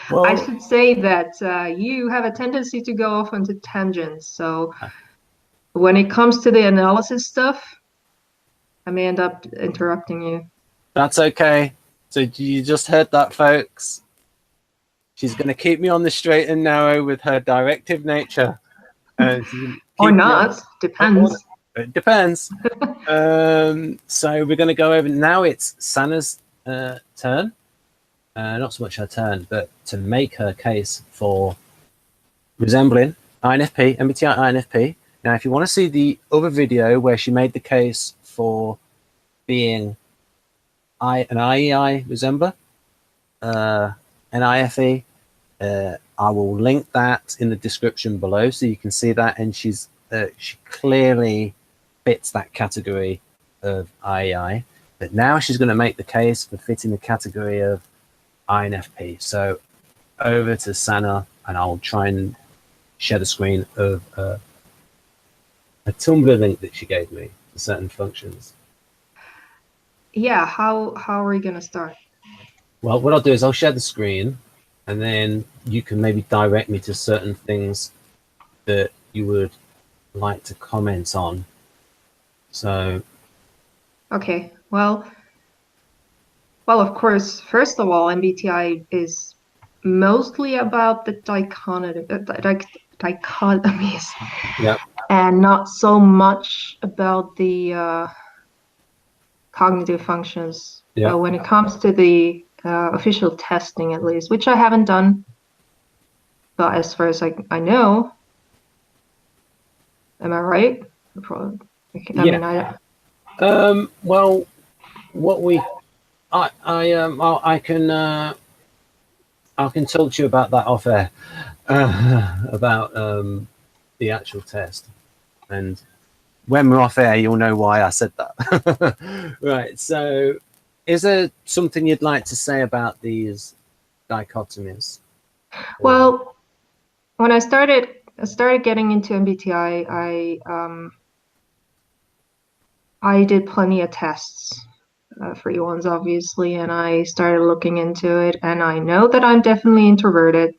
I Well, should say that you have a tendency to go off onto tangents. So when it comes to the analysis stuff, I may end up interrupting you. that's okay. So you just heard that, folks. She's going to keep me on the straight and narrow with her directive nature. Or not, depends. It depends. So we're going to go over now. It's Sanna's turn. Not so much her turn, but to make her case for resembling INFP, MBTI INFP. Now, if you want to see the other video where she made the case for being an IEI resembler, an IFE, I will link that in the description below so you can see that. And she clearly fits that category of IEI. But now she's going to make the case for fitting the category of INFP. So over to Sanna, and I'll try and share the screen of a Tumblr link that she gave me for certain functions. Yeah, how are we going to start? Well, what I'll do is I'll share the screen, and then you can maybe direct me to certain things that you would like to comment on. So. Okay, well, of course, first of all, MBTI is mostly about the dichotomies, Yeah, and not so much about the cognitive functions. yeah. When it comes to the official testing, at least, which I haven't done, but as far as I know, am I right? Probably. I mean, well, what we, I can talk to you about that off air, about the actual test, and when we're off air, you'll know why I said that. Right. So, is there something you'd like to say about these dichotomies? Well, when I started getting into MBTI, I did plenty of tests, free ones, obviously, and I started looking into it, and I know that I'm definitely introverted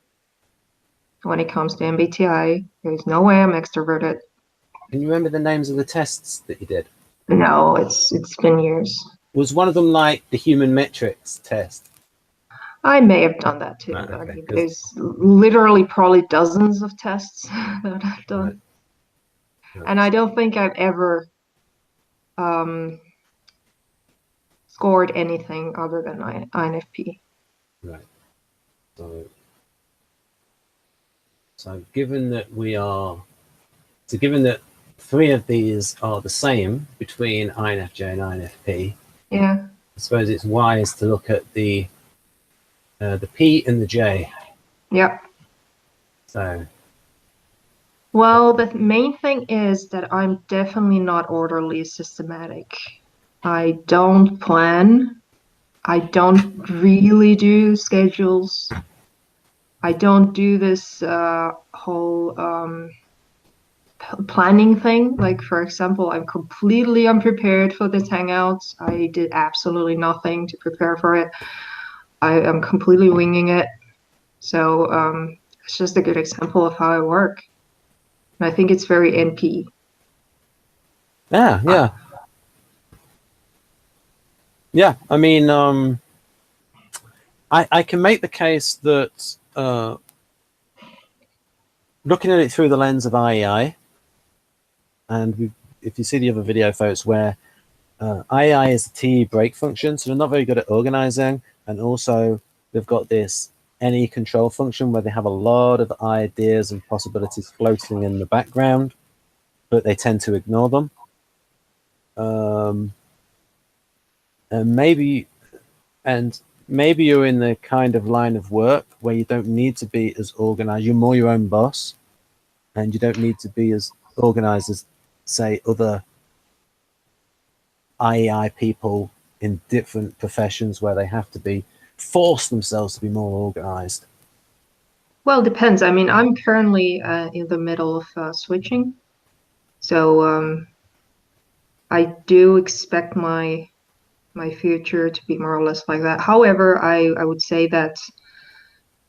when it comes to MBTI. There's no way I'm extroverted. Can you remember the names of the tests that you did? No, it's been years. Was one of them like the human metrics test? I may have done that too. Okay, I mean, there's literally probably dozens of tests that I've done. Right. And I don't think I've ever scored anything other than INFP. Right. So given that given that 3 of these are the same between INFJ and INFP, yeah, I suppose it's wise to look at the P and the J. Yep. So. Well, the main thing is that I'm definitely not orderly, systematic. I don't plan. I don't really do schedules. I don't do this whole planning thing. Like, for example, I'm completely unprepared for this hangouts. I did absolutely nothing to prepare for it. I am completely winging it. So it's just a good example of how I work. And I think it's very NP. Yeah, yeah. Yeah, I mean, I can make the case that looking at it through the lens of IEI, and if you see the other video, folks, where IEI is the TE break function, so they're not very good at organizing, and also they've got this NE control function where they have a lot of ideas and possibilities floating in the background, but they tend to ignore them. And maybe you're in the kind of line of work where you don't need to be as organized. You're more your own boss, and you don't need to be as organized as, say, other IEI people in different professions where they have to force themselves to be more organized. Well, it depends. I mean, I'm currently in the middle of switching. So I do expect my future to be more or less like that. However, I would say that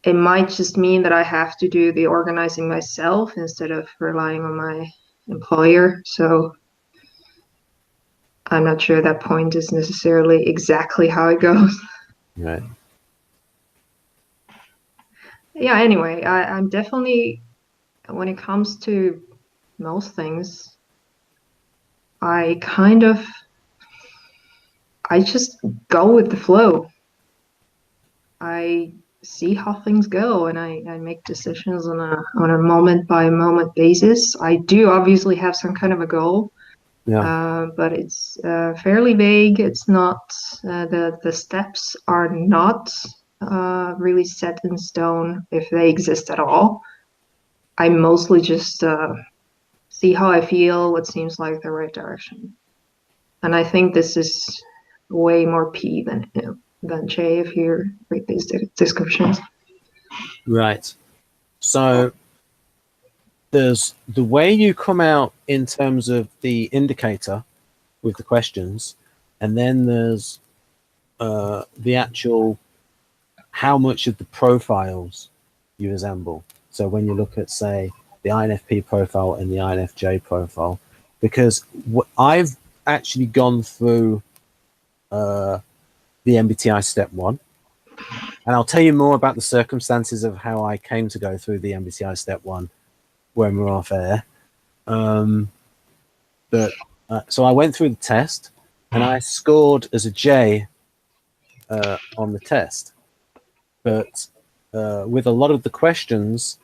it might just mean that I have to do the organizing myself instead of relying on my employer. So I'm not sure that point is necessarily exactly how it goes. Right. Yeah, anyway, I'm definitely, when it comes to most things, I kind of, I just go with the flow. I see how things go and I make decisions on a moment by moment basis. I do obviously have some kind of a goal, Yeah. but it's fairly vague. It's not the steps are not really set in stone if they exist at all. I mostly just see how I feel, what seems like the right direction, and I think this is way more P than J if you read these descriptions. Right. So there's the way you come out in terms of the indicator with the questions, and then there's the actual how much of the profiles you resemble. So when you look at, say, the INFP profile and the INFJ profile, because I've actually gone through the MBTI step 1, and I'll tell you more about the circumstances of how I came to go through the MBTI step 1 when we're off air. But so I went through the test and I scored as a J on the test, but with a lot of the questions,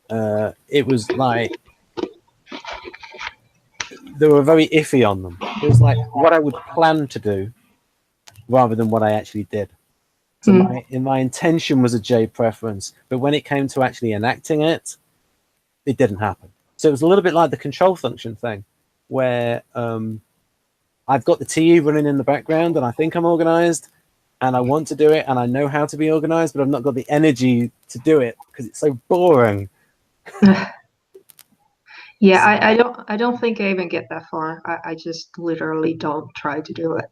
it was like they were very iffy on them. It was like what I would plan to do rather than what I actually did. So my intention was a J preference, but when it came to actually enacting it, it didn't happen. So it was a little bit like the control function thing, where I've got the TE running in the background and I think I'm organized and I want to do it and I know how to be organized, but I've not got the energy to do it because it's so boring. Yeah, I don't think I even get that far. I just literally don't try to do it.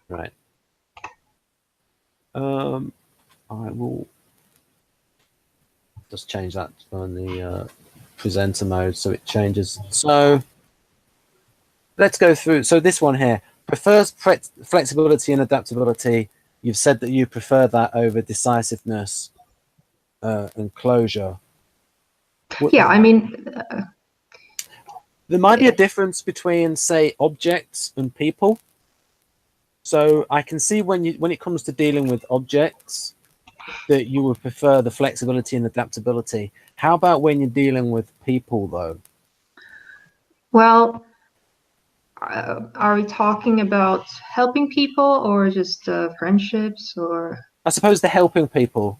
Right. I will just change that on the presenter mode so it changes. So let's go through. So this one here prefers flexibility and adaptability. You've said that you prefer that over decisiveness and closure. Yeah, I mean, There might be a difference between, say, objects and people. So I can see when it comes to dealing with objects that you would prefer the flexibility and adaptability. How about when you're dealing with people, though? well, are we talking about helping people or just friendships or? I suppose the helping people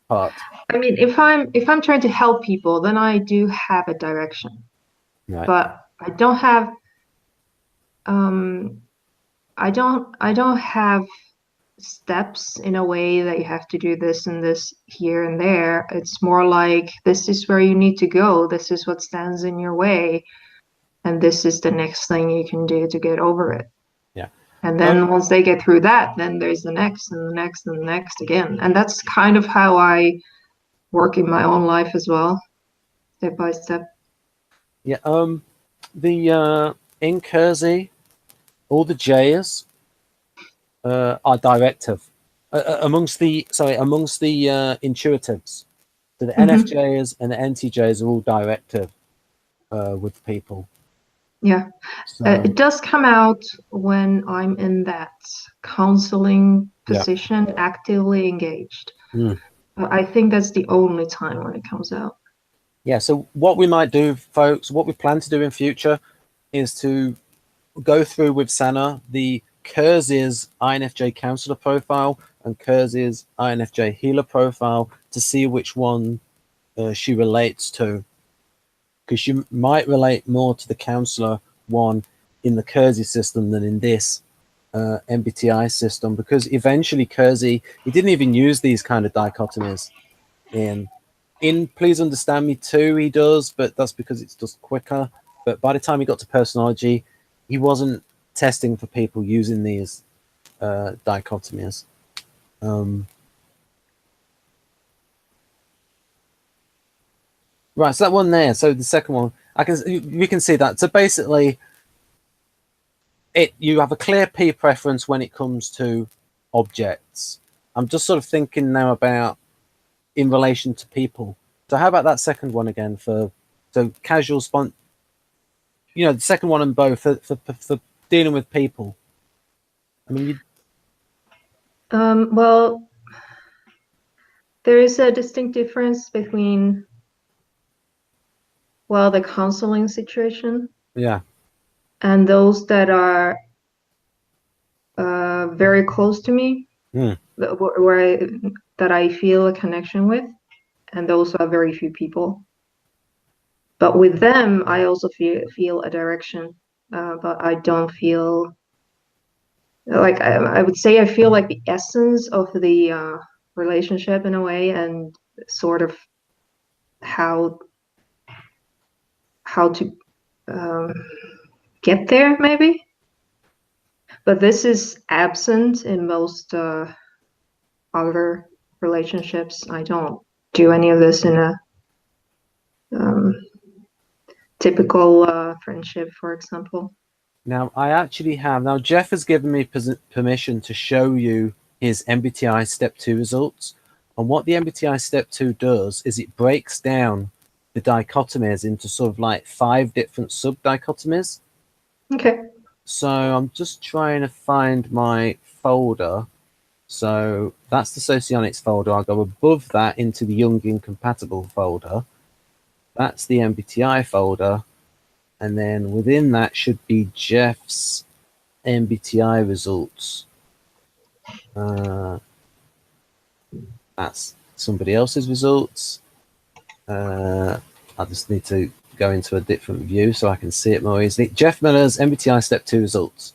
part. I mean, if I'm trying to help people, then I do have a direction, Right. but um, I don't have steps in a way that you have to do this and this here and there. It's more like this is where you need to go. This is what stands in your way, and this is the next thing you can do to get over it. Yeah. And then once they get through that, then there's the next and the next and the next again. And that's kind of how I work in my own life as well, step by step. Yeah. The in Kersey, all the J's are directive amongst the intuitives. So the NFJs and the NTJs are all directive with people. Yeah, So, it does come out when I'm in that counseling position, actively engaged. I think that's the only time when it comes out. Yeah, so what we might do, folks, what we plan to do in future is to go through with Sanna the Kersey's INFJ counselor profile and Kersey's INFJ healer profile to see which one she relates to. Because she might relate more to the counselor one in the Kersey system than in this MBTI system. Because eventually Kersey, he didn't even use these kind of dichotomies in Please Understand Me Too, he does, but that's because it's just quicker. But by the time he got to personology, he wasn't testing for people using these dichotomies. Right, so that one there. So the second one, we can see that. So basically, you have a clear P preference when it comes to objects. I'm just sort of thinking now about in relation to people. So how about that second one again so casual the second one and both for dealing with people. I mean, Well, there is a distinct difference between, well, the counseling situation yeah. and those that are very close to me, that I feel a connection with, and those are very few people. But with them, I also feel a direction, but I don't feel like I would say I feel like the essence of the relationship in a way, and sort of how to get there maybe. But this is absent in most other relationships. I don't do any of this in a typical friendship, for example. Now, I actually have. Now, Jeff has given me permission to show you his MBTI Step 2 results. And what the MBTI Step 2 does is it breaks down the dichotomies into sort of like 5 different sub-dichotomies. Okay. So I'm just trying to find my folder. So that's the Socionics folder. I'll go above that into the Jung Incompatible folder. That's the MBTI folder. And then within that should be Jeff's MBTI results. That's somebody else's results. I just need to go into a different view so I can see it more easily. Jeff Miller's MBTI Step 2 results.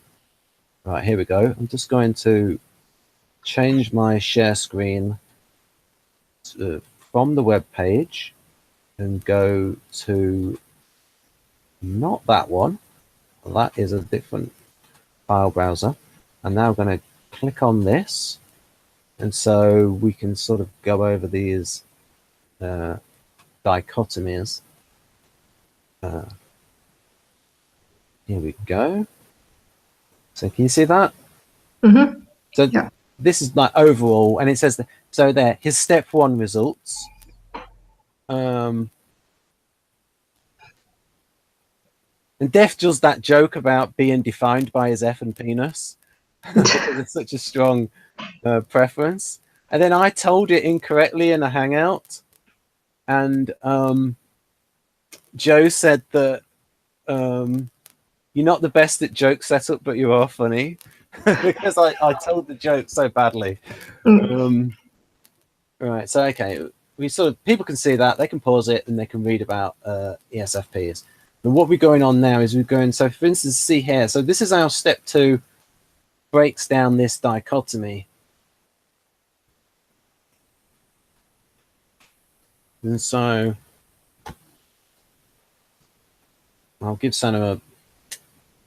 Right, here we go. I'm just going to change my share screen from the web page and go to not that one. That is a different file browser. I'm now going to click on this, and so we can sort of go over these dichotomies. Here we go. So can you see that? Mm-hmm. So yeah. This is like overall, and it says that, so there, his step 1 results. And Def does that joke about being defined by his F and penis because it's such a strong preference. And then I told it incorrectly in a hangout, and Joe said that you're not the best at joke setup, but you are funny. Because I told the joke so badly. Right, so okay, we sort of, people can see that, they can pause it, and they can read about ESFPs. And what we're going on now is we're going, so for instance, see here, so this is our step 2, breaks down this dichotomy. And so I'll give Sanna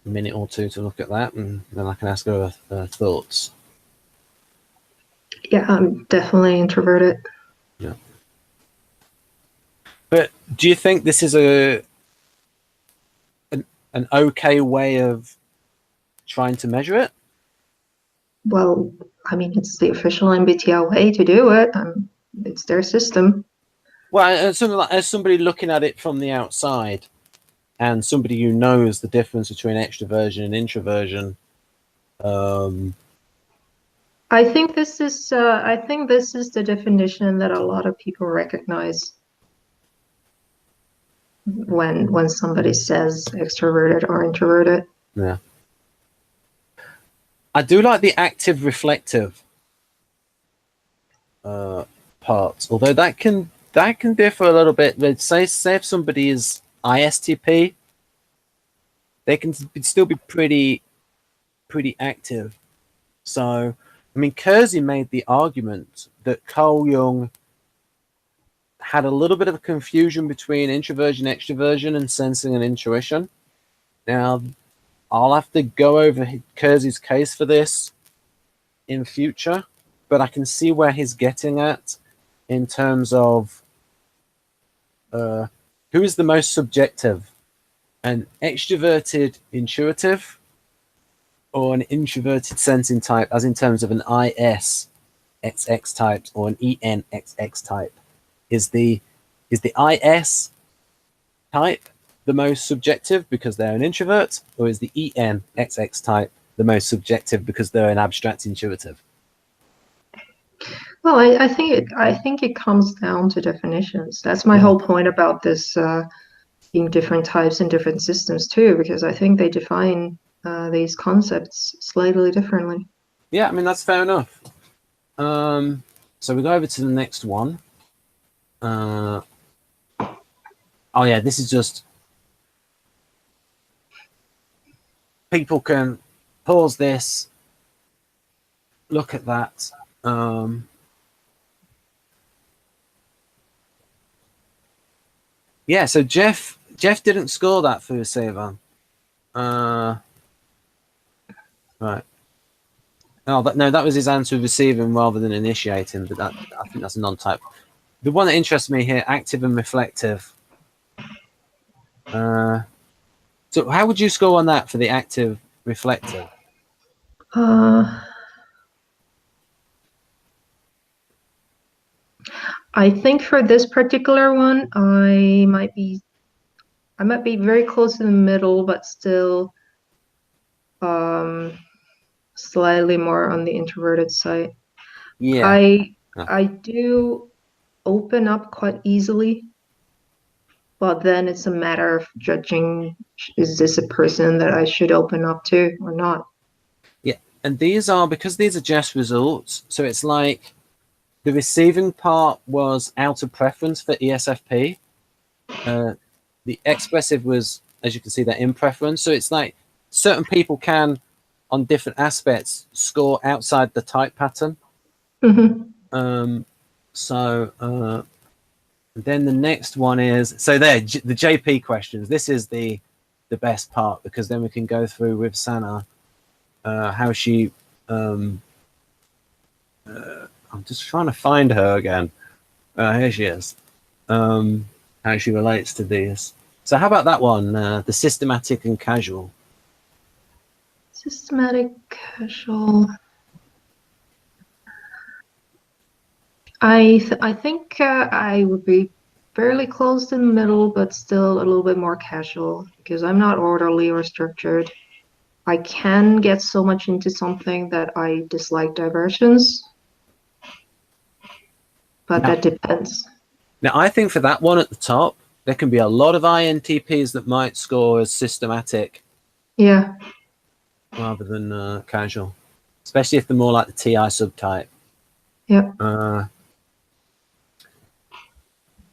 a minute or two to look at that, and then I can ask her thoughts. Yeah, I'm definitely introverted. Yeah. But do you think this is an okay way of trying to measure it? Well, I mean, it's the official MBTI way to do it. It's their system. Well, as somebody looking at it from the outside, and somebody who knows the difference between extroversion and introversion, I think this is the definition that a lot of people recognize when somebody says extroverted or introverted. Yeah. I do like the active reflective part, although that can differ a little bit. But say if somebody is ISTP, they can still be pretty active. So, I mean, Kersey made the argument that Carl Jung had a little bit of a confusion between introversion, extroversion, and sensing and intuition. Now, I'll have to go over Kersey's case for this in future, but I can see where he's getting at in terms of Who is the most subjective? An extroverted intuitive or an introverted sensing type, as in terms of an ISXX type or an ENXX type? Is the IS type the most subjective because they're an introvert, or is the ENXX type the most subjective because they're an abstract intuitive? Well, I think it comes down to definitions. That's my Yeah. whole point about this being different types in different systems too, because I think they define these concepts slightly differently. Yeah, I mean, that's fair enough. So we go over to the next one. Oh yeah, this is just, people can pause this, look at that. Yeah, so Jeff didn't score that for Vaserlan. Right. Oh, but no, that was his answer, receiving rather than initiating. But that, I think that's a non-type. The one that interests me here, active and reflective. So how would you score on that for the active reflective? I think for this particular one, I might be very close to the middle, but still slightly more on the introverted side. Yeah. I do open up quite easily, but then it's a matter of judging, is this a person that I should open up to or not? Yeah. And these are, because these are just results, so it's like the receiving part was out of preference for ESFP. The expressive was, as you can see, that in preference. So it's like certain people can, on different aspects, score outside the type pattern. Mm-hmm. Then the next one is, so there, the JP questions. This is the best part, because then we can go through with Sanna how she. I'm just trying to find her again. Here she is. How she relates to these. So how about that one? The systematic and casual. Systematic, casual. I think I would be fairly close in the middle, but still a little bit more casual because I'm not orderly or structured. I can get so much into something that I dislike diversions, but that depends. Now, I think for that one at the top, there can be a lot of INTPs that might score as systematic, Yeah, rather than casual, especially if they're more like the TI subtype. yeah.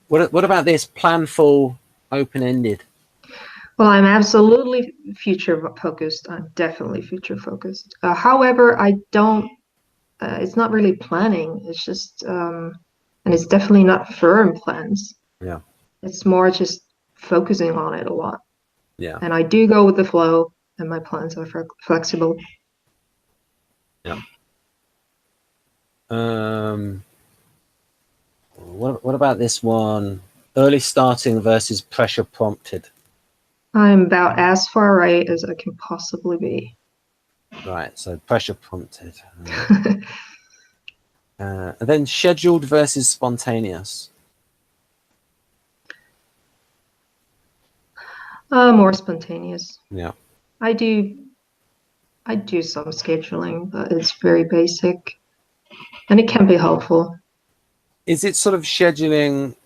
What about this planful, open-ended? Well, I'm absolutely future focused. I'm definitely future focused. However, I don't. It's not really planning. It's just, and it's definitely not firm plans. Yeah. It's more just focusing on it a lot. Yeah. And I do go with the flow, and my plans are flexible. Yeah. What about this one? Early starting versus pressure prompted. I'm about as far right as I can possibly be. Right, so pressure prompted. And then scheduled versus spontaneous. More spontaneous. Yeah. I do some scheduling, but it's very basic, and it can be helpful. Is it sort of scheduling?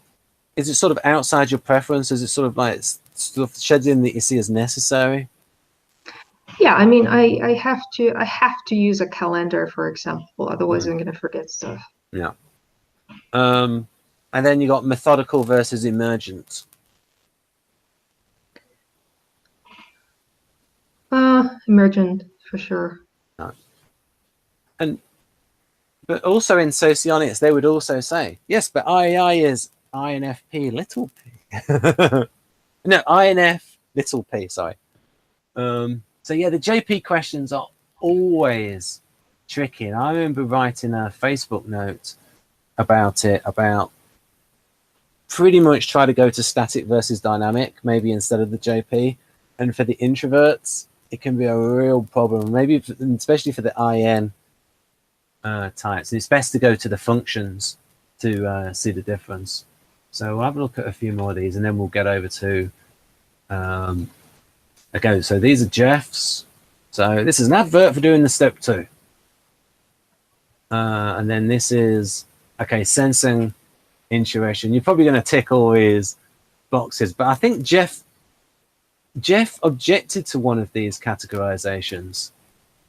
Is it sort of outside your preference? Is it sort of like sort of scheduling that you see as necessary? Yeah, I mean, I have to use a calendar, for example, otherwise I'm gonna forget stuff. Yeah. And then you got methodical versus emergent. Emergent for sure. But also in socionics, they would also say, yes, but IEI is INFP little p. No, INF little p, sorry. So yeah, the JP questions are always tricky. And I remember writing a Facebook note about it, about pretty much try to go to static versus dynamic, maybe instead of the JP. And for the introverts, it can be a real problem, maybe especially for the IN types. It's best to go to the functions to see the difference. So we'll have a look at a few more of these, and then we'll get over to okay. So these are Jeff's. So this is an advert for doing the step 2, and then this is okay. Sensing, intuition. You're probably going to tick all these boxes, but I think Jeff objected to one of these categorizations.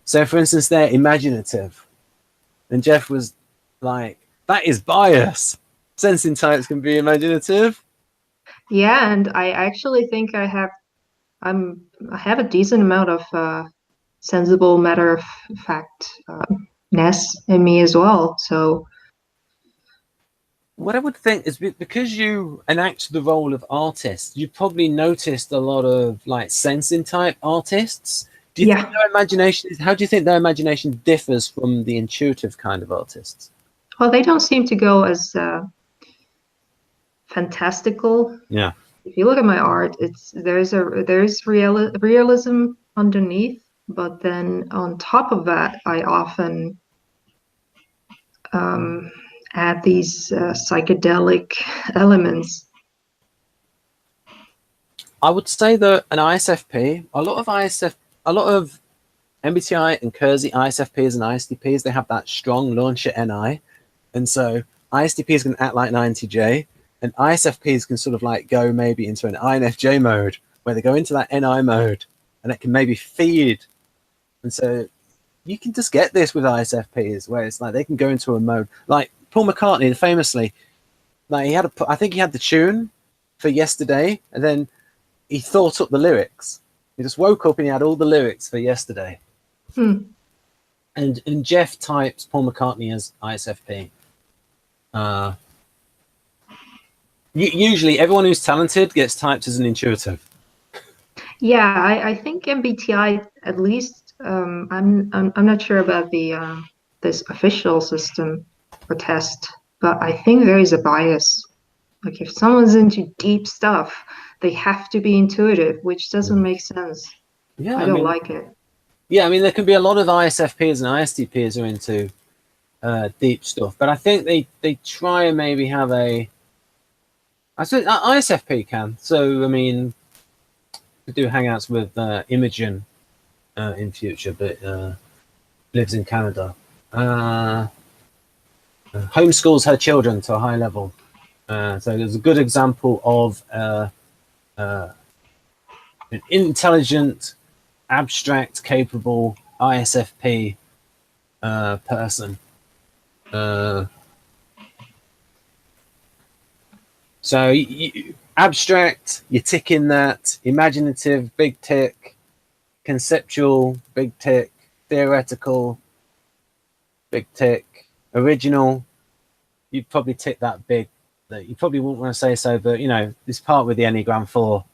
So, for instance, they're imaginative, and Jeff was like, "That is bias. Sensing types can be imaginative." Yeah, and I actually think I have a decent amount of sensible matter of factness in me as well. So what I would think is because you enact the role of artist, you probably noticed a lot of like sensing type artists. Do you think their imagination? How do you think their imagination differs from the intuitive kind of artists? well, they don't seem to go as fantastical. Yeah. If you look at my art, there's realism underneath, but then on top of that, I often add these psychedelic elements. I would say that an ISFP, a lot of MBTI and Kersey ISFPs and ISTPs, they have that strong launcher NI, and so ISTPs can act like an INTJ, and ISFPs can sort of like go maybe into an INFJ mode, where they go into that NI mode, and it can maybe feed. And so you can just get this with ISFPs, where it's like they can go into a mode. Like Paul McCartney, famously, like I think he had the tune for Yesterday, and then he thought up the lyrics. He just woke up and he had all the lyrics for Yesterday. And Jeff types Paul McCartney as ISFP. Usually, everyone who's talented gets typed as an intuitive. Yeah, I think MBTI, at least. I'm not sure about the this official system or test, but I think there is a bias. Like if someone's into deep stuff, they have to be intuitive, which doesn't make sense. Yeah, I don't like it. Yeah, I mean, there can be a lot of ISFPs and ISTPs who are into deep stuff, but I think they try and maybe have a. I think ISFP can. So I mean, we do hangouts with Imogen in future, but lives in Canada. Homeschools her children to a high level. So there's a good example of an intelligent, abstract, capable ISFP person. So abstract, you tick in that. Imaginative, big tick. Conceptual, big tick. Theoretical, big tick. Original, you'd probably tick that big. You probably wouldn't want to say so, but you know, this part with the Enneagram 4.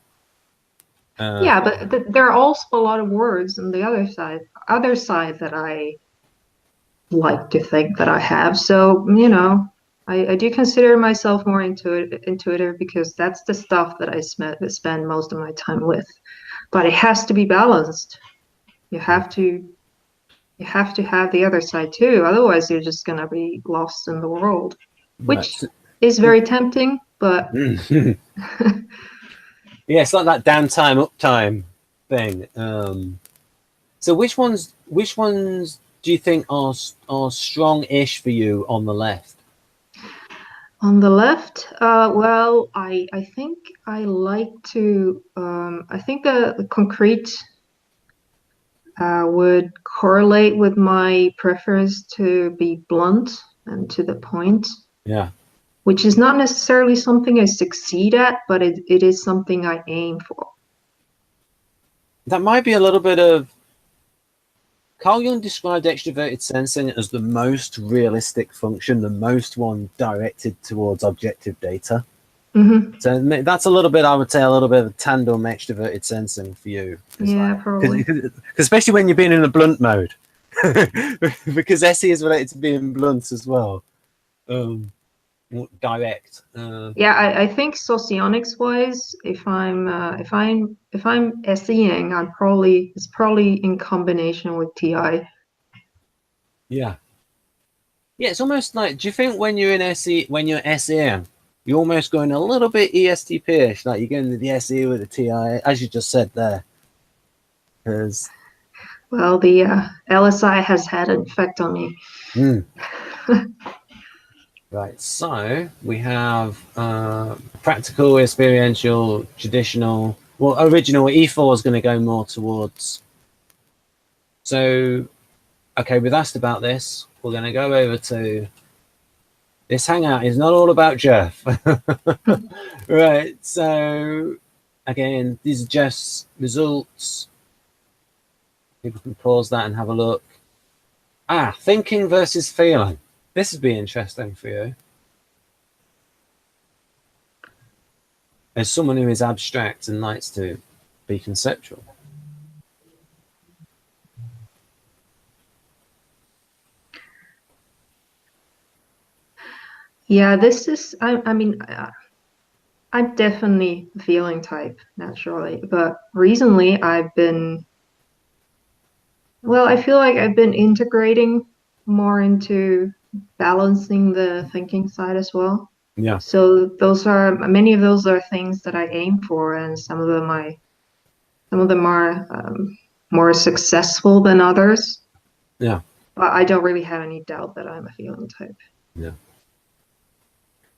Yeah, but there are also a lot of words on the other side that I like to think that I have. So, you know, I do consider myself more intuitive because that's the stuff that I spend most of my time with. But it has to be balanced. You have to have the other side too. Otherwise, you're just gonna be lost in the world, which is very tempting. But yeah, it's like that downtime, uptime thing. So which ones do you think are strong-ish for you on the left? On the left, well, I think I like to. I think the concrete would correlate with my preference to be blunt and to the point. Yeah. Which is not necessarily something I succeed at, but it is something I aim for. That might be a little bit of. Carl Jung described extroverted sensing as the most realistic function, the most one directed towards objective data. Mm-hmm. So that's a little bit, I would say, a little bit of tandem extroverted sensing for you. Yeah, probably. Cause especially when you're being in a blunt mode, because SE is related to being blunt as well. direct. Yeah, I think socionics wise, if I'm SEing, it's probably in combination with TI. Yeah. Yeah, it's almost like, do you think when you're in SE, when you're SEM, you're almost going a little bit ESTP-ish, like you're going to the SE with the TI, as you just said there? Because Well, the LSI has had an effect on me. Right, so we have practical, experiential, traditional. Well, original E4 is going to go more towards. So, okay, we've asked about this. We're going to go over to this hangout. Is not all about Jeff. Right, so again, these are Jeff's results. People can pause that and have a look. Thinking versus feeling. This would be interesting for you. As someone who is abstract and likes to be conceptual. Yeah, this is, I mean, I'm definitely a feeling type naturally, but recently I feel like I've been integrating more into balancing the thinking side as well. Yeah. So many of those are things that I aim for, and some of them are more successful than others. Yeah. But I don't really have any doubt that I'm a feeling type. Yeah.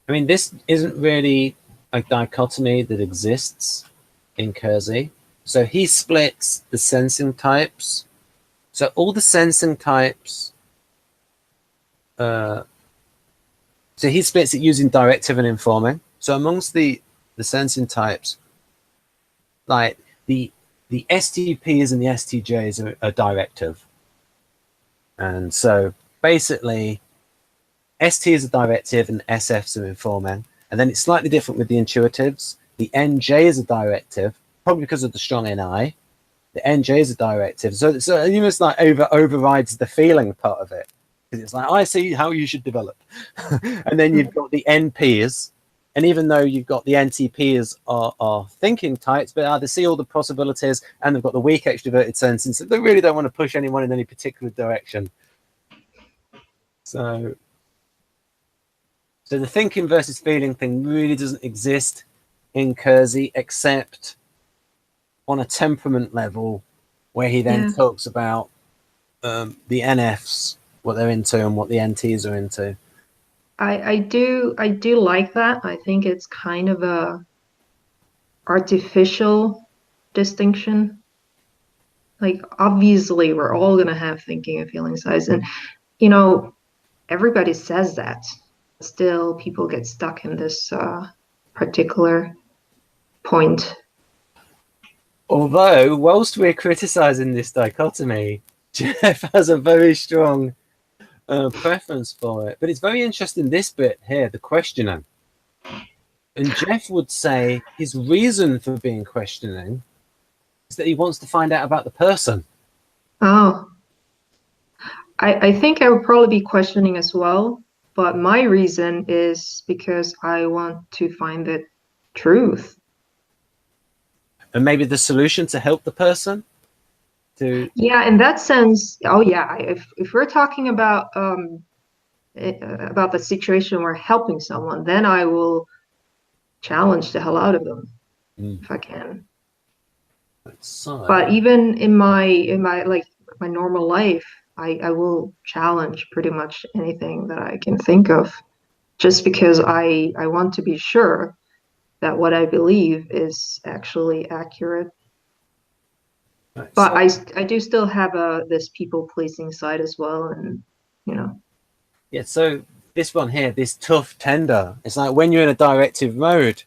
I mean, this isn't really a dichotomy that exists in Kersey. So he splits the sensing types. So all the sensing types, so he splits it using directive and informing. So amongst the sensing types, like the STPs and the STJs are directive. And so basically, ST is a directive and SFs are informing. And then it's slightly different with the intuitives. The NJ is a directive, probably because of the strong NI. The NJ is a directive. So it almost like overrides the feeling part of it. Because it's like, I see how you should develop. And then you've got the NPs. And even though you've got the NTPs are thinking types, but they see all the possibilities and they've got the weak extroverted sensing. So they really don't want to push anyone in any particular direction. So the thinking versus feeling thing really doesn't exist in Kersey, except on a temperament level, where he then talks about the NFs, what they're into, and what the NTs are into. I do like that. I think it's kind of a artificial distinction. Like obviously we're all gonna have thinking and feeling sides, and everybody says that. Still, people get stuck in this particular point. Although, whilst we're criticizing this dichotomy, Jeff has a very strong preference for it. But it's very interesting, this bit here, the questioning. And Jeff would say his reason for being questioning is that he wants to find out about the person. Oh, I think I would probably be questioning as well. But my reason is because I want to find the truth. And maybe the solution to help the person? Yeah, in that sense, oh yeah, if we're talking about the situation where helping someone, then I will challenge the hell out of them if I can. But even in my like my normal life, I will challenge pretty much anything that I can think of, just because I want to be sure that what I believe is actually accurate. But I do still have this people pleasing side as well, and Yeah, so this one here, this tough tender, it's like when you're in a directive mode,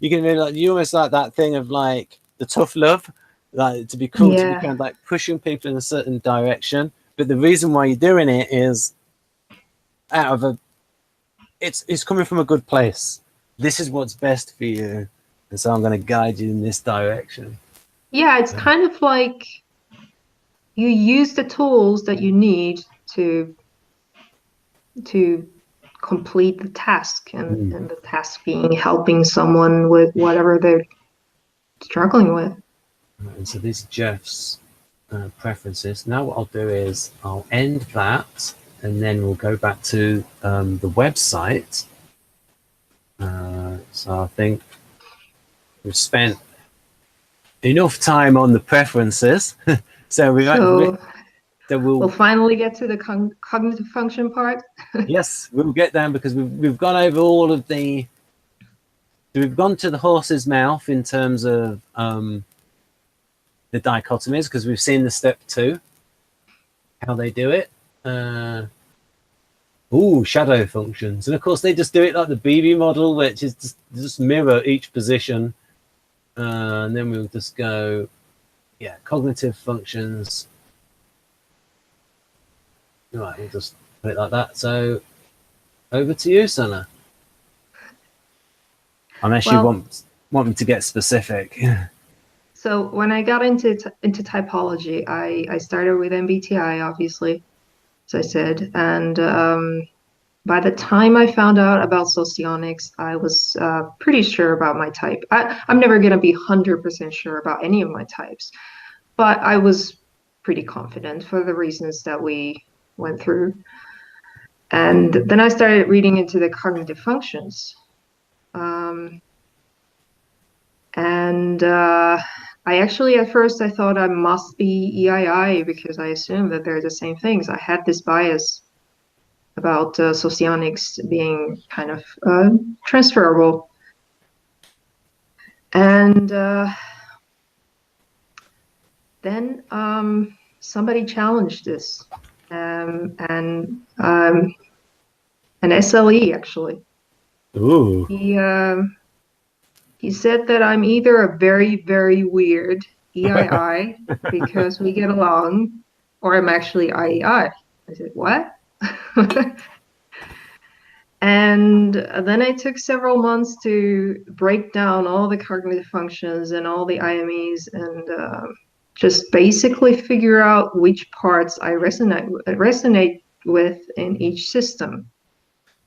you can be like, you almost like that thing of like the tough love, like to be cool, to be kind of like pushing people in a certain direction. But the reason why you're doing it is out of it's coming from a good place. This is what's best for you, and so I'm going to guide you in this direction. Yeah, it's kind of like you use the tools that you need to complete the task, and the task being helping someone with whatever they're struggling with. And so these are Jeff's preferences. Now what I'll do is I'll end that, and then we'll go back to the website. So I think we've spent enough time on the preferences. So we'll finally get to the cognitive function part. Yes, we'll get down, because we've gone over all of the. We've gone to the horse's mouth in terms of the dichotomies, because we've seen the step 2, how they do it. Shadow functions, and of course they just do it like the BB model, which is just mirror each position, and then we'll just go, cognitive functions. Right, we'll just put it like that. So over to you, Sanna. Unless you want me to get specific. So when I got into typology, I started with MBTI, obviously, as I said, and by the time I found out about socionics, I was pretty sure about my type. I'm never going to be 100% sure about any of my types, but I was pretty confident for the reasons that we went through. And then I started reading into the cognitive functions. I actually, at first, I thought I must be EII, because I assumed that they're the same things. I had this bias about socionics being kind of transferable. And then somebody challenged this, and an SLE, actually. Ooh. He said that I'm either a very, very weird EII because we get along, or I'm actually IEI. I said, what? And then I took several months to break down all the cognitive functions and all the IMEs, and just basically figure out which parts I resonate with in each system.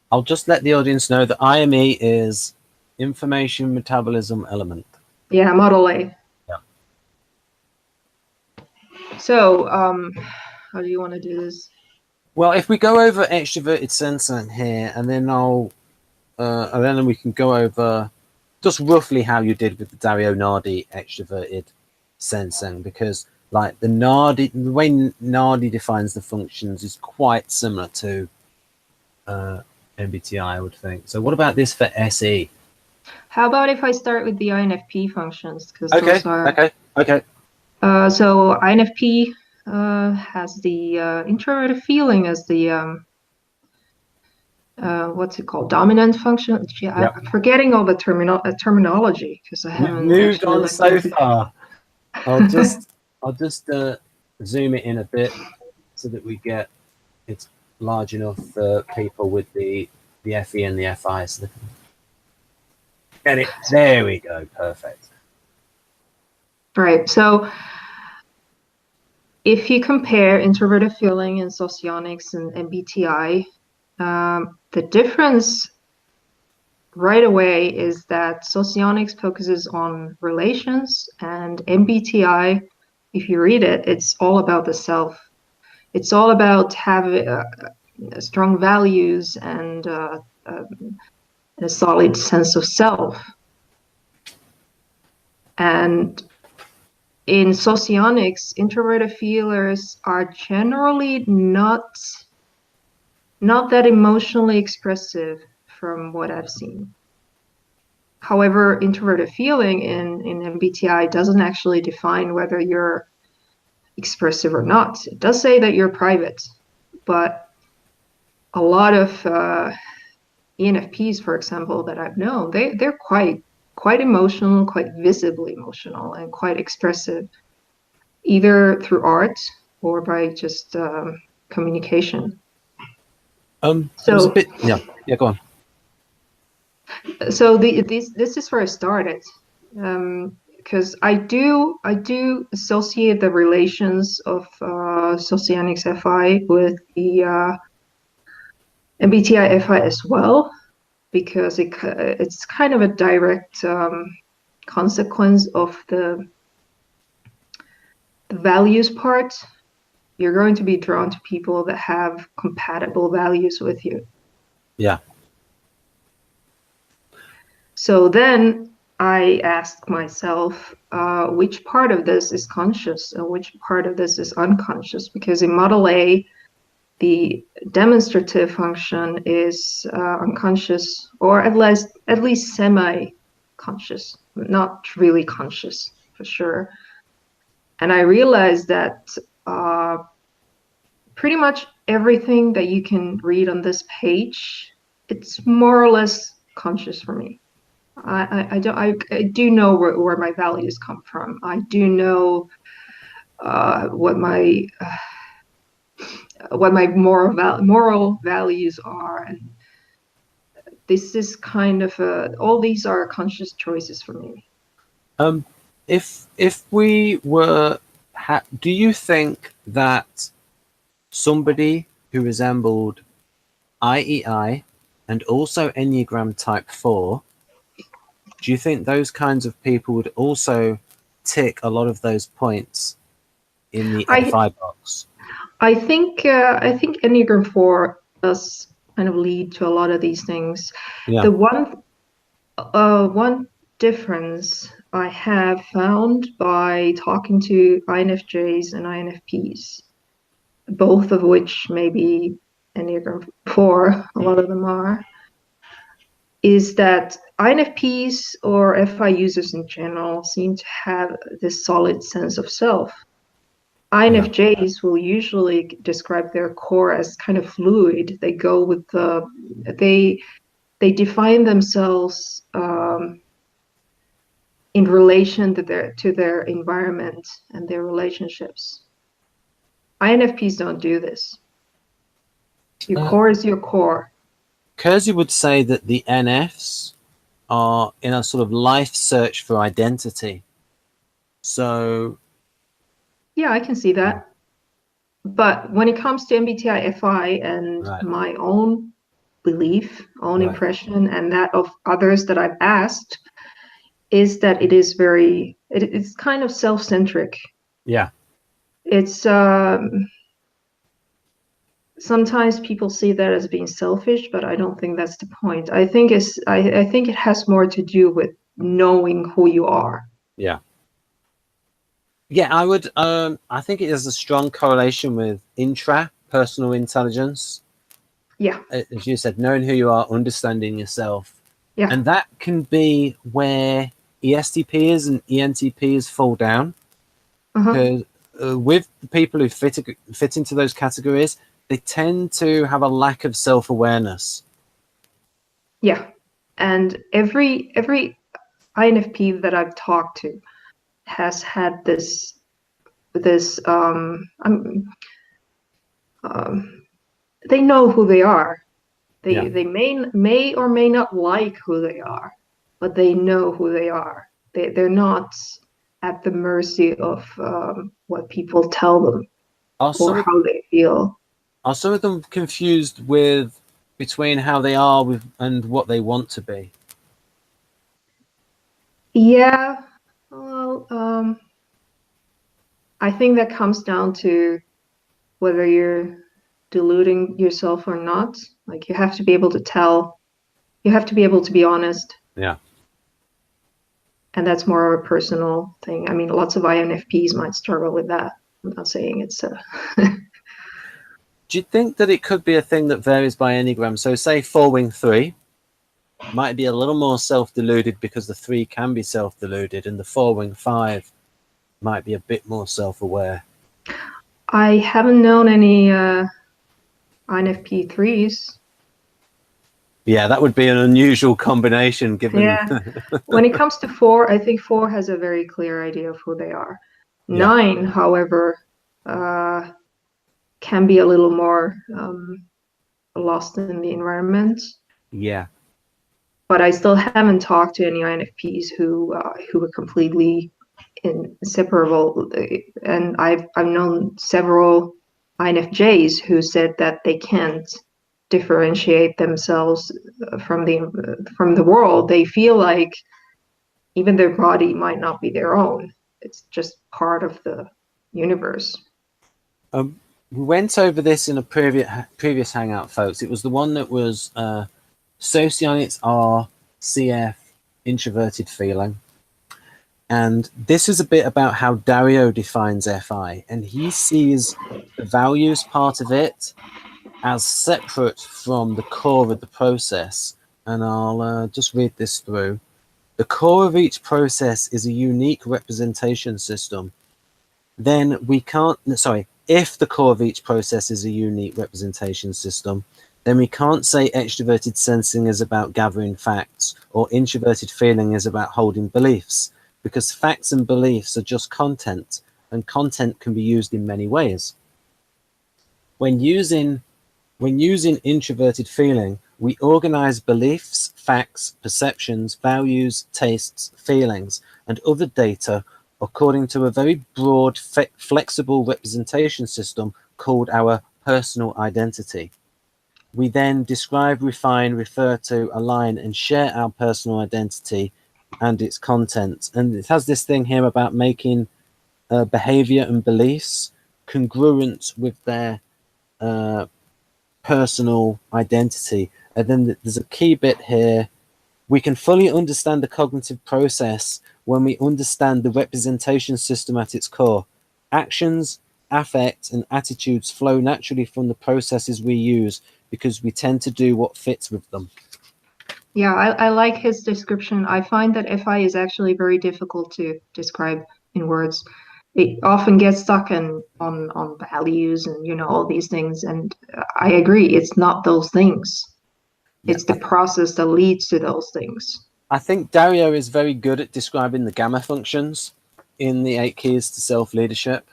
I'll just let the audience know that IME is information metabolism element. Yeah, model A. Yeah. So, how do you want to do this? Well, if we go over extroverted sensing here, and then and then we can go over just roughly how you did with the Dario Nardi extroverted sensing, because like the way Nardi defines the functions is quite similar to MBTI, I would think. So what about this for SE? How about if I start with the INFP functions? Because okay. So INFP has the introverted feeling as the what's it called? Dominant function. Yeah, I'm forgetting all the terminology because I haven't moved on so far. I'll just zoom it in a bit so that we get it's large enough for people with the FE and the FI. So get it. There we go. Perfect. Right. So if you compare introverted feeling in socionics and MBTI, the difference right away is that socionics focuses on relations, and MBTI, if you read it, it's all about the self. It's all about having strong values and a solid sense of self. And in socionics, introverted feelers are generally not that emotionally expressive from what I've seen. However, introverted feeling in MBTI doesn't actually define whether you're expressive or not. It does say that you're private, but a lot of ENFPs, for example, that I've known, they're quite emotional, quite visibly emotional, and quite expressive, either through art or by just communication. So go on. So this is where I started, because I do associate the relations of socionics FI with the MBTI FI as well, because it's kind of a direct consequence of the values part. You're going to be drawn to people that have compatible values with you. Yeah. So then I asked myself, which part of this is conscious and which part of this is unconscious? Because in Model A, the demonstrative function is unconscious, or at least semi-conscious, not really conscious for sure. And I realized that pretty much everything that you can read on this page, it's more or less conscious for me. I do know where my values come from. I do know what my moral values are, and this is kind of all these are conscious choices for me. If we were, do you think that somebody who resembled IEI and also Enneagram Type 4, do you think those kinds of people would also tick a lot of those points in the FI box? I think Enneagram 4 does kind of lead to a lot of these things. Yeah. The one difference I have found by talking to INFJs and INFPs, both of which maybe Enneagram 4, a lot of them are, is that INFPs or FI users in general seem to have this solid sense of self. INFJs will usually describe their core as kind of fluid. They go with they define themselves in relation to their environment and their relationships. INFPs don't do this. Your core is your core. Kersey would say that the NFs are in a sort of life search for identity. So yeah, I can see that. But when it comes to MBTI FI and my own belief, own impression, and that of others that I've asked, is that it is it's kind of self-centric. Yeah. It's sometimes people see that as being selfish, but I don't think that's the point. I think I think it has more to do with knowing who you are. Yeah. Yeah, I would I think it has a strong correlation with intrapersonal intelligence. Yeah. As you said, knowing who you are, understanding yourself. Yeah. And that can be where ESTPs and ENTPs fall down. Because with the people who fit into those categories, they tend to have a lack of self-awareness. Yeah. And every INFP that I've talked to has had this they know who they are. They may or may not like who they are, but they know who they are. They're not at the mercy of what people tell them or how they feel. Are some of them confused between how they are and what they want to be? Yeah, well, I think that comes down to whether you're deluding yourself or not. Like, you have to be able to tell. You have to be able to be honest. Yeah. And that's more of a personal thing. I mean, lots of INFPs might struggle with that. I'm not saying it's Do you think that it could be a thing that varies by Enneagram? So say 4-wing 3 might be a little more self-deluded because the 3 can be self-deluded, and the 4-wing 5 might be a bit more self-aware. I haven't known any INFP 3s. Yeah, that would be an unusual combination given... Yeah. When it comes to 4, I think 4 has a very clear idea of who they are. 9, however, can be a little more lost in the environment. Yeah. But I still haven't talked to any INFPs who are completely inseparable. And I've known several INFJs who said that they can't differentiate themselves from the world. They feel like even their body might not be their own. It's just part of the universe. We went over this in a previous hangout, folks. It was the one that was socionics are CF introverted feeling. And this is a bit about how Dario defines FI, and he sees the values part of it as separate from the core of the process. And I'll just read this through. The core of each process is a unique representation system. Then we can't, sorry, if the core of each process is a unique representation system, then we can't say extroverted sensing is about gathering facts or introverted feeling is about holding beliefs, because facts and beliefs are just content, and content can be used in many ways. When using introverted feeling, we organize beliefs, facts, perceptions, values, tastes, feelings, and other data according to a very broad, flexible representation system called our personal identity. We then describe, refine, refer to, align, and share our personal identity and its content. And it has this thing here about making behavior and beliefs congruent with their personal identity. And then there's a key bit here. We can fully understand the cognitive process when we understand the representation system at its core. Actions, affect, and attitudes flow naturally from the processes we use because we tend to do what fits with them. Yeah, I like his description. I find that FI is actually very difficult to describe in words. It often gets stuck on values and all these things. And I agree, it's not those things. Yeah, it's the process that leads to those things. I think Dario is very good at describing the gamma functions in the 8 keys to self-leadership.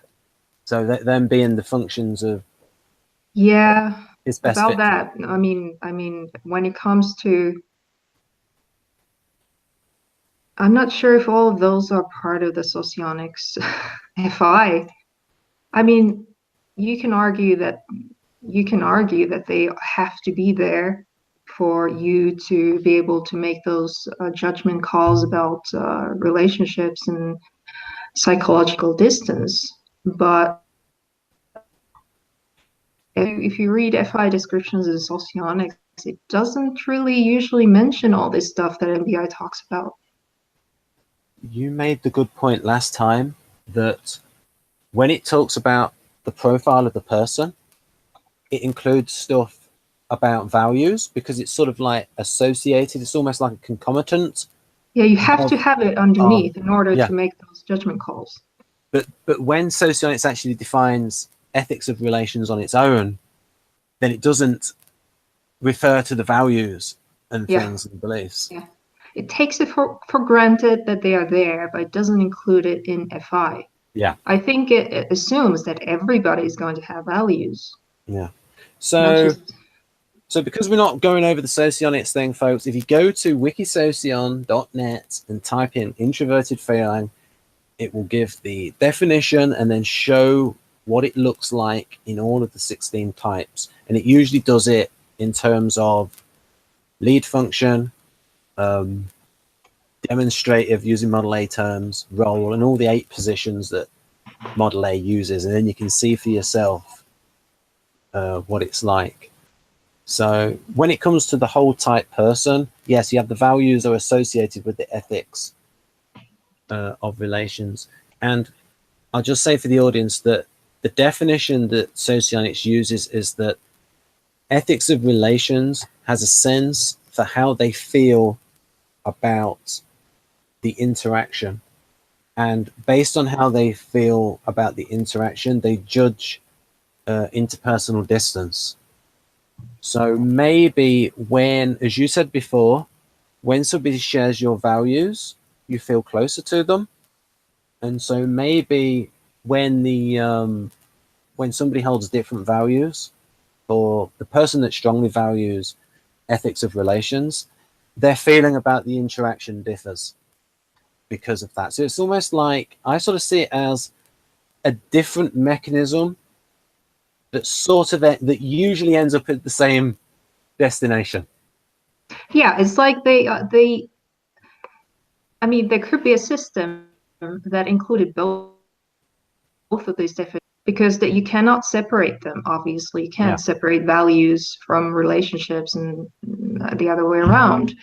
So them being the functions of his best about fit. that. I mean, when it comes to, I'm not sure if all of those are part of the socionics FI. I mean, you can argue that they have to be there for you to be able to make those judgment calls about relationships and psychological distance. But if you read FI descriptions in socionics, it doesn't really usually mention all this stuff that MBI talks about. You made the good point last time that when it talks about the profile of the person, it includes stuff about values because it's sort of like associated. It's almost like a concomitant. Yeah, you have to have it underneath in order yeah. to make those judgment calls. But when socionics actually defines ethics of relations on its own, then it doesn't refer to the values and things and beliefs. Yeah. It takes it for granted that they are there, but it doesn't include it in FI. Yeah. I think it assumes that everybody is going to have values. Yeah. So because we're not going over the socionics thing, folks, if you go to wikisocion.net and type in introverted feeling, it will give the definition and then show what it looks like in all of the 16 types. And it usually does it in terms of lead function, demonstrative using Model A terms, role, and all the 8 positions that Model A uses. And then you can see for yourself what it's like. So when it comes to the whole type person, yes, you have the values are associated with the ethics of relations. And I'll just say for the audience that the definition that socionics uses is that ethics of relations has a sense for how they feel about the interaction. And based on how they feel about the interaction, they judge interpersonal distance. So maybe when, as you said before, when somebody shares your values, you feel closer to them. And so maybe when when somebody holds different values, or the person that strongly values ethics of relations, their feeling about the interaction differs because of that. So it's almost like, I sort of see it as a different mechanism that sort of that usually ends up at the same destination. Yeah, it's like I mean, there could be a system that included both of these definitions because that you cannot separate them. Obviously, you can't separate values from relationships and the other way around.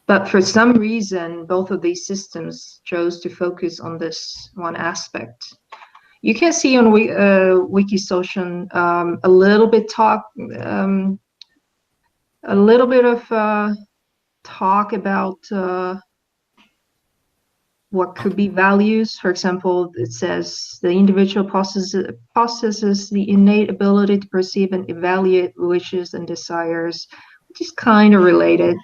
But for some reason, both of these systems chose to focus on this one aspect. You can see on Wikisocial a little bit of talk about what could be values. For example, it says the individual possesses the innate ability to perceive and evaluate wishes and desires, which is kind of related.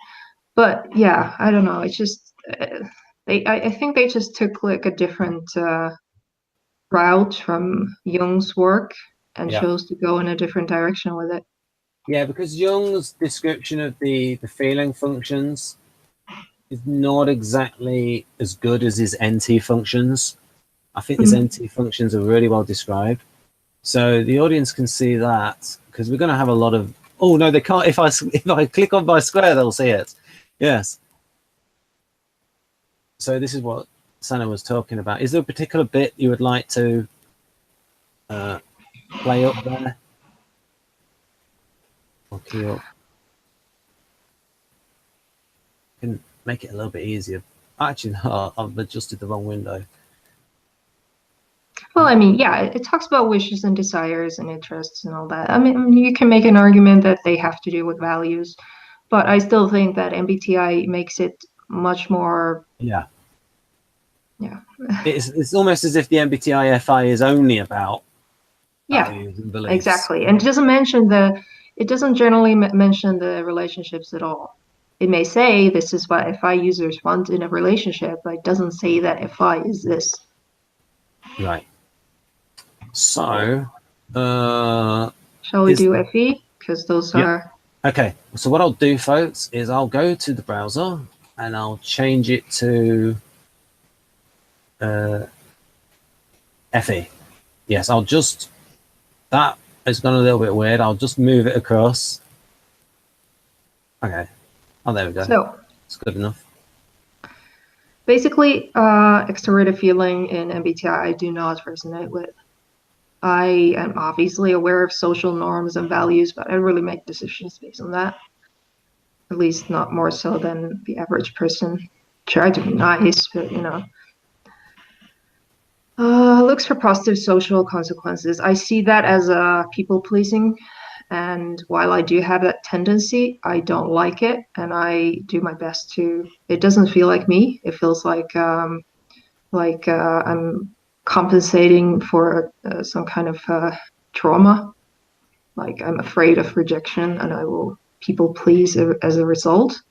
But yeah, I don't know. It's just I think they just took like a different route from Jung's work and chose to go in a different direction with it. Yeah, because Jung's description of the feeling functions is not exactly as good as his NT functions. I think his NT functions are really well described. So the audience can see that because we're going to have a lot of. Oh no, they can't. If I click on my square, they'll see it. Yes. So this is what Sanna was talking about. Is there a particular bit you would like to play up there? Or key up? Can make it a little bit easier. Actually, no, I've adjusted the wrong window. Well, I mean, yeah, it talks about wishes and desires and interests and all that. I mean, you can make an argument that they have to do with values, but I still think that MBTI makes it much more. Yeah. Yeah. It's almost as if the MBTI FI is only about values and beliefs. Exactly. And it doesn't generally mention the relationships at all. It may say this is what FI users want in a relationship, but it doesn't say that FI is this. Right. So, shall we do FE? Because those are. Okay. So what I'll do, folks, is I'll go to the browser and I'll change it to FE. Yes, I'll just. That has gone a little bit weird. I'll just move it across. Okay. Oh, there we go. So it's good enough. Basically, extroverted feeling in MBTI I do not resonate with. I am obviously aware of social norms and values, but I really make decisions based on that. At least not more so than the average person. Try to be nice, but you know. Looks for positive social consequences. I see that as a people pleasing, and while I do have that tendency, I don't like it, and I do my best to. It doesn't feel like me. It feels like I'm compensating for some kind of trauma. Like I'm afraid of rejection, and I will people please as a result.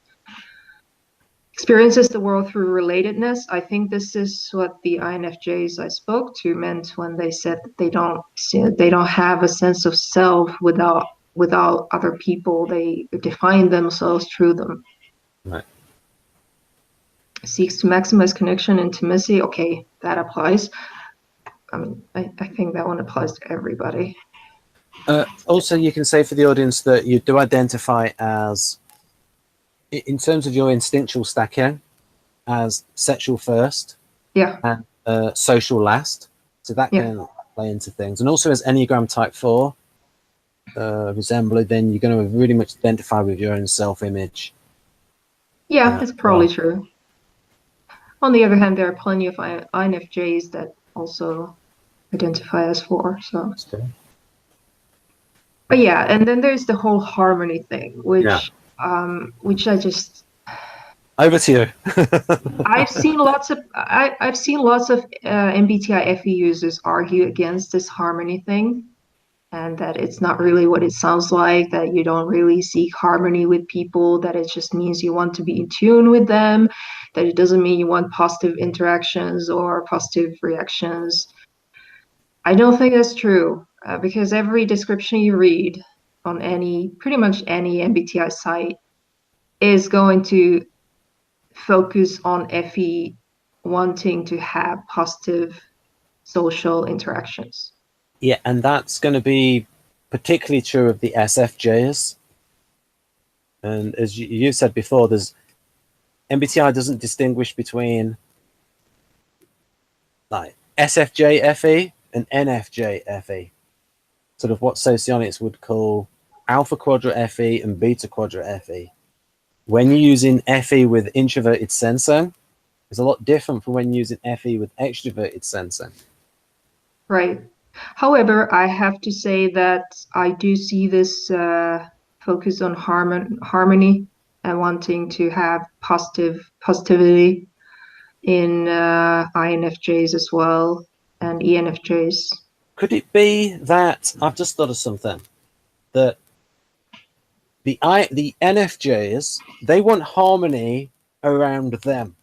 Experiences the world through relatedness. I think this is what the INFJs I spoke to meant when they said that they don't have a sense of self without other people. They define themselves through them. Right. Seeks to maximize connection, intimacy. Okay, that applies. I mean, I think that one applies to everybody. Also, you can say for the audience that you do identify as, in terms of your instinctual stacking, as sexual first, and social last. So that can play into things. And also as Enneagram Type 4 resembler, then you're going to really much identify with your own self-image. Yeah, that's probably true. On the other hand, there are plenty of INFJs that also identify as 4. So. That's true. But yeah, and then there's the whole harmony thing, which I just. Over to you. I've seen lots of MBTI FE users argue against this harmony thing, and that it's not really what it sounds like. That you don't really seek harmony with people. That it just means you want to be in tune with them. That it doesn't mean you want positive interactions or positive reactions. I don't think that's true. Because every description you read on pretty much any MBTI site is going to focus on FE wanting to have positive social interactions. Yeah, and that's going to be particularly true of the SFJs. And as you said before, there's MBTI doesn't distinguish between like SFJ-FE and NFJ-FE, sort of what socionics would call alpha quadrant FE and beta quadrant FE. When you're using FE with introverted sensing, it's a lot different from when using FE with extroverted sensing. Right. However, I have to say that I do see this focus on harmony and wanting to have positivity in INFJs as well and ENFJs. Could it be that I've just thought of something, that the NFJs, they want harmony around them,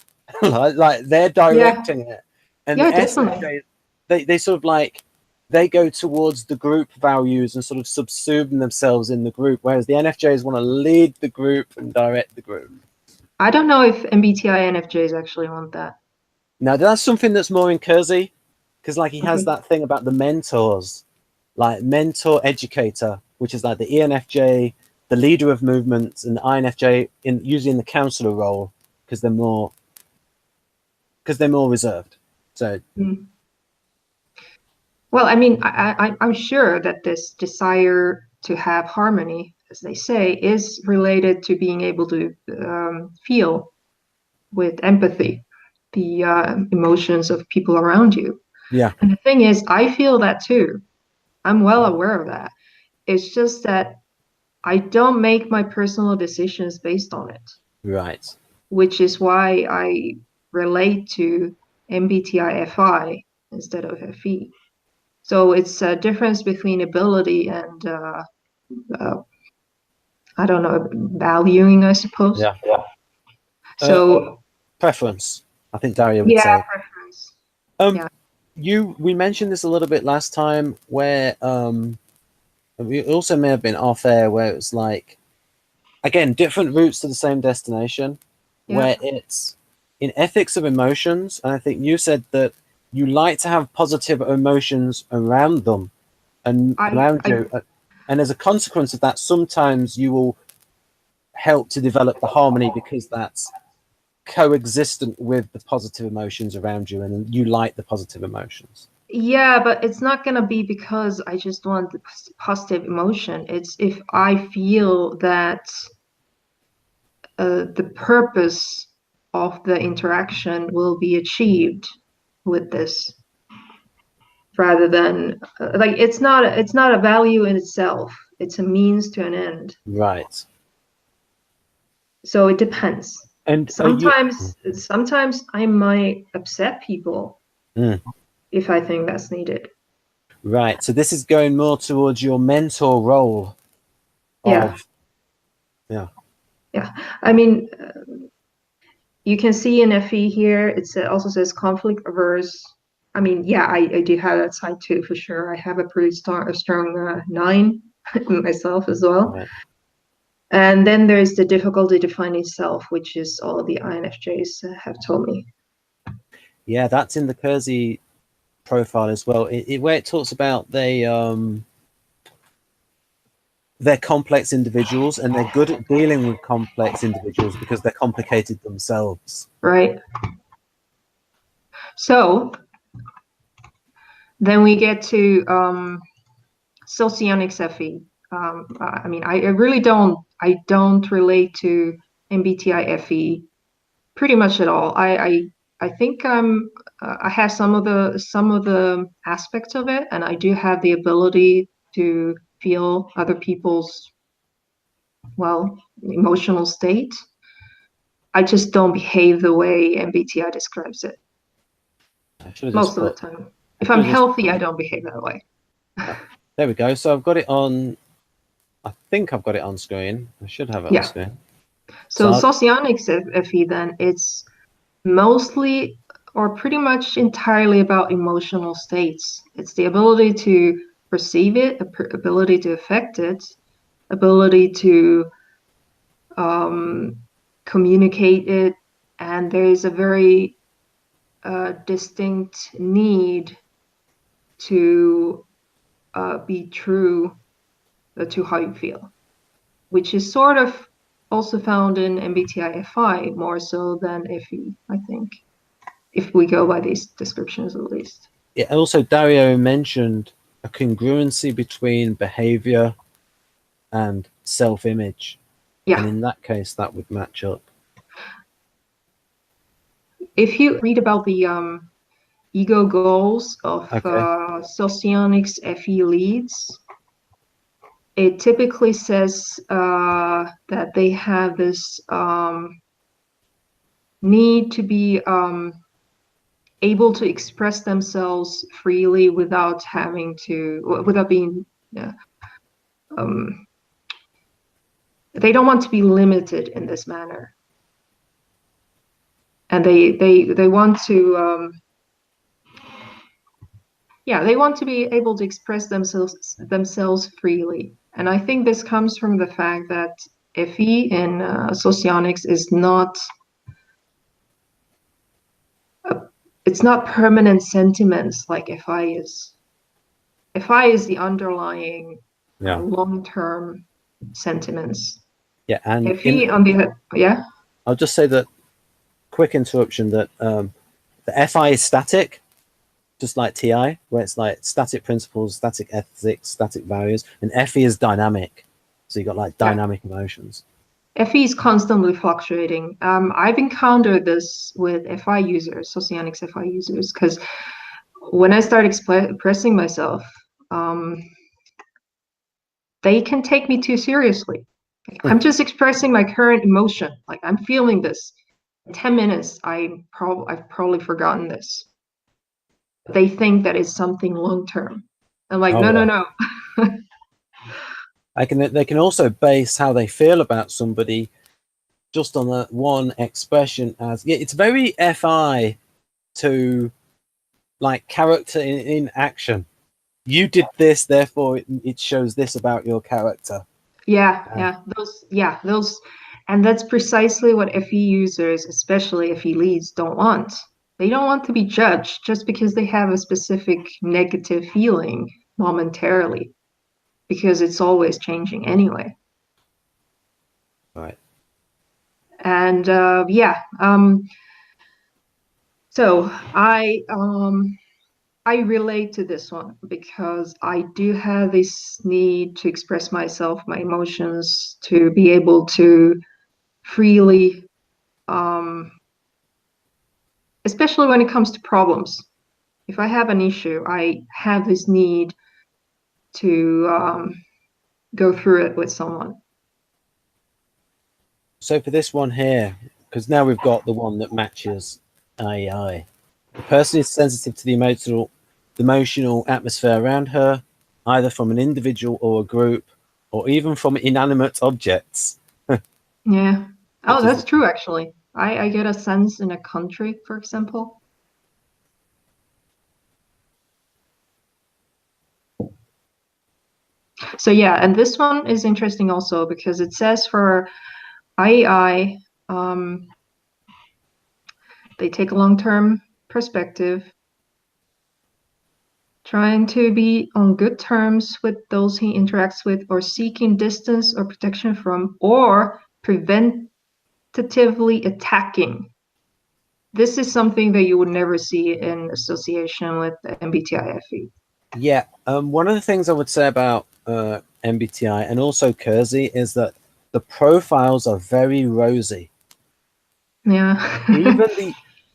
like they're directing it, and Yeah, the definitely. SFJs, they sort of like they go towards the group values and sort of subsume themselves in the group, whereas the NFJs want to lead the group and direct the group. I don't know if MBTI INFJs actually want that. Now that's something that's more in Kersey, because like he has Okay. that thing about the mentors, like mentor educator, which is like the ENFJ, the leader of movements, and the INFJ usually in the counselor role because they're more reserved. So Well, I mean, I'm sure that this desire to have harmony, as they say, is related to being able to feel with empathy the emotions of people around you. yeah, And the thing is, I feel that too. I'm well aware of that. It's just that I don't make my personal decisions based on it, right. which is why I relate to MBTI FI instead of FE. So it's a difference between ability and uh, I don't know, valuing, I suppose. Yeah. So Preference, I think Daria would yeah, say. preference. Um, Yeah, we mentioned this a little bit last time, where we also may have been off air, where it was like, again, different routes to the same destination, yeah. where it's in ethics of emotions. And I think you said that you like to have positive emotions around them and around I you. And as a consequence of that, sometimes you will help to develop the harmony because that's coexistent with the positive emotions around you and you like the positive emotions. yeah, but it's not gonna be because I just want the positive emotion. It's if I feel that the purpose of the interaction will be achieved with this, rather than like it's not a value in itself. It's a means to an end. Right. So it depends. And Sometimes I might upset people Mm, if I think that's needed. right. So this is going more towards your mentor role Yeah, of, yeah. yeah. I mean, you can see in FE here, it also says conflict averse. I mean, yeah, I do have that side too, for sure. I have a pretty strong 9 myself as well. Right. And then there's the difficulty defining self, which is all the INFJs have told me. Yeah, that's in the Kersey profile as well. Where it talks about they're complex individuals and they're good at dealing with complex individuals because they're complicated themselves. Right. So then we get to Socionics FE. I mean, I really don't relate to MBTI FE pretty much at all. I think I have some of the aspects of it, and I do have the ability to feel other people's, well, emotional state. I just don't behave the way MBTI describes it I should have just most of the put, time. I If should I'm have just, healthy, I don't behave that way. there we go. So I've got it on, I think I've got it on screen. I should have it on Yeah. screen. So So Socionics FE then, it's mostly or pretty much entirely about emotional states. It's the ability to perceive it, ability to affect it, ability to communicate it, and there is a very distinct need to be true to how you feel, which is sort of also found in MBTI FI more so than FE, I think, if we go by these descriptions at least. Yeah, also Dario mentioned a congruency between behavior and self-image. Yeah. And in that case, that would match up. If you read about the ego goals of Socionics FE leads, it typically says that they have this need to be able to express themselves freely without being they don't want to be limited in this manner, and they want to they want to be able to express themselves freely. And I think this comes from the fact that FE in socionics is not it's not permanent sentiments like FI is. FI is the underlying long-term sentiments. Yeah, and FE on the I'll just say that quick interruption that the FI is static, just like TI, where it's like static principles, static ethics, static values, and FE is dynamic. So you got like dynamic emotions. FE is constantly fluctuating. I've encountered this with FI users, Socionics FI users, because when I start expressing myself, they can take me too seriously. Like, I'm just expressing my current emotion. Like, I'm feeling this. In 10 minutes, I've probably forgotten this. They think that is something long-term. I'm like, no. They can also base how they feel about somebody just on that one expression as it's very FI to like character in action. You did this, therefore it shows this about your character. Those, and that's precisely what FE users, especially FE leads, don't want. They don't want to be judged just because they have a specific negative feeling momentarily, because it's always changing anyway. Right. And so I relate to this one because I do have this need to express myself, my emotions, to be able to freely, especially when it comes to problems. If I have an issue, I have this need to go through it with someone. So for this one here, because now we've got the one that matches AI. The person is sensitive to the emotional atmosphere around her, either from an individual or a group, or even from inanimate objects. Yeah. Oh, that's true, actually. I get a sense in a country, for example. So yeah, and this one is interesting also because it says for IEI, they take a long-term perspective, trying to be on good terms with those he interacts with, or seeking distance or protection from, or preventatively attacking. This is something that you would never see in association with MBTI FE. Yeah, one of the things I would say about MBTI and also Kersey is that the profiles are very rosy. Yeah.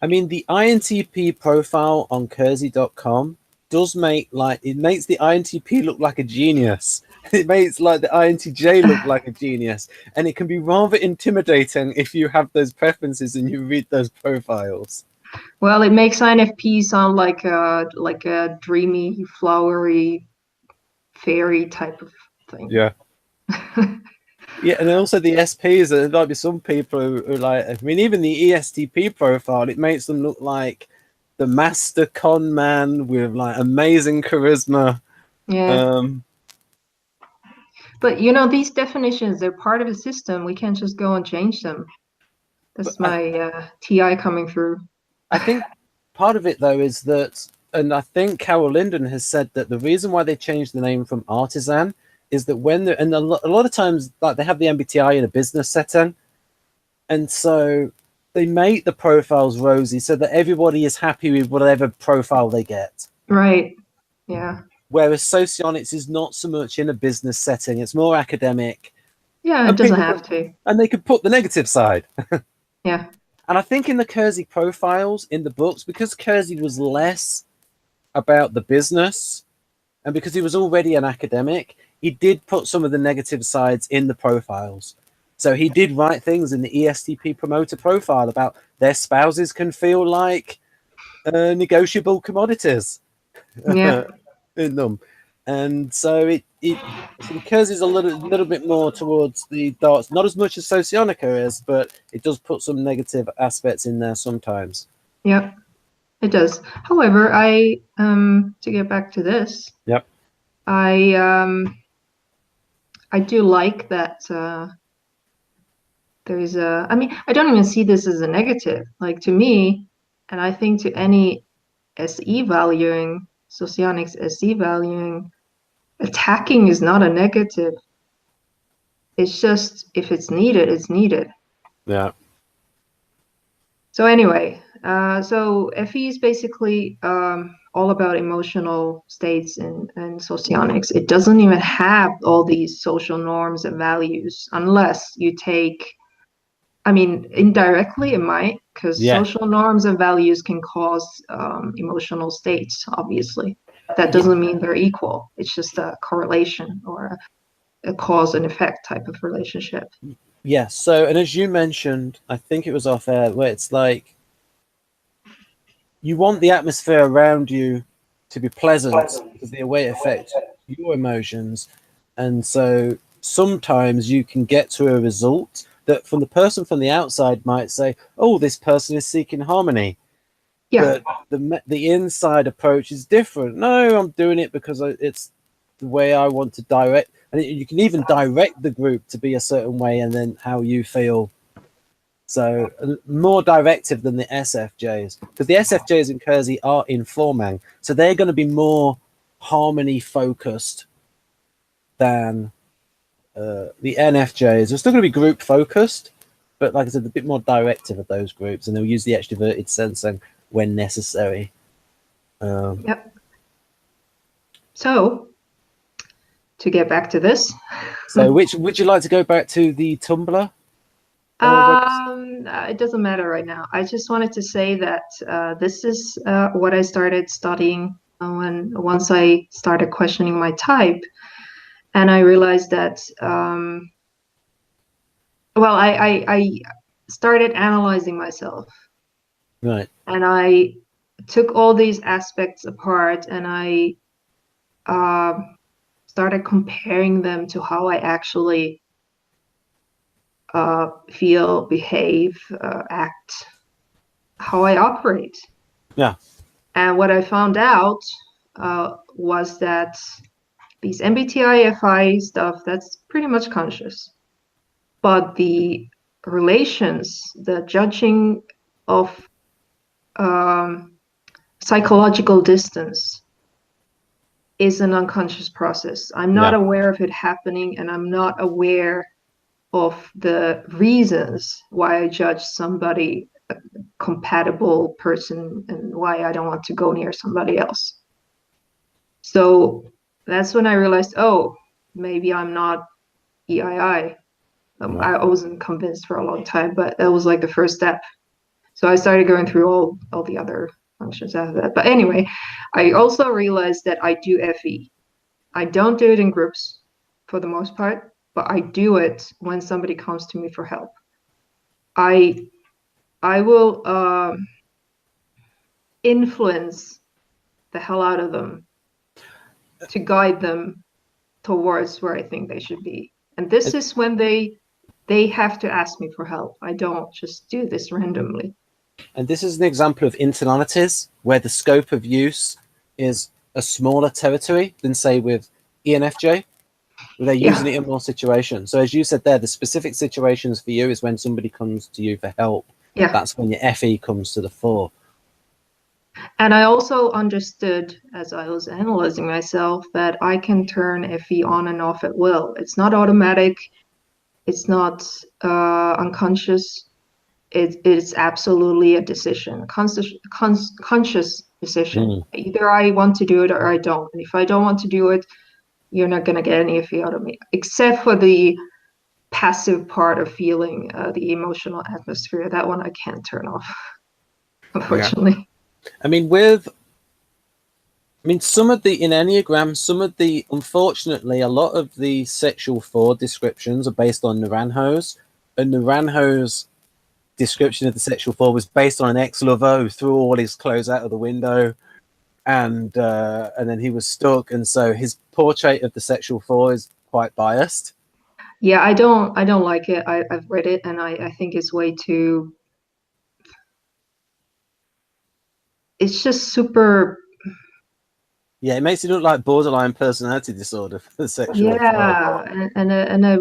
Even the INTP profile on Kersey.com does makes the INTP look like a genius. It makes like the INTJ look like a genius, and it can be rather intimidating if you have those preferences and you read those profiles. Well, it makes INFP sound like a dreamy, flowery, fairy type of thing. Yeah. Yeah, and also the SPs, there might be some people who like, I mean, even the ESTP profile, it makes them look like the master con man with like amazing charisma. Yeah. But you know, these definitions, they're part of the system. We can't just go and change them. That's my TI coming through. I think part of it though is that, and I think Carol Linden has said that the reason why they changed the name from Artisan is that when and a lot of times, like they have the MBTI in a business setting, and so they make the profiles rosy so that everybody is happy with whatever profile they get. Right. Yeah. Whereas socionics is not so much in a business setting; it's more academic. Yeah, it And doesn't have to. and they could put the negative side. Yeah. And I think in the Kersey profiles in the books, because Kersey was less about the business, and because he was already an academic, he did put some of the negative sides in the profiles. So he did write things in the ESTP promoter profile about their spouses can feel like negotiable commodities Yeah. in them. And so so Kersey's a little bit more towards the darts, not as much as Socionica is, but it does put some negative aspects in there sometimes. Yeah. It does. However, to get back to this, Yep. I do like that there's I mean, I don't even see this as a negative. Like to me, and I think to any SE valuing, Socionics SE valuing, attacking is not a negative. It's just if it's needed, it's needed. Yeah. So anyway, so FE is basically all about emotional states and socionics. It doesn't even have all these social norms and values unless you take, I mean, indirectly it might, because Yeah. social norms and values can cause emotional states, obviously. That Yeah. doesn't mean they're equal. It's just a correlation or a cause and effect type of relationship. Yeah. So, and as you mentioned, I think it was off air, where it's like you want the atmosphere around you to be pleasant because the way it affects your emotions. And so sometimes you can get to a result that from the person from the outside might say, oh, this person is seeking harmony. Yeah. But the inside approach is different. No, I'm doing it because it's the way I want to direct. And you can even direct the group to be a certain way and then how you feel. So more directive than the SFJs, because the SFJs in Kersey are informing, so they're going to be more harmony focused than the NFJs. They're still going to be group focused, but like I said, a bit more directive of those groups, and they'll use the extroverted sensing when necessary. Yep. So to get back to this. So which would you like to go back to the Tumblr? It doesn't matter right now. I just wanted to say that this is what I started studying once I started questioning my type, and I realized that I started analyzing myself, Right. and I took all these aspects apart, and I started comparing them to how I actually feel, behave, act, how I operate. Yeah. And what I found out was that these MBTI FI stuff, that's pretty much conscious. But the relations, the judging of psychological distance is an unconscious process. I'm not aware of it happening, and I'm not aware of the reasons why I judge somebody a compatible person and why I don't want to go near somebody else. So that's when I realized, oh, maybe I'm not EII. I wasn't convinced for a long time, but that was like the first step. So I started going through all the other functions after that. But anyway, I also realized that I do FE. I don't do it in groups for the most part, but I do it when somebody comes to me for help. I will influence the hell out of them to guide them towards where I think they should be. And this is when they have to ask me for help. I don't just do this randomly. And this is an example of internalities where the scope of use is a smaller territory than, say, with ENFJ, where they're using it in more situations. So as you said there, the specific situations for you is when somebody comes to you for help. Yeah. That's when your FE comes to the fore. And I also understood as I was analyzing myself that I can turn FE on and off at will. It's not automatic. It's not unconscious. It's absolutely a decision, conscious decision. Mm. Either I want to do it or I don't. And if I don't want to do it, you're not going to get any FE out of me, except for the passive part of feeling the emotional atmosphere. That one I can't turn off, Yeah. unfortunately. I mean, some of the in Enneagram, unfortunately, a lot of the sexual 4 descriptions are based on Naranjo's, and Naranjo's description of the sexual 4 was based on an ex-lover who threw all his clothes out of the window, and then he was stuck, and so his portrait of the sexual 4 is quite biased. Yeah, I don't like it. I've read it and I think it's way too, it's just super, Yeah, it makes it look like borderline personality disorder for the sexual 4. yeah,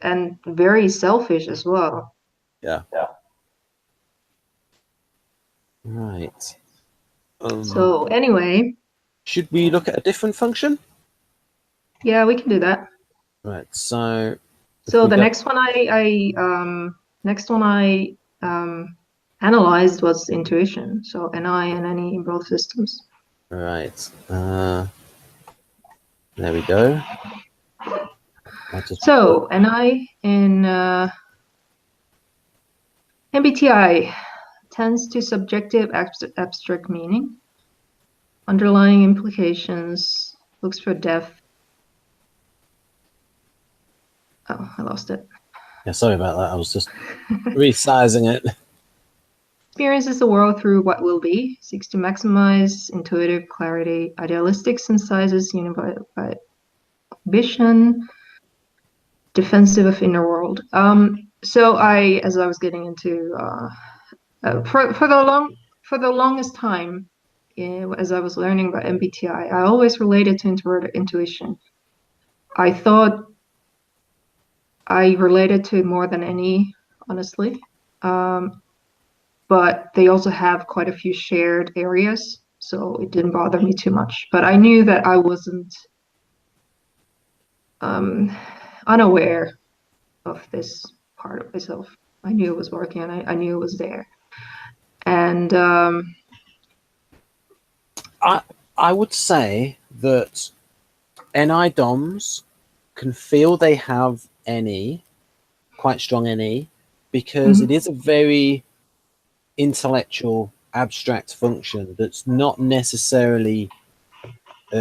and very selfish as well. Yeah. Right. So anyway, Should we look at a different function? yeah, we can do that. Right. So if So we the go, next one I analyzed was intuition. So NI and NE in both systems. right. There we go. So NI in MBTI tends to subjective abstract meaning, underlying implications, looks for depth. Oh, I lost it. Yeah, sorry about that. I was just resizing it. Experiences the world through what will be, seeks to maximize intuitive clarity, idealistic synthesizes unified by ambition, defensive of inner world. So as I was getting into, for the longest time, as I was learning about MBTI, I always related to introverted intuition. I thought I related to it more than any, honestly. But they also have quite a few shared areas, so it didn't bother me too much. But I knew that I wasn't unaware of this part of myself. I knew it was working, and I knew it was there. And I would say that NI DOMs can feel they have any quite strong NE because it is a very intellectual, abstract function that's not necessarily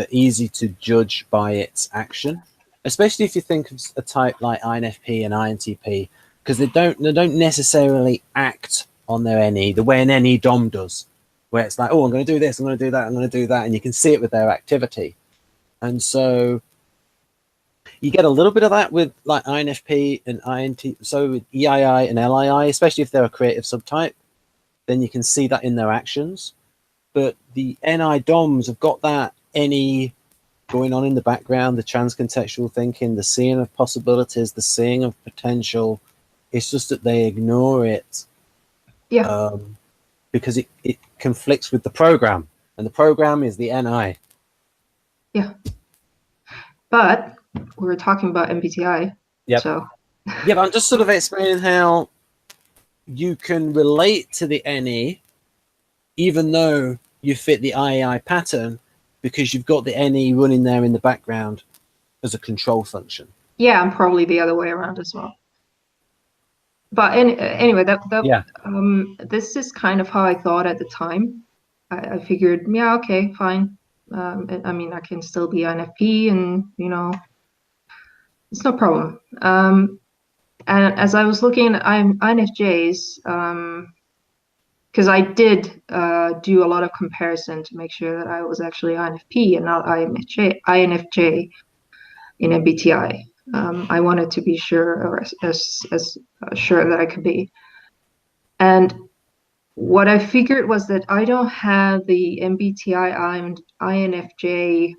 easy to judge by its action, especially if you think of a type like INFP and INTP, because they don't necessarily act on their NE the way an NE DOM does, where it's like, oh, I'm going to do this, I'm going to do that, I'm going to do that, and you can see it with their activity. And so you get a little bit of that with like INFP and INT, so with EII and LII, especially if they're a creative subtype, then you can see that in their actions. But the NI DOMs have got that NE going on in the background, the transcontextual thinking, the seeing of possibilities, the seeing of potential. It's just that they ignore it because it conflicts with the program, and the program is the NI. Yeah. But we were talking about MBTI. Yep. So yeah, but I'm just sort of explaining how you can relate to the NE even though you fit the IAI pattern because you've got the NE running there in the background as a control function. Yeah, I'm probably the other way around as well. But anyway, this is kind of how I thought at the time. I figured, yeah, okay, fine. I mean, I can still be INFP, and it's no problem. And as I was looking at INFJs, because I did do a lot of comparison to make sure that I was actually INFP and not INFJ in MBTI. I wanted to be sure, or as sure that I could be. And what I figured was that I don't have the MBTI and INFJ.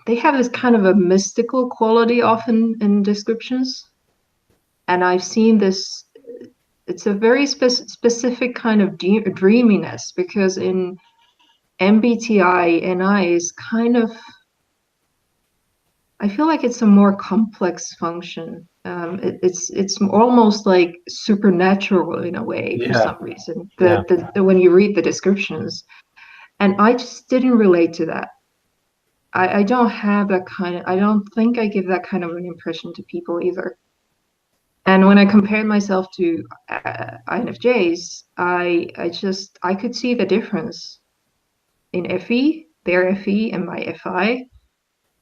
They have this kind of a mystical quality often in descriptions. And I've seen this it's a very specific kind of dreaminess, because in MBTI, NI is kind of, I feel like it's a more complex function. It's almost like supernatural in a way for Yeah. some reason. Yeah. When you read the descriptions, and I just didn't relate to that. I don't have that kind of. I don't think I give that kind of an impression to people either. And when I compared myself to INFJs, I could see the difference in FE, their FE, and my FI,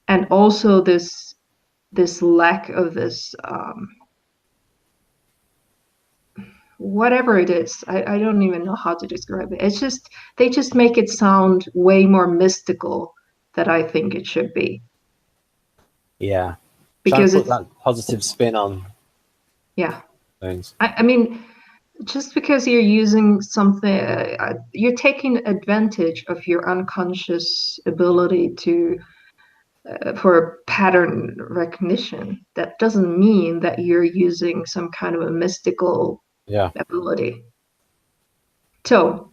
and also this lack of this whatever it is. I don't even know how to describe it. It's just they just make it sound way more mystical than I think it should be. Yeah. Trying to Because put it's, that positive spin on yeah. things. I mean, just because you're using something, you're taking advantage of your unconscious ability to for pattern recognition. That doesn't mean that you're using some kind of a mystical Yeah. ability. So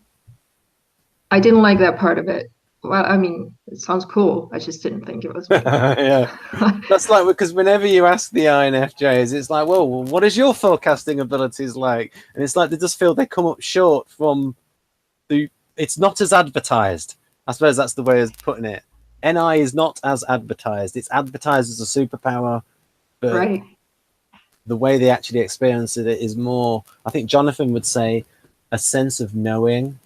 I didn't like that part of it. Well, I mean, it sounds cool. I just didn't think it was me. Yeah. That's like, because whenever you ask the INFJs, it's like, well, what is your forecasting abilities like? And it's like they just feel they come up short from it's not as advertised. I suppose that's the way of putting it. NI is not as advertised. It's advertised as a superpower, but Right. the way they actually experience it is more, I think Jonathan would say, a sense of knowing and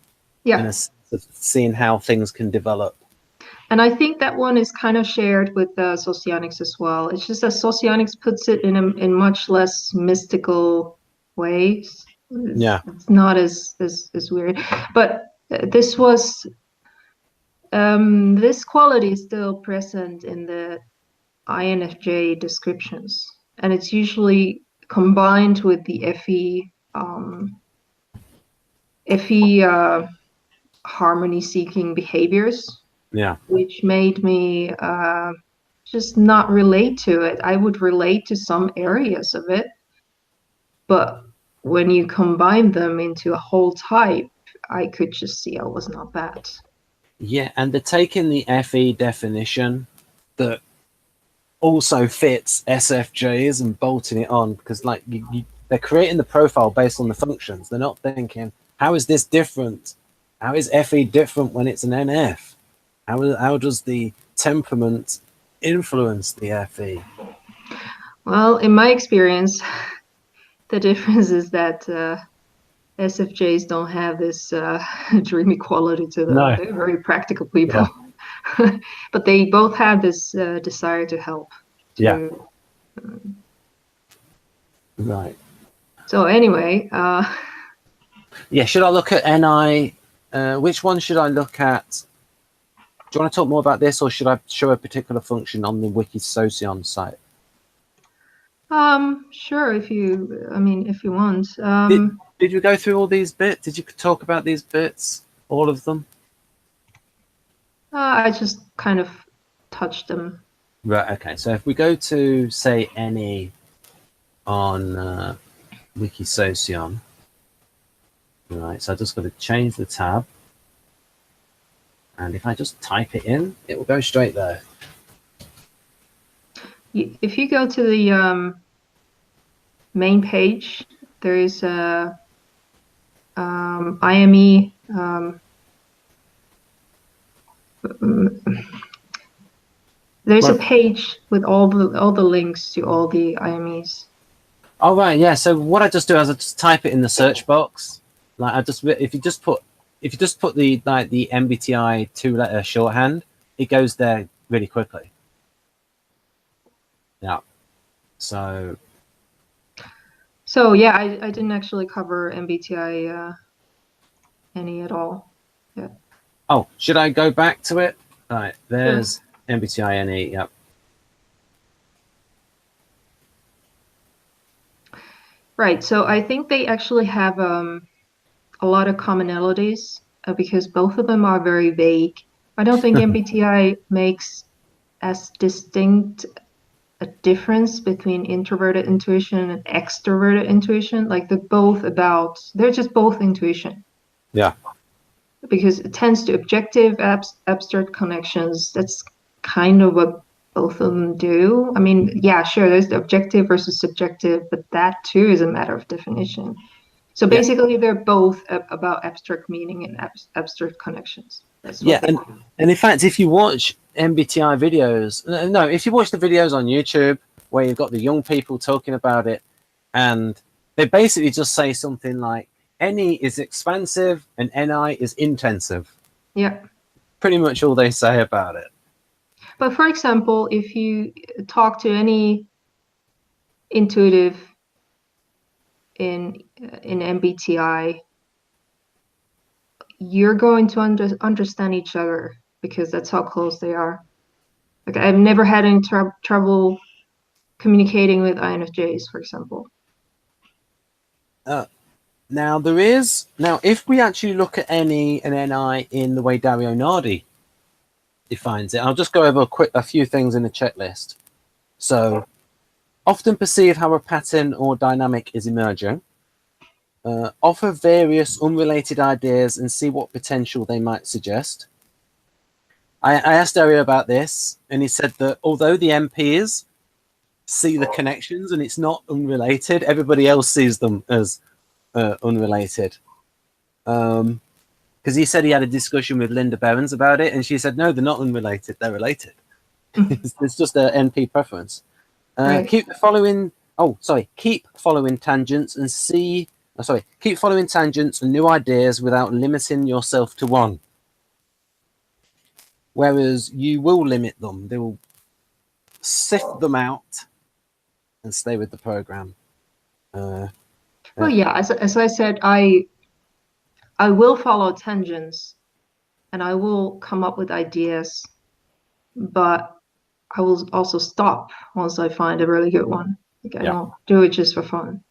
Yeah. a sense of seeing how things can develop. And I think that one is kind of shared with Socionics as well. It's just that Socionics puts it in much less mystical ways. Yeah. It's not as weird. But this was this quality is still present in the INFJ descriptions, and it's usually combined with the FE harmony-seeking behaviors, Yeah. which made me just not relate to it. I would relate to some areas of it, but when you combine them into a whole type, I could just see I was not that. Yeah, and they're taking the FE definition that also fits SFJs and bolting it on, because like they're creating the profile based on the functions. They're not thinking, how is this different? How is FE different when it's an NF? How does the temperament influence the FE? Well, in my experience, the difference is that SFJs don't have this dreamy quality to them. No. They're very practical people. Yeah. But they both have this desire to help. Yeah. Right. So anyway, Yeah, should I look at NI? Which one should I look at? Do you want to talk more about this, or should I show a particular function on the Wikisocion site? sure, if you want. Did you go through all these bits? Did you talk about these bits? All of them? I just kind of touched them. Right, okay. So if we go to, say, any on Wikisocion, right, so I just got to change the tab. And if I just type it in, it will go straight there. If you go to the main page, there is a IME. There's a page with all the links to all the IMEs. Oh right, yeah. So what I just do is I just type it in the search box. Like if you just put the the MBTI 2-letter shorthand, it goes there really quickly. Yeah. So yeah, I didn't actually cover MBTI any at all. Yeah. Oh, should I go back to it? Right, there's MBTI NE. Yep. Right. So I think they actually have a lot of commonalities because both of them are very vague. I don't think MBTI makes as distinct a difference between introverted intuition and extroverted intuition. Like they're just both intuition. Yeah. Because it tends to objective abstract connections. That's kind of what both of them do. I mean, yeah, sure, there's the objective versus subjective, but that too is a matter of definition. So Yeah. basically, they're both about abstract meaning and abstract connections. That's what Yeah, they do. and in fact, if you watch MBTI videos, no, if you watch the videos on YouTube where you've got the young people talking about it, and they basically just say something like, NE is expansive and NI is intensive. Yeah. Pretty much all they say about it. But for example, if you talk to any intuitive in MBTI, you're going to understand each other because that's how close they are. Like I've never had any trouble communicating with INFJs, for example. Now, if we actually look at NE and NI in the way Dario Nardi defines it, I'll just go over a few things in the checklist. So, often perceive how a pattern or dynamic is emerging. Offer various unrelated ideas and see what potential they might suggest. I asked Dario about this, and he said that although the MPs see the connections and it's not unrelated, everybody else sees them as unrelated. Because he said he had a discussion with Linda Behrens about it, and she said, no, they're not unrelated, they're related. It's just an NP preference. Right. Keep following tangents and keep following tangents and new ideas without limiting yourself to one. Whereas you will limit them. They will sift them out and stay with the program. Well, yeah, as I said, I will follow tangents and I will come up with ideas, but I will also stop once I find a really good one. Like I don't do it just for fun.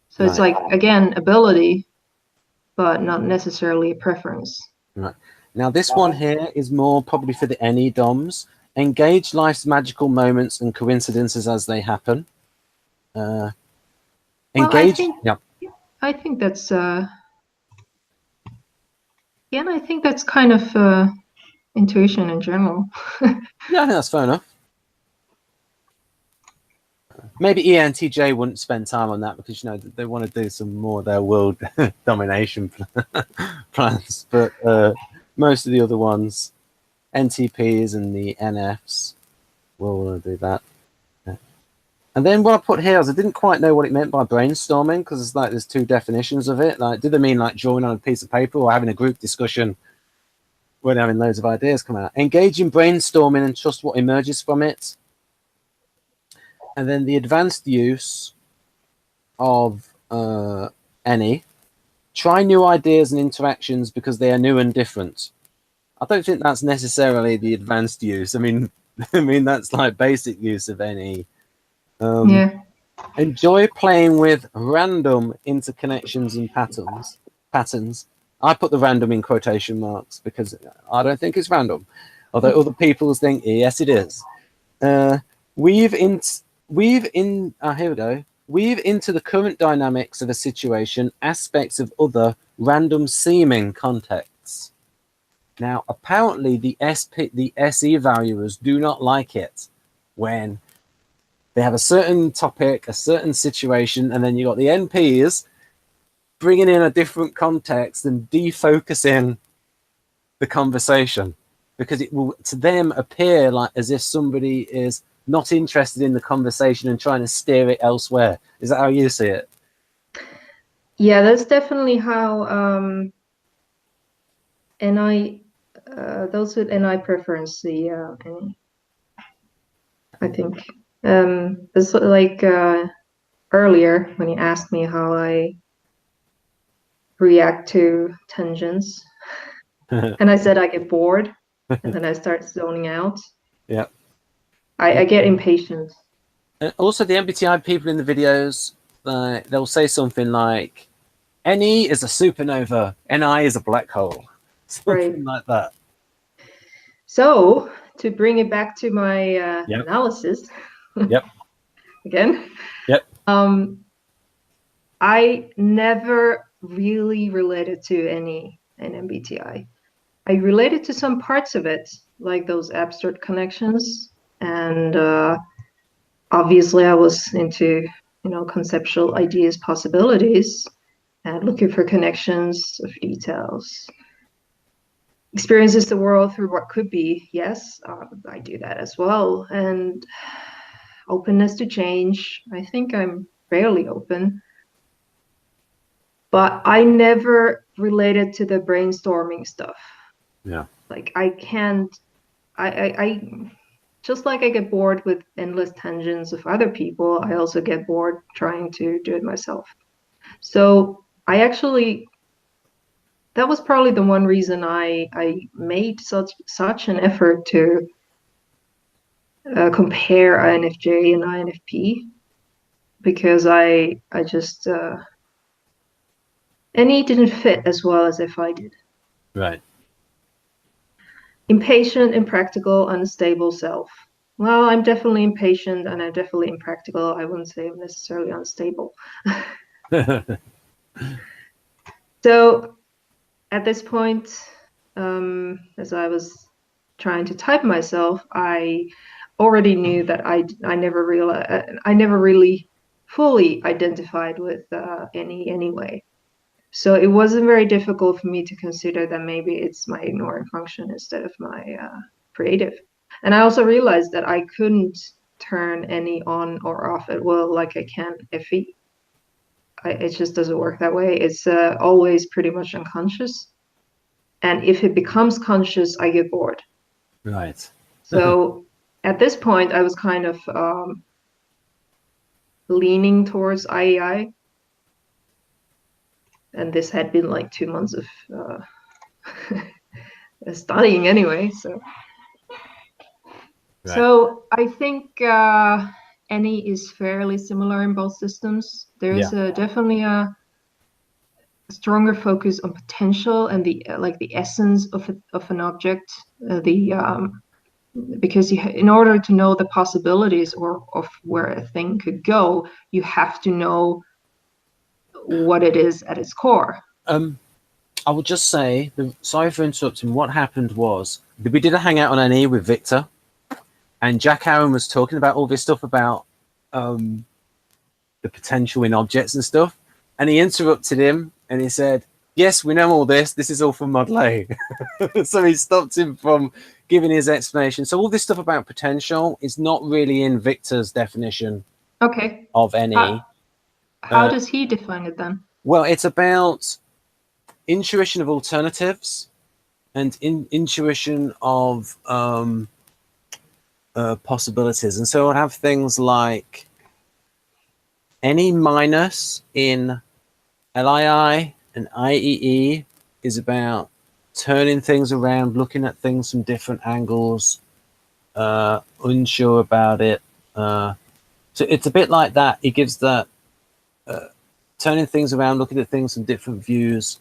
So it's like, again, ability, but not necessarily a preference. Right. Now, this one here is more probably for the NE DOMs. Engage life's magical moments and coincidences as they happen. Engage. Well, I think that's again, I think that's kind of intuition in general. Yeah, I think that's fair enough. Maybe ENTJ wouldn't spend time on that because they want to do some more of their world domination plans, but most of the other ones, NTPs and the NFs, will do that. And then what I put here is I didn't quite know what it meant by brainstorming because it's like there's two definitions of it. Like, do they mean like drawing on a piece of paper or having a group discussion when having loads of ideas come out? Engage in brainstorming and trust what emerges from it. And then the advanced use of NE. Try new ideas and interactions because they are new and different. I don't think that's necessarily the advanced use. I mean, that's like basic use of NE. Yeah. Enjoy playing with random interconnections and patterns. I put the random in quotation marks because I don't think it's random, although other people think yes, it is. Weave into the current dynamics of a situation aspects of other random seeming contexts. Now, apparently, the SE valuers do not like it when they have a certain topic, a certain situation, and then you got the NPs bringing in a different context and defocusing the conversation because it will, to them, appear like as if somebody is not interested in the conversation and trying to steer it elsewhere. Is that how you see it? Yeah, that's definitely how those with NI preference the NE. I think it's like earlier when you asked me how I react to tangents, and I said I get bored, and then I start zoning out. Yeah. I get impatient. And also, the MBTI people in the videos, they'll say something like, NE is a supernova, NI is a black hole. Something like that. So, to bring it back to my analysis, Yep. Again. Yep. I never really related to any an MBTI. I related to some parts of it, like those abstract connections, and obviously I was into, conceptual ideas, possibilities, and looking for connections of details. Experiences the world through what could be. Yes, I do that as well. And openness to change. I think I'm fairly open. But I never related to the brainstorming stuff. Yeah. Like I can't, I just like I get bored with endless tangents of other people, I also get bored trying to do it myself. So I actually, that was probably the one reason I made such an effort to compare INFJ and INFP, because I just NE didn't fit as well as if I did. Right. Impatient, impractical, unstable self. Well, I'm definitely impatient and I'm definitely impractical. I wouldn't say I'm necessarily unstable. So at this point, as I was trying to type myself, I already knew that I never really fully identified with any anyway. So it wasn't very difficult for me to consider that maybe it's my ignoring function instead of my creative. And I also realized that I couldn't turn any on or off at will like I can FE. It just doesn't work that way. It's always pretty much unconscious. And if it becomes conscious, I get bored. Right. So at this point, I was kind of leaning towards IEI. And this had been like 2 months of studying anyway. So Right. So I think any is fairly similar in both systems. There's definitely a stronger focus on potential and the like the essence of an object. Because in order to know the possibilities or of where a thing could go, you have to know what it is at its core. I would just say, sorry for interrupting. What happened was we did a hangout on NE with Victor, and Jack Aaron was talking about all this stuff about the potential in objects and stuff, and he interrupted him and he said, "Yes, we know all this. This is all from Model A." So he stopped him from giving his explanation. So all this stuff about potential is not really in Victor's definition Okay. of NE. How does he define it then? Well, it's about intuition of alternatives and intuition of possibilities. And so I'd have things like NE minus in LII and IEE is about turning things around, looking at things from different angles, unsure about it. So it's a bit like that. It gives that turning things around, looking at things from different views.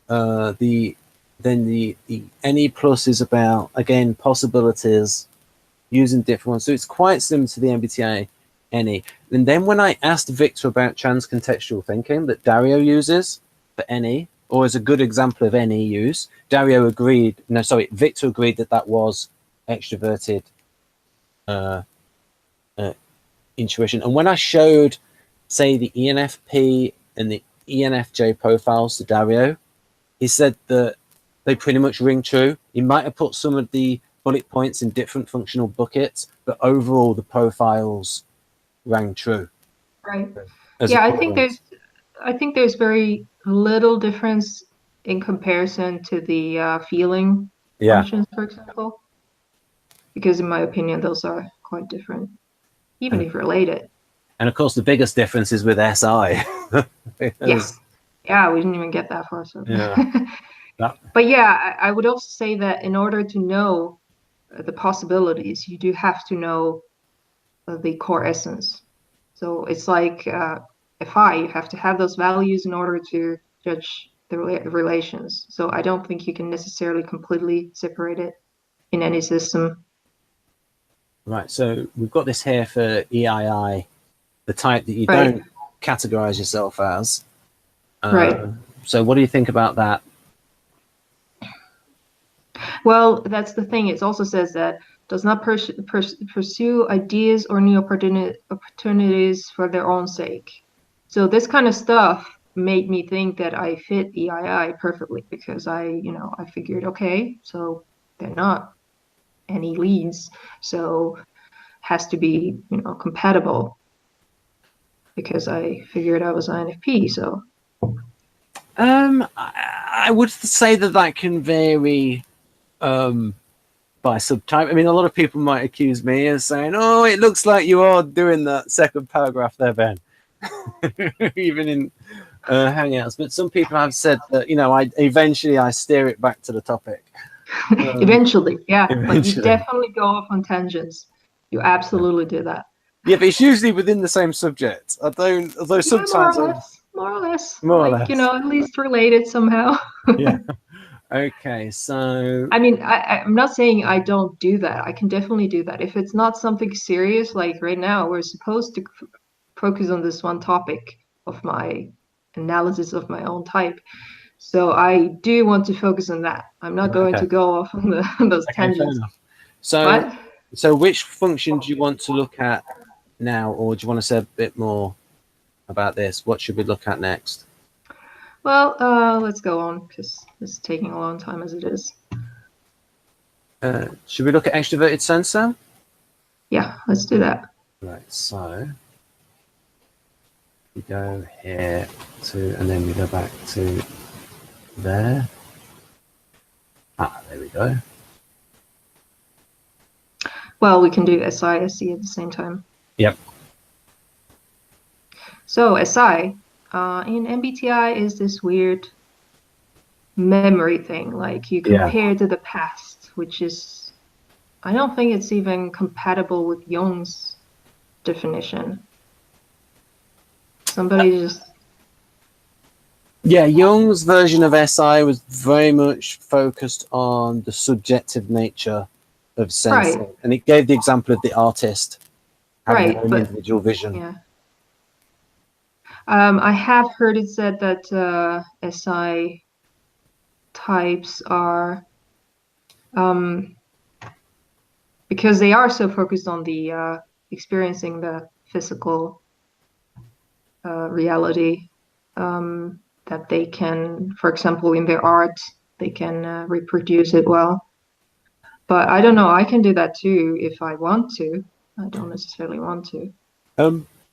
The NE plus is about, again, possibilities, using different ones. So it's quite similar to the MBTI NE. And then when I asked Victor about transcontextual thinking that Dario uses for NE, or as a good example of NE use, Victor agreed that that was extroverted intuition. And when I showed, say, the ENFP and the ENFJ profiles to Dario, he said that they pretty much ring true. He might have put some of the bullet points in different functional buckets, but overall the profiles rang true. Right. Yeah, I think there's very little difference in comparison to the feeling functions, for example, because in my opinion those are quite different, even if related. And of course, the biggest difference is with SI. Yes. Yeah, we didn't even get that far. So. Yeah. But yeah, I would also say that in order to know the possibilities, you do have to know the core essence. So it's like FI, you have to have those values in order to judge the relations. So I don't think you can necessarily completely separate it in any system. Right. So we've got this here for EII, the type that you Right. don't categorize yourself as. Right. So what do you think about that? Well, that's the thing. It also says that does not pursue ideas or new opportunities for their own sake. So this kind of stuff made me think that I fit EII perfectly because I figured, okay, so they're not any leads, so has to be, compatible because I figured I was INFP. So I would say that can vary by subtype. I mean, a lot of people might accuse me of saying, "Oh, it looks like you are doing that second paragraph there, Ben," even in Hangouts. But some people have said that I eventually steer it back to the topic. eventually, yeah, but you Eventually, definitely go off on tangents. You absolutely do that. yeah, but it's usually within the same subject. I don't, although Yeah, more sometimes or less, more or less, more or like, less. at least related somehow. Yeah. Okay, so I mean, I'm not saying I don't do that. I can definitely do that. If it's not something serious, like right now, we're supposed to focus on this one topic of my analysis of my own type. So I do want to focus on that. I'm not going okay, to go off on on those okay, fair tangents. enough. So, What? so which function do you want to look at now, or do you want to say a bit more about this? What should we look at next? Well, let's go on because it's taking a long time as it is. Should we look at extroverted sensor? Yeah, let's do that. Right, so we go here and then we go back to there. There we go. Well, we can do SI, SE at the same time. Yep. So SI in MBTI is this weird memory thing. Like you Yeah. compare to the past, which is, I don't think it's even compatible with Jung's definition. Somebody just. Yeah, Jung's version of SI was very much focused on the subjective nature of sensing. Right. And it gave the example of the artist having Right, their own but individual vision. yeah. I have heard it said that SI types are because they are so focused on the experiencing the physical reality that they can, for example, in their art, they can reproduce it well. But I don't know, I can do that too if I want to. I don't necessarily want to.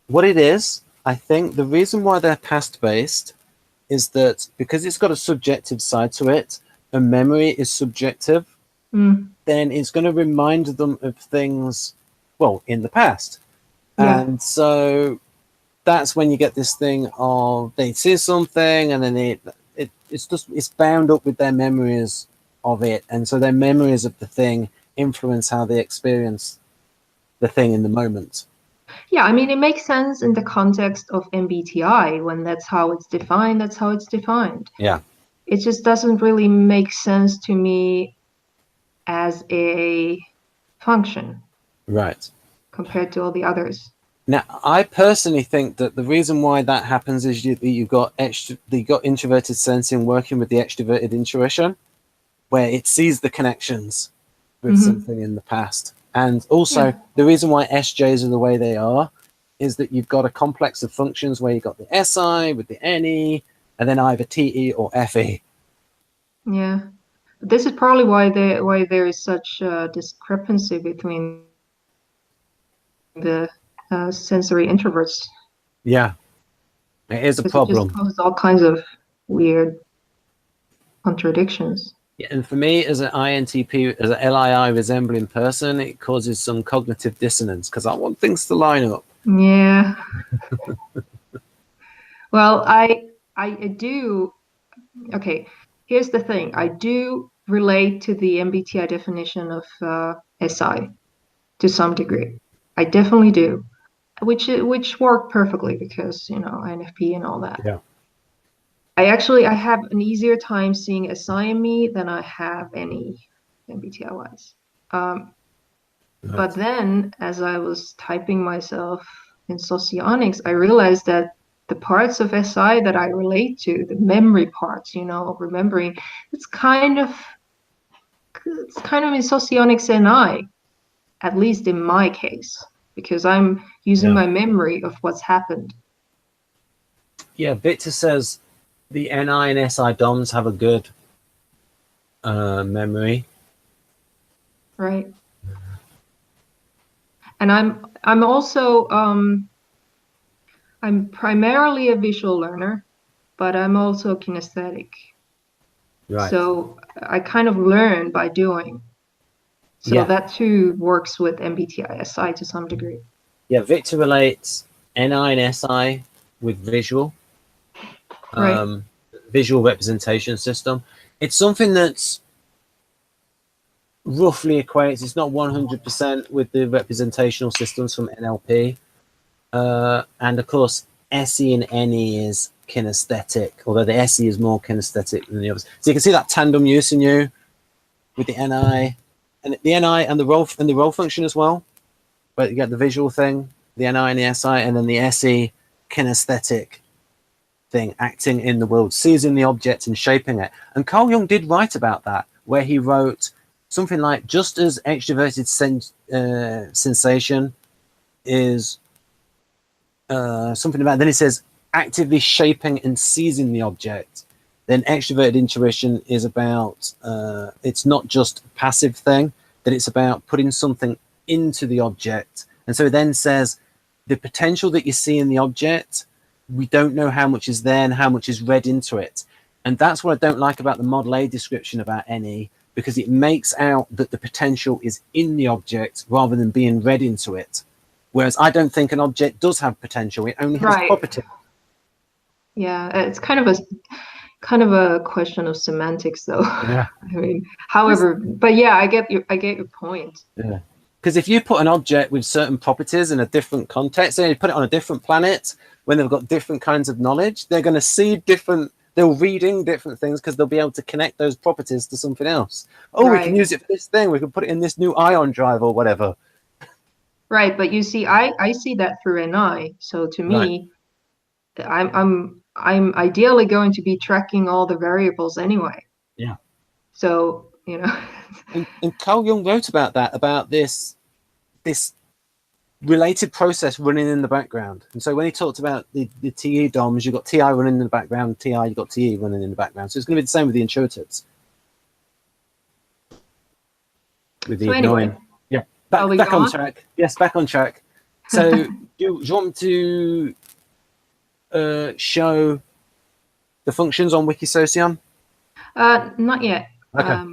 What it is, I think the reason why they're past based is that because it's got a subjective side to it, and memory is subjective, then it's going to remind them of things, well, in the past. Yeah. And so that's when you get this thing of they see something and then it's bound up with their memories of it. And so their memories of the thing influence how they experience the thing in the moment. Yeah, I mean, it makes sense in the context of MBTI when that's how it's defined, that's how it's defined. Yeah. It just doesn't really make sense to me as a function. Right. Compared to all the others. Now, I personally think that the reason why that happens is you've got introverted sensing working with the extroverted intuition, where it sees the connections with something in the past. And also, the reason why SJs are the way they are is that you've got a complex of functions where you've got the SI with the NE, and then either TE or FE. Yeah, this is probably why there is such a discrepancy between the sensory introverts. Yeah, it is a Because it just problem. causes all kinds of weird contradictions. Yeah, and for me, as an INTP, as an LII resembling person, it causes some cognitive dissonance because I want things to line up. Yeah. Well, I do. Okay, here's the thing. I do relate to the MBTI definition of SI to some degree. I definitely do, which worked perfectly because INFP and all that. Yeah. I have an easier time seeing SI in me than I have any MBTI wise. But then, as I was typing myself in socionics, I realized that the parts of SI that I relate to, the memory parts, remembering, it's kind of in socionics NI, at least in my case, because I'm using Yeah. my memory of what's happened. Yeah, Victor says the NI and SI DOMs have a good memory. Right. And I'm also I'm primarily a visual learner, but I'm also kinesthetic. Right. So I kind of learn by doing. So Yeah. that too works with MBTI SI to some degree. Yeah, Victor relates NI and SI with visual. Right. Visual representation system. It's something that's roughly equates. It's not 100% with the representational systems from NLP. And of course, SE and NE is kinesthetic, although the SE is more kinesthetic than the others. So you can see that tandem use in you with the NI and the role function as well. But you get the visual thing, the NI and the SI, and then the SE kinesthetic thing, acting in the world, seizing the object and shaping it. And Carl Jung did write about that, where he wrote something like, just as extroverted sensation is something about, then he says, actively shaping and seizing the object. Then extroverted intuition is about, it's not just a passive thing, that it's about putting something into the object. And so it then says, the potential that you see in the object, we don't know how much is there and how much is read into it. And that's what I don't like about the Model A description about NE, because it makes out that the potential is in the object rather than being read into it. Whereas I don't think an object does have potential; it only has property. Yeah, it's kind of a question of semantics, though. Yeah. I mean, however, but yeah, I get your point. Yeah. Because if you put an object with certain properties in a different context, and you put it on a different planet when they've got different kinds of knowledge, they're going to see different. They're reading different things because they'll be able to connect those properties to something else. Oh, right. We can use it for this thing. We can put it in this new ion drive or whatever. Right, but you see, I see that through NI. So to me, I'm ideally going to be tracking all the variables anyway. Yeah. So and Carl Jung wrote about that, about this related process running in the background. And so when he talked about the TE DOMs, you've got TI running in the background, TI, you've got TE running in the background. So it's going to be the same with the intuitives. With the ignoring. Anyway, yeah, back on track. Yes, back on track. So do you want me to show the functions on Wikisocion? Not yet. Okay.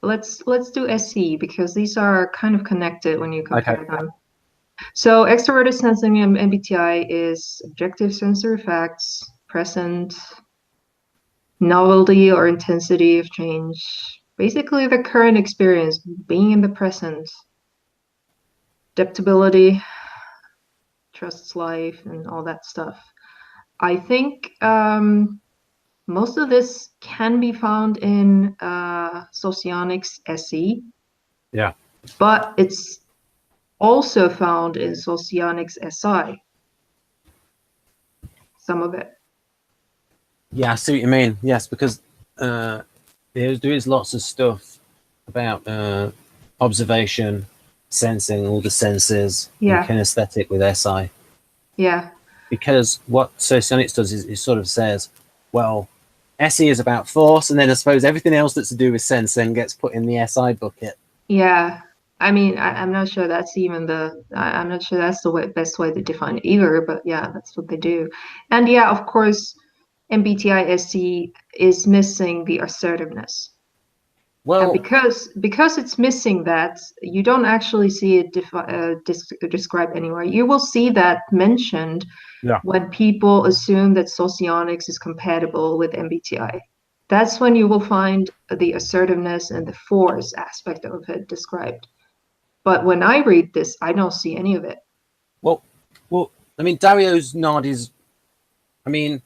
Let's do SE, because these are kind of connected when you compare them. So extroverted sensing in MBTI is objective sensory facts, present, novelty or intensity of change, basically the current experience, being in the present, adaptability, trusts life, and all that stuff. I think most of this can be found in Socionics SE. Yeah. But it's also found in Socionics SI. Some of it. Yeah, I see what you mean. Yes, because there is lots of stuff about observation, sensing, all the senses, and kinesthetic with SI. Yeah. Because what Socionics does is it sort of says, well, SE is about force, and then I suppose everything else that's to do with sensing gets put in the SI bucket. Yeah. I mean, I'm not sure that's even I'm not sure that's the best way to define it either, but yeah, that's what they do. And yeah, of course, MBTI SE is missing the assertiveness. Well, and because it's missing that, you don't actually see it described anywhere. You will see that mentioned when people assume that Socionics is compatible with MBTI. That's when you will find the assertiveness and the force aspect of it described. But when I read this, I don't see any of it. Well, I mean, Dario's nod is, I mean,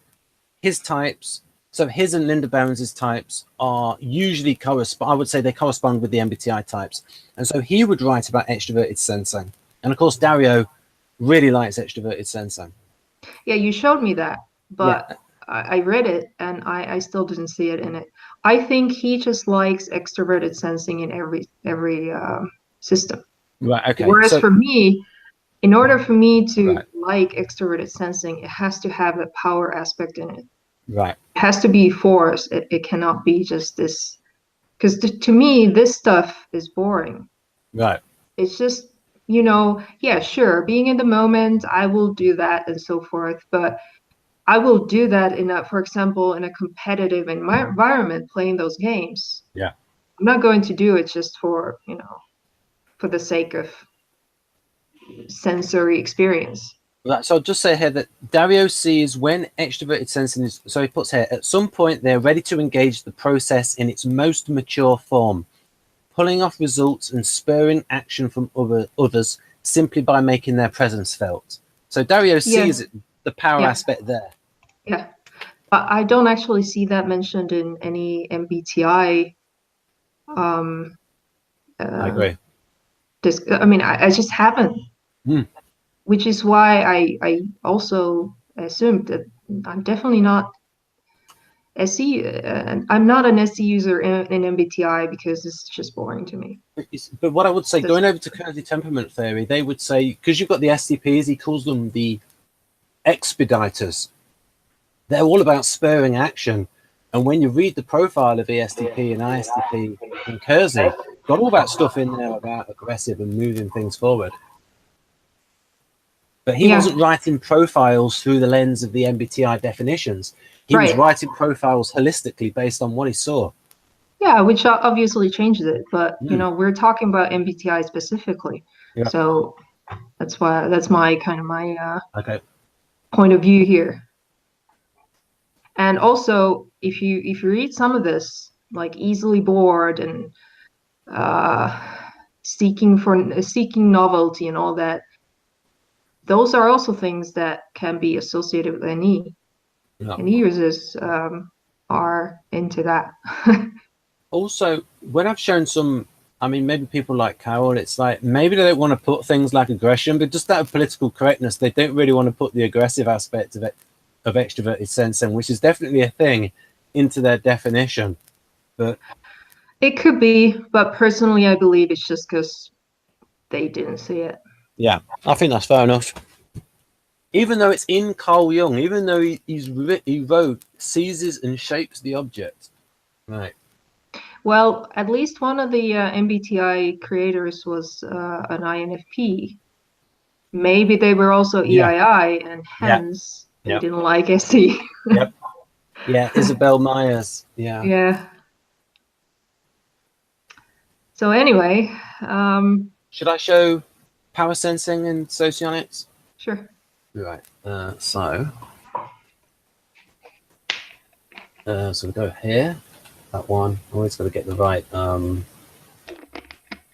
his types So his and Linda Behrens' types are usually I would say they correspond with the MBTI types. And so he would write about extroverted sensing. And of course, Dario really likes extroverted sensing. Yeah, you showed me that, but Yeah. I read it and I still didn't see it in it. I think he just likes extroverted sensing in every system. Right. Okay. Whereas So, for me, in order for me to right. like extroverted sensing, it has to have a power aspect in it. Right. It has to be force. It cannot be just this. Because to me, this stuff is boring. Right. It's just, you know, yeah, sure, being in the moment, I will do that and so forth. But I will do that for example, in a competitive environment, playing those games. Yeah. I'm not going to do it just for, for the sake of sensory experience. Right. So I'll just say here that Dario sees when extroverted sensing is, so he puts here, at some point they're ready to engage the process in its most mature form, pulling off results and spurring action from others simply by making their presence felt. So Dario sees the power aspect there. Yeah. But I don't actually see that mentioned in any MBTI. I agree. I mean, I just haven't. Mm. Which is why I also assumed that I'm definitely not SE. I'm not an SE user in MBTI because it's just boring to me. But what I would say, going over to Kennedy temperament theory, they would say, because you've got the STPs, he calls them the expediters. They're all about spurring action. And when you read the profile of ESTP and ISTP and Kersey, got all that stuff in there about aggressive and moving things forward. But he wasn't writing profiles through the lens of the MBTI definitions. He was writing profiles holistically based on what he saw. Yeah, which obviously changes it. But, you know, we're talking about MBTI specifically. Yeah. So that's my kind of my point of view here. And also, if you read some of this, like easily bored and seeking novelty and all that, those are also things that can be associated with NE. Yeah. And users are into that. Also, when I've shown some, I mean, maybe people like Carol, it's like maybe they don't want to put things like aggression, but just out of political correctness, they don't really want to put the aggressive aspect of it, of extroverted sensing, which is definitely a thing, into their definition. But it could be, but personally, I believe it's just because they didn't see it. Yeah, I think that's fair enough. Even though it's in Carl Jung, even though he wrote, seizes and shapes the object. Right. Well, at least one of the MBTI creators was an INFP. Maybe they were also EII, and hence they didn't like SE. Yep. Yeah, Isabel Myers. Yeah. Yeah. So anyway, should I show power sensing and socionics? Sure. Right. So we go here. That one. Always got to get the right.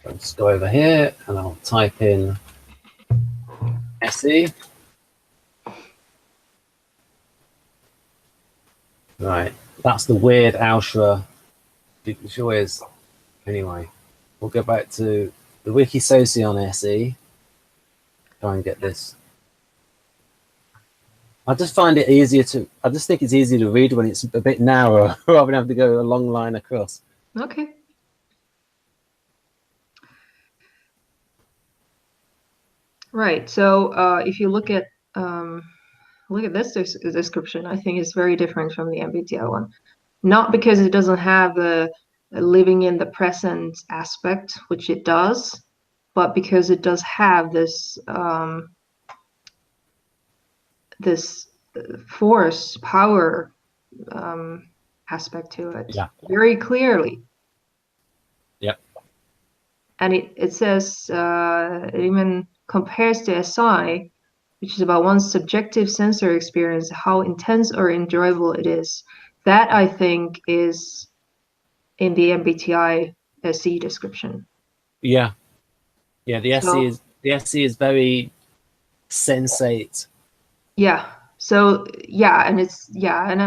Let's go over here, and I'll type in SE. Right. That's the weird Aushra. It sure is. Anyway, we'll go back to the Wiki Soci on SE. Try and get this. I just find it easier to. I just think it's easier to read when it's a bit narrower, rather than have to go a long line across. Okay. Right. So if you look at this description, I think it's very different from the MBTI one. Not because it doesn't have a living in the present aspect, which it does, but because it does have this this force, power aspect to it. Yeah. Very clearly. Yep. And it says it even compares to SI, which is about one's subjective sensory experience, how intense or enjoyable it is. That, I think, is in the MBTI SE description. Yeah. Yeah, the SE is very sensate. Yeah. So yeah, and it's yeah, and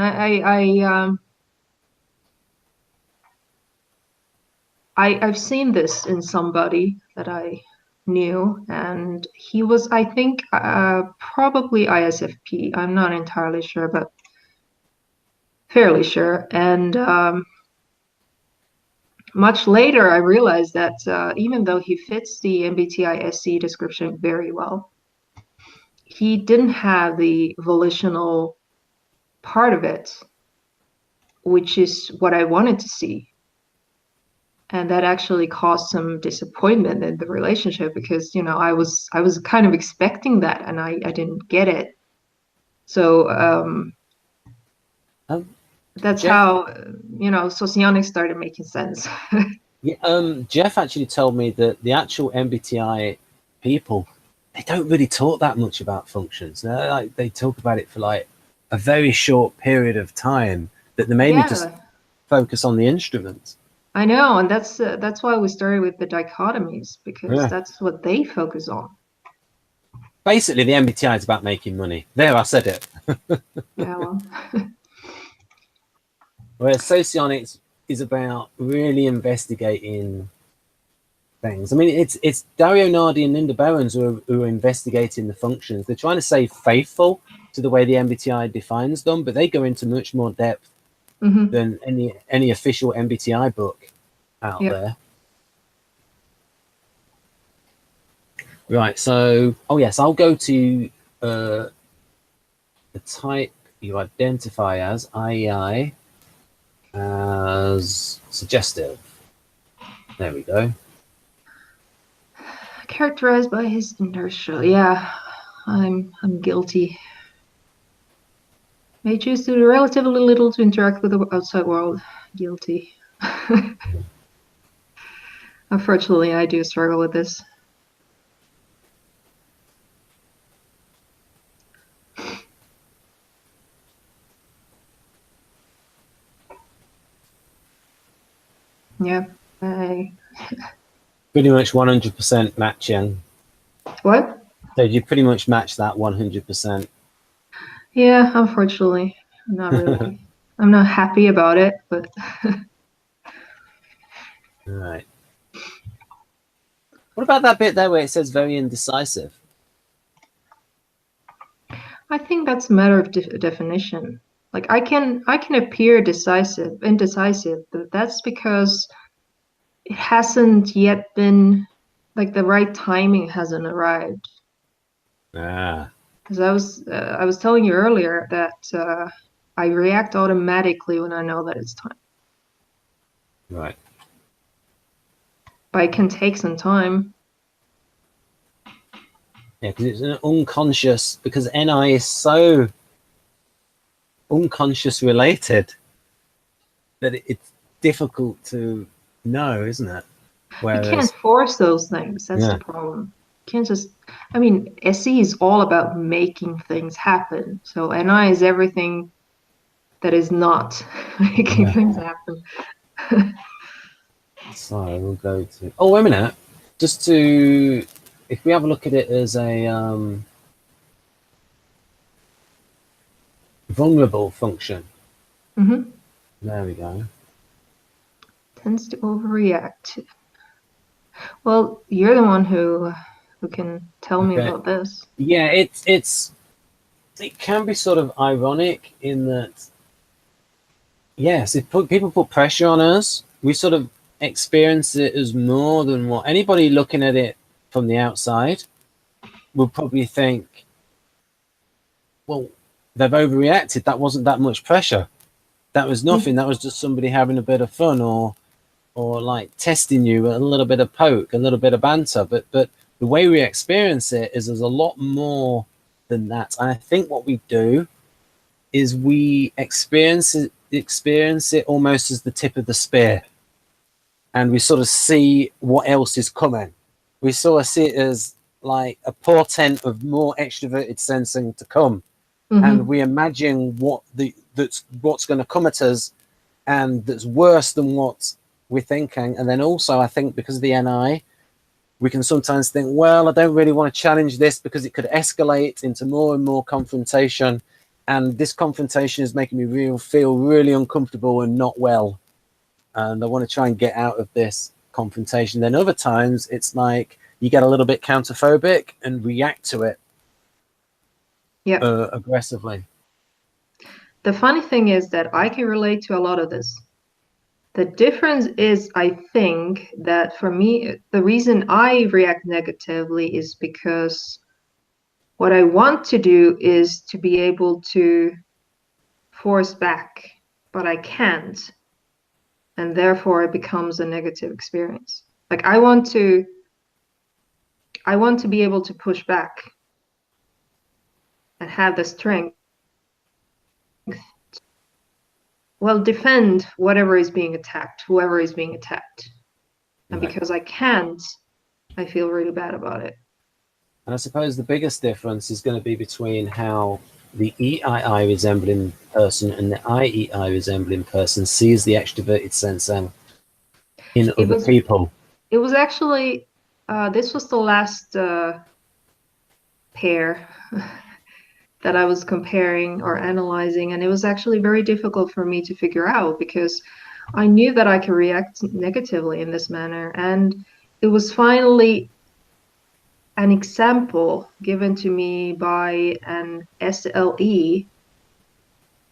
I've seen this in somebody that I knew, and he was, I think, probably ISFP. I'm not entirely sure, but fairly sure. And much later, I realized that even though he fits the MBTI SC description very well, he didn't have the volitional part of it, which is what I wanted to see. And that actually caused some disappointment in the relationship because, you know, I was kind of expecting that and I didn't get it. So Um, that's Jeff, how, you know, socionics started making sense. yeah, Jeff actually told me that the actual MBTI people, they don't really talk that much about functions. Like they talk about it for like a very short period of time. That they mainly just Yeah, focus on the instruments. I know, and that's why we started with the dichotomies because Yeah. that's what they focus on. Basically, the MBTI is about making money. There, I said it. Yeah, well, Whereas socionics is about really investigating things. I mean, it's Dario Nardi and Linda Bowens who are investigating the functions. They're trying to stay faithful to the way the MBTI defines them, but they go into much more depth hmm than any official MBTI book out yeah. there. Right. So, oh yes, I'll go to the type you identify as IEI as suggestive. There we go. Characterized by his inertia. Yeah, I'm guilty. May choose to do relatively little to interact with the outside world. Guilty. Unfortunately, I do struggle with this. Yeah. I, Pretty much 100% matching. what? So you pretty much match that 100%. Yeah, unfortunately. I'm not really. I'm not happy about it, but All right. What about that bit there where it says very indecisive? I think that's a matter of definition. Like I can appear indecisive, but that's because it hasn't yet been like the right timing hasn't arrived. Ah, Because I was telling you earlier that I react automatically when I know that it's time. right. But it can take some time. Yeah, because it's an unconscious, because NI is so unconscious related that it's difficult to know, isn't it? You can't Whereas, force those things. That's the yeah, problem. You can't just. I mean, SE is all about making things happen. So NI is everything that is not making yeah. things happen. So we'll go to, oh, wait a minute. Just to, if we have a look at it as a vulnerable function, hmm there we go. Tends to overreact. Well, you're the one who can tell me Okay. about this. Yeah, it can be sort of ironic in that, yes, if people put pressure on us, we sort of experience it as more than what anybody looking at it from the outside will probably think, well, they've overreacted. That wasn't that much pressure. That was nothing. That was just somebody having a bit of fun or like testing you, a little bit of poke, a little bit of banter. But the way we experience it is there's a lot more than that. And I think what we do is we experience it almost as the tip of the spear, and we sort of see what else is coming. We sort of see it as like a portent of more extroverted sensing to come, and hmm we imagine what's going to come at us, and that's worse than what we're thinking. And then also, I think because of the NI, we can sometimes think, well, I don't really want to challenge this because it could escalate into more and more confrontation. and this confrontation is making me feel really uncomfortable and not well, and I want to try and get out of this confrontation. Then other times it's like you get a little bit counterphobic and react to it aggressively. The funny thing is that I can relate to a lot of this. The difference is, I think, that for me, the reason I react negatively is because what I want to do is to be able to force back, but I can't. And therefore it becomes a negative experience. Like I want to be able to push back and have the strength, well, defend whatever is being attacked, whoever is being attacked. And because I can't, I feel really bad about it. And I suppose the biggest difference is going to be between how the EII resembling person and the IEI resembling person sees the extroverted sensing in other people. It was actually, this was the last pair that I was comparing or analyzing, and it was actually very difficult for me to figure out because I knew that I could react negatively in this manner, and it was finally an example given to me by an SLE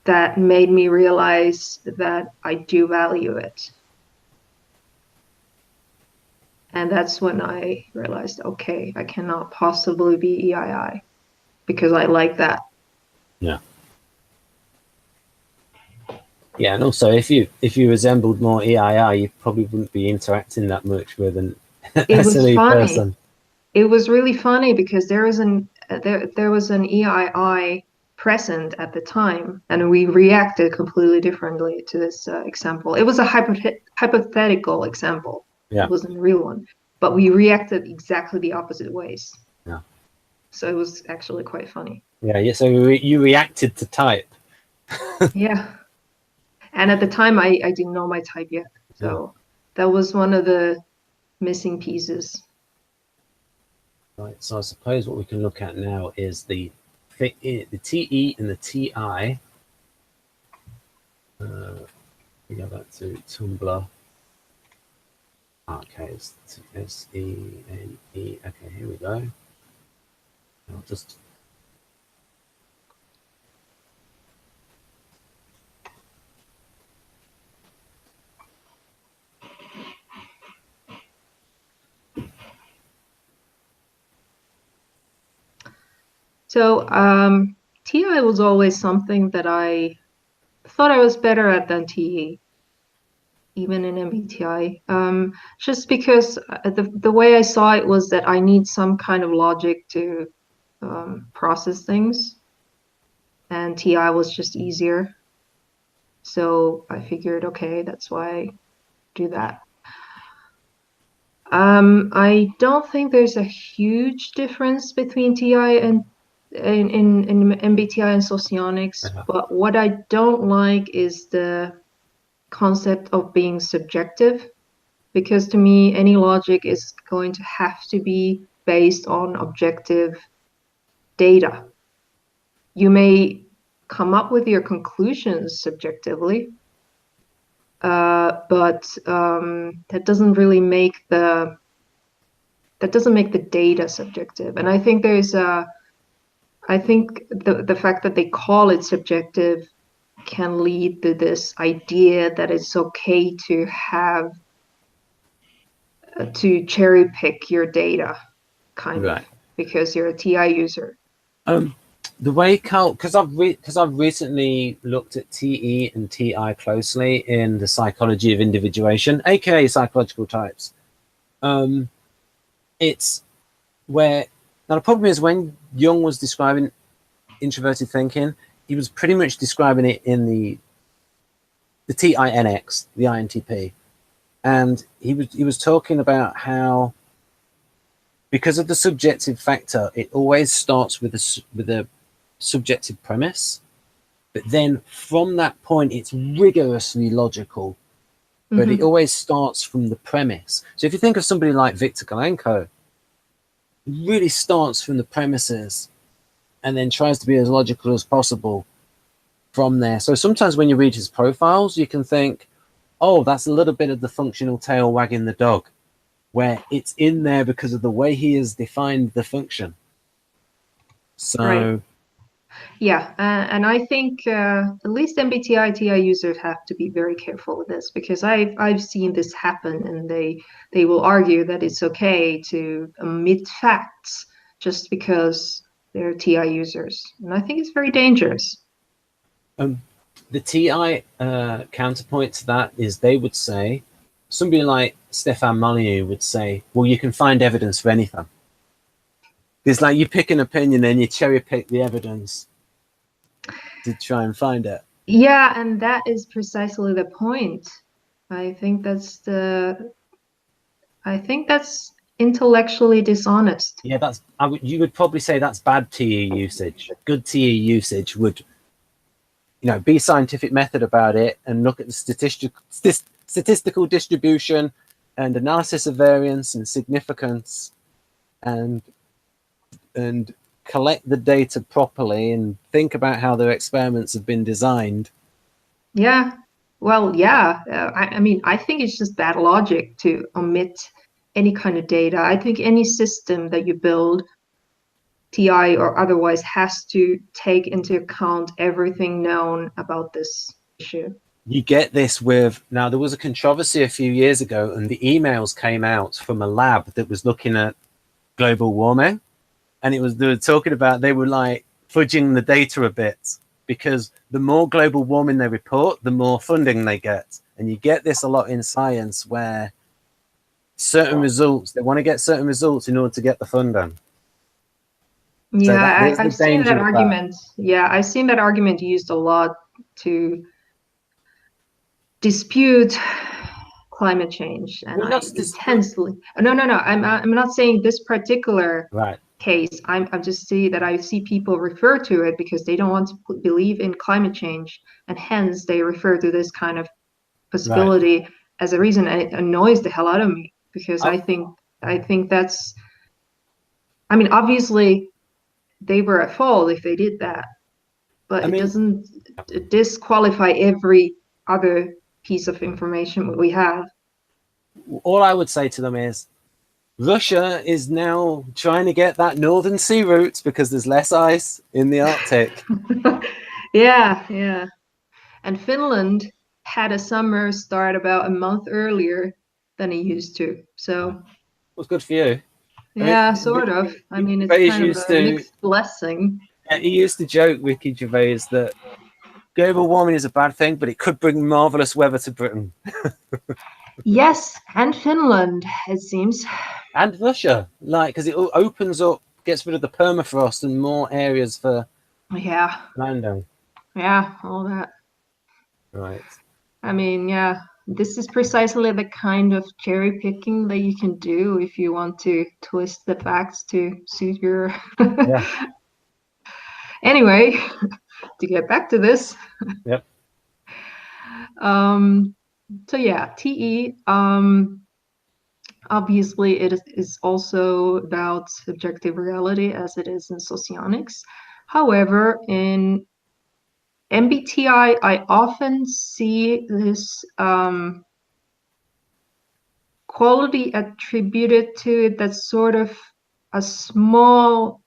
that made me realize that I do value it. And that's when I realized, okay, I cannot possibly be EII because I like that. Yeah. Yeah, and also if you resembled more EII, you probably wouldn't be interacting that much with an SLE person. It was really funny because there was an EII present at the time, and we reacted completely differently to this example. It was a hypothetical example. Yeah. It wasn't a real one, but we reacted exactly the opposite ways. Yeah. So it was actually quite funny. Yeah. So you reacted to type. Yeah. And at the time, I didn't know my type yet. So that was one of the missing pieces. Right, so I suppose what we can look at now is the TE and the TI. We go back to Tumblr. Okay, it's SENE. Okay, here we go. I'll just. So TI was always something that I thought I was better at than TE, even in MBTI. Just because the way I saw it was that I need some kind of logic to process things, and TI was just easier. So I figured, okay, that's why I do that. I don't think there's a huge difference between TI and in MBTI and socionics, but what I don't like is the concept of being subjective, because to me any logic is going to have to be based on objective data. You may come up with your conclusions subjectively, but that doesn't really make the data subjective. And I think I think the fact that they call it subjective can lead to this idea that it's okay to have to cherry pick your data, kind of, because you're a TI user. The way because I've recently looked at TE and TI closely in the psychology of individuation, aka psychological types. It's where now the problem is when Jung was describing introverted thinking, he was pretty much describing it in the TINX, the INTP, and he was talking about how because of the subjective factor, it always starts with a subjective premise, but then from that point it's rigorously logical, but it always starts from the premise. So if you think of somebody like Viktor Kalenko, it really starts from the premises and then tries to be as logical as possible, from there. So sometimes when you read his profiles, you can think, oh, that's a little bit of the functional tail wagging the dog, where it's in there because of the way he has defined the function. So Right. Yeah, and I think at least MBTI TI users have to be very careful with this, because I've seen this happen, and they will argue that it's okay to omit facts just because they're TI users, and I think it's very dangerous. the TI counterpoint to that is they would say, somebody like Stefan Molyneux would say, well, you can find evidence for anything. It's like you pick an opinion and you cherry pick the evidence to try and find it. Yeah, and that is precisely the point. I think that's intellectually dishonest. Yeah, you would probably say that's bad TE usage. Good TE usage would, be a scientific method about it and look at the statistical distribution and analysis of variance and significance, and collect the data properly and think about how their experiments have been designed. Yeah, well, yeah. I mean, I think it's just bad logic to omit any kind of data. I think any system that you build, TI or otherwise, has to take into account everything known about this issue. You get this with, now there was a controversy a few years ago, and the emails came out from a lab that was looking at global warming, and they were talking about, they were like fudging the data a bit, because the more global warming they report, the more funding they get. And you get this a lot in science, where certain results, they want to get certain results in order to get the funding. Yeah, I've seen that argument. Yeah, I've seen that argument used a lot to dispute climate change, and I intensely. No. I'm not saying this particular case. I'm just saying that I see people refer to it because they don't want to believe in climate change, and hence they refer to this kind of possibility as a reason, and it annoys the hell out of me, because I think that's. I mean, obviously, they were at fault if they did that, but it doesn't disqualify every other piece of information we have. All I would say to them is, Russia is now trying to get that northern sea route because there's less ice in the Arctic. Yeah. And Finland had a summer start about a month earlier than it used to. So it was good for you. Yeah, sort of. I mean, it's kind of a mixed blessing. He used to joke, Ricky Gervais, that global warming is a bad thing, but it could bring marvelous weather to Britain. Yes, and Finland, it seems. And Russia, because it opens up, gets rid of the permafrost and more areas for landing. Yeah, all that. Right. I mean, yeah, this is precisely the kind of cherry picking that you can do if you want to twist the facts to suit your. Anyway, to get back to this. Yep. So yeah, TE. Obviously, it is also about subjective reality, as it is in socionics. However, in MBTI, I often see this quality attributed to it that's sort of a small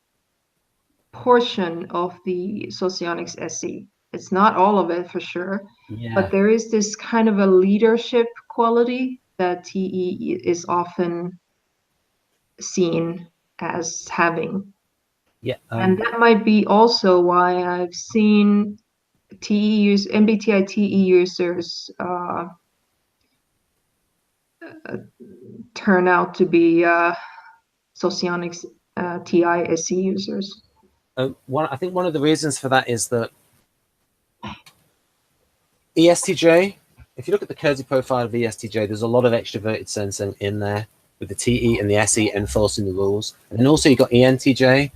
portion of the socionics SE. It's not all of it for sure, but there is this kind of a leadership quality that TE is often seen as having. Yeah. And that might be also why I've seen MBTI TE users turn out to be socionics TI SE users. I think one of the reasons for that is that ESTJ, if you look at the Kersey profile of ESTJ, there's a lot of extroverted sensing in there, with the TE and the SE enforcing the rules. And then also you've got ENTJ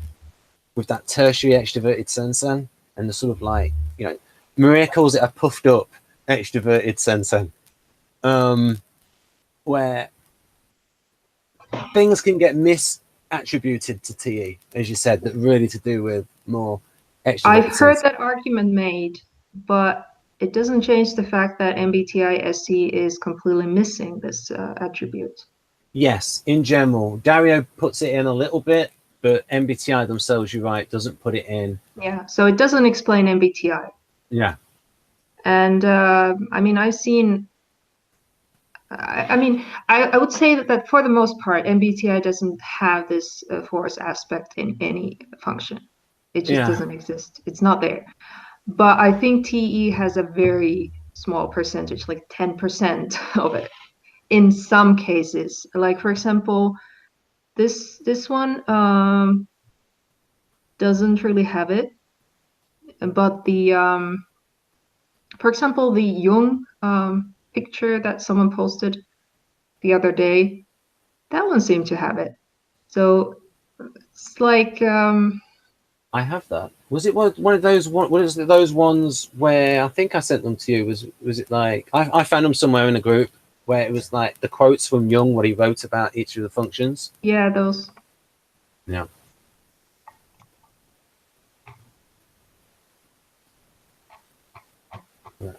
with that tertiary extroverted sensing, and the sort of Maria calls it a puffed up extroverted sensing, where things can get misattributed to TE, as you said, that really to do with more extroverted I've heard that argument made, but it doesn't change the fact that MBTI SE is completely missing this attribute. Yes, in general, Dario puts it in a little bit, but MBTI themselves, you're right, doesn't put it in. Yeah, so it doesn't explain MBTI. Yeah. And I mean, I've seen. I would say that for the most part, MBTI doesn't have this force aspect in any function. It just Yeah. doesn't exist. It's not there. But I think TE has a very small percentage, like 10% of it in some cases. Like for example, this one doesn't really have it, but the for example, the Jung picture that someone posted the other day, that one seemed to have it. So it's like I have that. Was it one of those was it those ones where I think I sent them to you? Was it like I found them somewhere in a group where it was like the quotes from Jung, what he wrote about each of the functions? yeah, those. Yeah.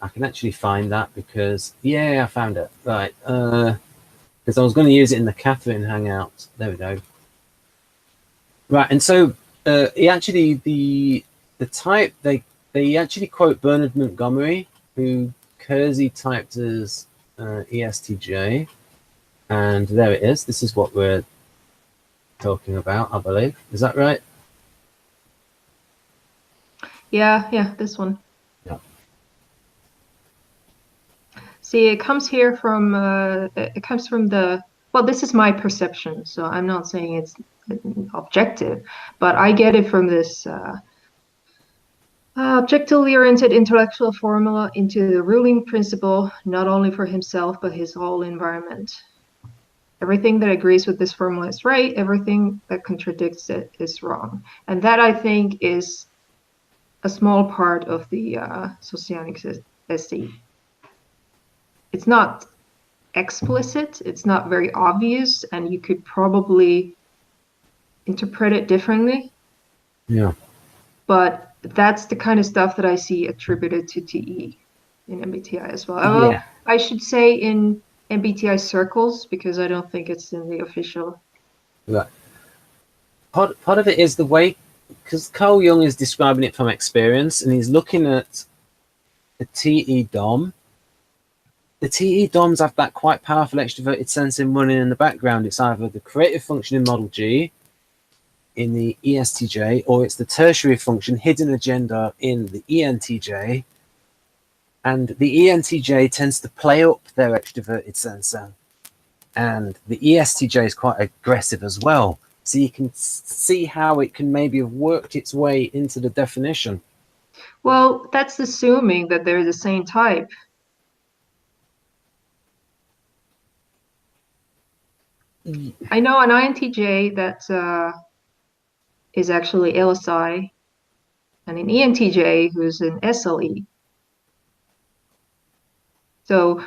I can actually find that because yeah, I found it. Right. Because I was going to use it in the Catherine hangout. There we go. Right, and so he actually the type they actually quote Bernard Montgomery, who Kersey typed as ESTJ, and there it is. This is what we're talking about, I believe. Is that right? Yeah, this one. Yeah. See, it comes here from it comes from the well, this is my perception, so I'm not saying it's objective, but I get it from this objectively oriented intellectual formula into the ruling principle, not only for himself, but his whole environment. Everything that agrees with this formula is right, everything that contradicts it is wrong. And that, I think, is a small part of the Socionics SE. It's not explicit, it's not very obvious, and you could probably interpret it differently. Yeah. But that's the kind of stuff that I see attributed to TE in MBTI as well. Yeah. Well, I should say in MBTI circles, because I don't think it's in the official. Right. Part of it is the way, because Carl Jung is describing it from experience, and he's looking at the TE DOM. The TE DOMs have that quite powerful extroverted sensing running in the background. It's either the creative function in Model G, in the ESTJ, or it's the tertiary function hidden agenda in the ENTJ. And the ENTJ tends to play up their extroverted sensor. And the ESTJ is quite aggressive as well. So you can see how it can maybe have worked its way into the definition. Well, that's assuming that they're the same type. I know an INTJ that is actually LSI, and an ENTJ who's an SLE. So,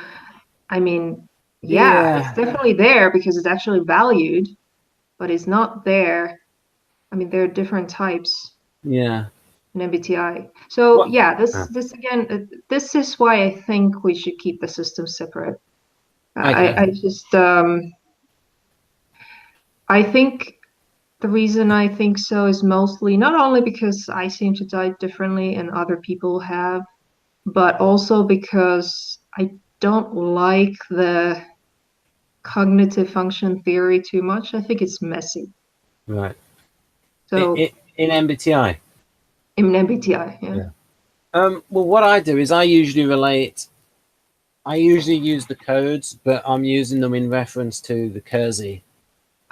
I mean, yeah, it's definitely there because it's actually valued, but it's not there. I mean, there are different types. Yeah. In MBTI. So yeah, this again, this is why I think we should keep the systems separate. I just I think the reason I think so is mostly not only because I seem to die differently and other people have, but also because I don't like the cognitive function theory too much. I think it's messy. Right. So in MBTI. In MBTI, yeah. Well, what I do is I usually use the codes, but I'm using them in reference to the Kersey.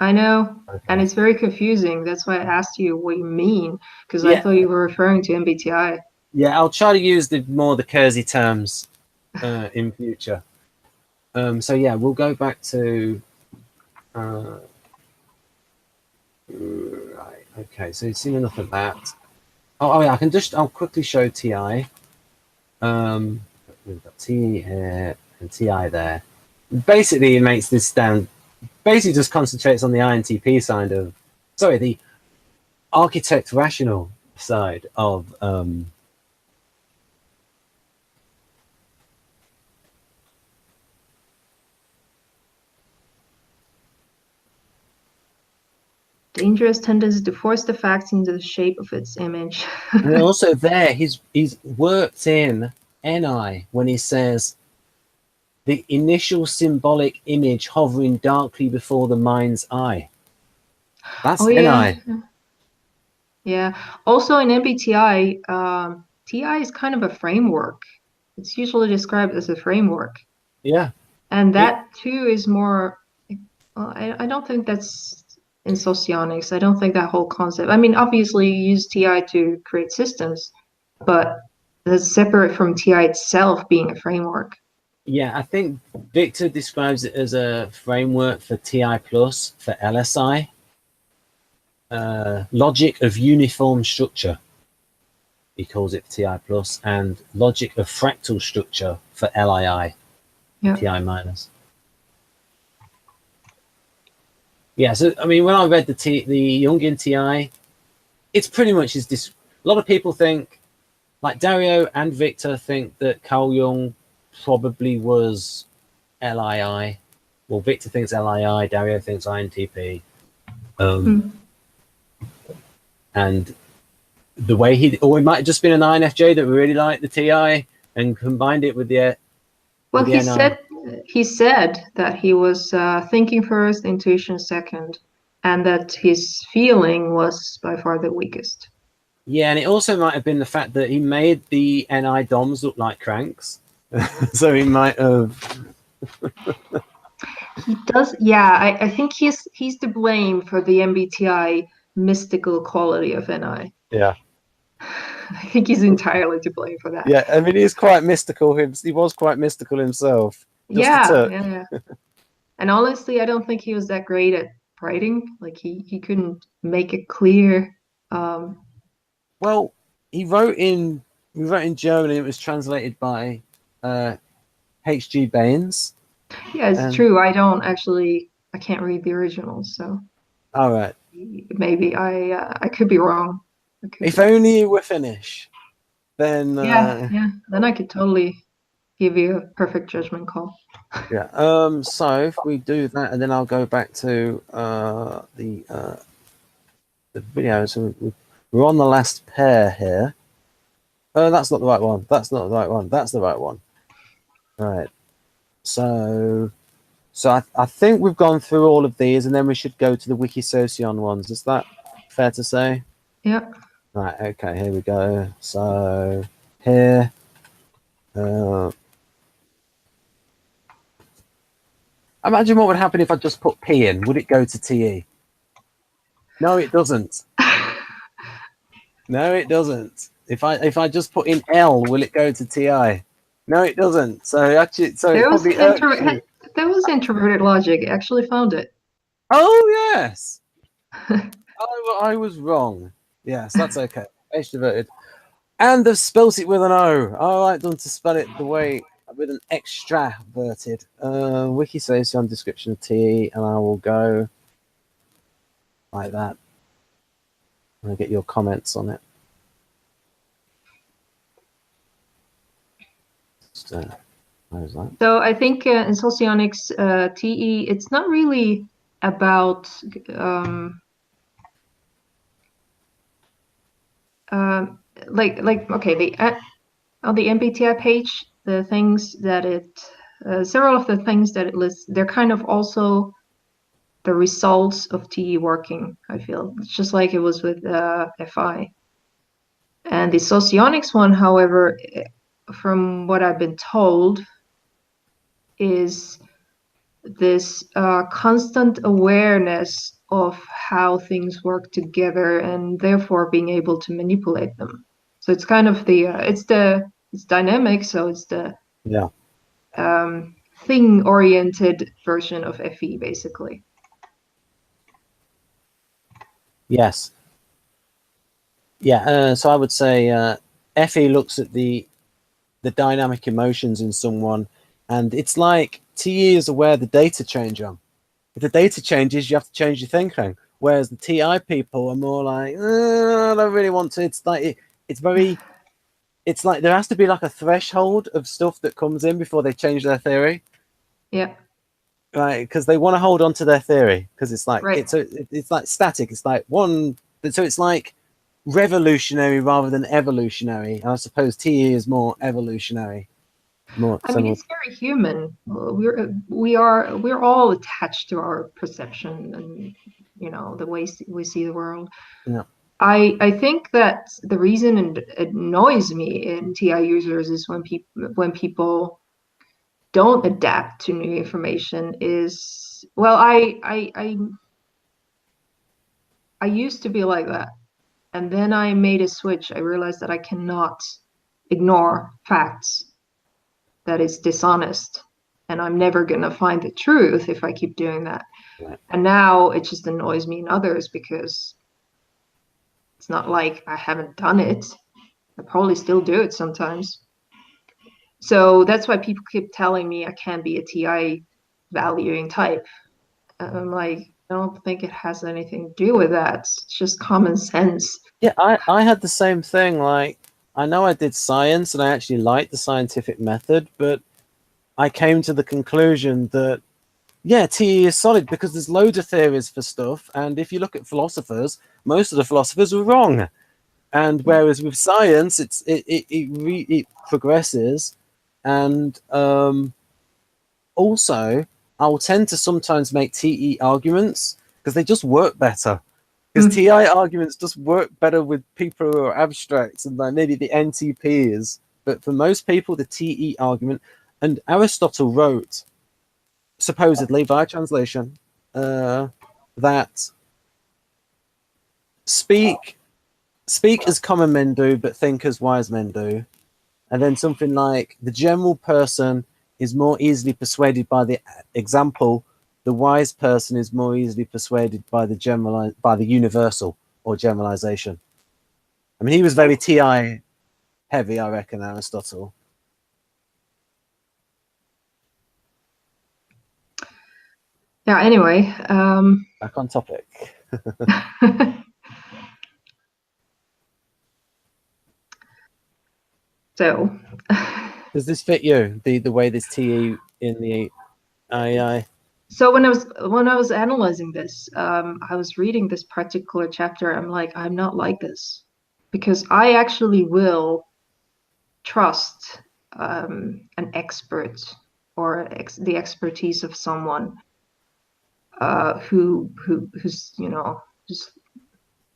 I know, and it's very confusing. That's why I asked you what you mean, because I thought you were referring to MBTI. Yeah, I'll try to use more the Kersey terms in future. So yeah, we'll go back to right. Okay, so you've seen enough of that. Oh yeah, I'll quickly show TI. We've got T here and TI there. Basically, it makes this down. Basically, just concentrates on the INTP side of, sorry, the architect rational side of Dangerous tendency to force the facts into the shape of its image. And then also there, he's worked in NI when he says the initial symbolic image hovering darkly before the mind's eye. That's Oh yeah, NI. yeah. Also in MBTI, TI is kind of a framework. It's usually described as a framework, Yeah. and It, that too is more. Well, I don't think that's in socionics. I don't think that whole concept. I mean, obviously you use TI to create systems, but that's separate from TI itself being a framework. yeah, I think Victor describes it as a framework for TI plus, for LSI. Logic of uniform structure, he calls it TI plus, and logic of fractal structure for LII, Yeah. TI minus. Yeah, so I mean, when I read the Jungian TI, it's pretty much a lot of people think, like Dario and Victor think that Carl Jung probably was LII. Well, Victor thinks LII, Dario thinks INTP. And the way or it might have just been an INFJ that really liked the TI and combined it with the Well, NI. he said that he was thinking first, intuition second, and that his feeling was by far the weakest. Yeah, and it also might have been the fact that he made the NI DOMs look like cranks. So he might have. He does, yeah. I think he's to blame for the MBTI mystical quality of NI. Yeah. I think he's entirely to blame for that. Yeah, I mean, he's quite mystical. He was quite mystical himself. Yeah. And honestly, I don't think he was that great at writing. Like he couldn't make it clear. Well, he wrote in German and it was translated by H.G. Baines. Yeah, it's true. I can't read the originals, so all right. maybe I could be wrong. If only you were Finnish, then yeah. Then I could totally give you a perfect judgment call. Yeah. So if we do that, and then I'll go back to the video. So we're on the last pair here. Oh, that's not the right one. That's not the right one. That's the right one. Right. So I think we've gone through all of these, and then we should go to the Wikisocion ones. Is that fair to say? Yeah. Right. Okay. Here we go. So here. Imagine what would happen if I just put P in. Would it go to TE? No, it doesn't. No, it doesn't. If I just put in L, will it go to TI? No, it doesn't. So actually, There was introverted logic. I actually found it. Oh yes. I was wrong. Yes, that's okay. Extroverted. And they've spelt it with an O. I like them to spell it the way with an extraverted. Wikisocion description of T, and I will go like that. I'll get your comments on it. So I think in socionics, TE, it's not really about okay, on the MBTI page, the things that several of the things that it lists, they're kind of also the results of TE working. I feel it's just like it was with FI, and the socionics one, however, from what I've been told, is this constant awareness of how things work together and therefore being able to manipulate them. So it's kind of it's dynamic, so it's the thing-oriented version of FE, basically. Yes. Yeah, so I would say FE looks at the dynamic emotions in someone, and it's like TE is aware the data change on. If the data changes, you have to change your thinking. Whereas the TI people are more like, I don't really want to. It's like it's like there has to be like a threshold of stuff that comes in before they change their theory. Yeah. right? Because they want to hold on to their theory because it's like Right. it's like static. It's like one, so it's like revolutionary rather than evolutionary. And I suppose TE is more evolutionary. More I mean, some it's very human. We're all attached to our perception and, the way we see the world. yeah. I think that the reason it annoys me in TI users is when people don't adapt to new information is, well, I used to be like that. And then I made a switch. I realized that I cannot ignore facts, that is dishonest. And I'm never going to find the truth if I keep doing that. Right. And now it just annoys me in others because it's not like I haven't done it. I probably still do it sometimes. So that's why people keep telling me I can't be a TI valuing type. And I'm like, I don't think it has anything to do with that. It's just common sense. Yeah, I had the same thing. Like, I know I did science and I actually liked the scientific method, but I came to the conclusion that, yeah, TE is solid because there's loads of theories for stuff. And if you look at philosophers, most of the philosophers were wrong. And whereas with science, it progresses. And also, I'll tend to sometimes make TE arguments because they just work better. Because TI arguments just work better with people who are abstracts and like maybe the NTPs. But for most people, the TE argument, and Aristotle wrote, supposedly via translation, that speak as common men do, but think as wise men do. And then something like the general person is more easily persuaded by the example. The wise person is more easily persuaded by the universal or generalization. I mean, he was very TI heavy, I reckon, Aristotle. Yeah, anyway. Back on topic. So, Does this fit you? The way this TE in the AI? so when I was analyzing this, I was reading this particular chapter. I'm like, I'm not like this because I actually will trust an expert or the expertise of someone who's just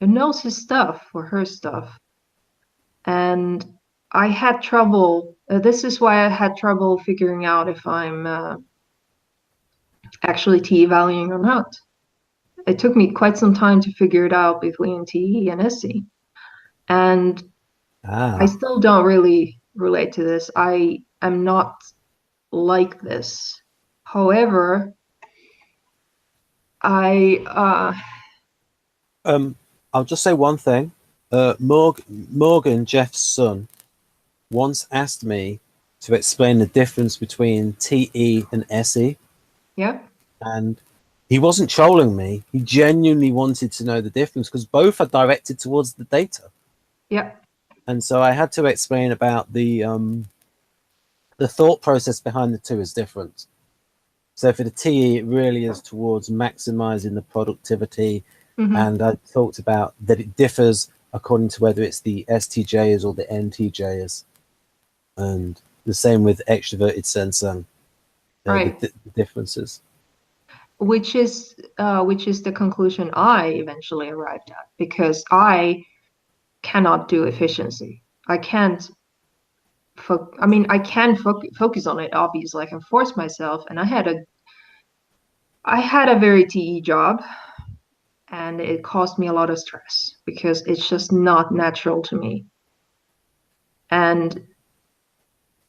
who knows his stuff or her stuff. And I had trouble. This is why I had trouble figuring out if I'm actually TE valuing or not. It took me quite some time to figure it out between TE and SE. And I still don't really relate to this. I am not like this. However, I'll just say one thing. Morgan, Jeff's son, once asked me to explain the difference between TE and SE. yeah. And he wasn't trolling me. He genuinely wanted to know the difference because both are directed towards the data. Yeah. And so I had to explain about the thought process behind the two is different. So for the TE, it really is towards maximizing the productivity. Mm-hmm. And I talked about that it differs according to whether it's the STJs or the NTJs. And the same with extroverted sensing, Right. the differences. Which is the conclusion I eventually arrived at because I cannot do efficiency. I can't. I can focus on it. Obviously, I can force myself, and I had a very TE job, and it caused me a lot of stress because it's just not natural to me, and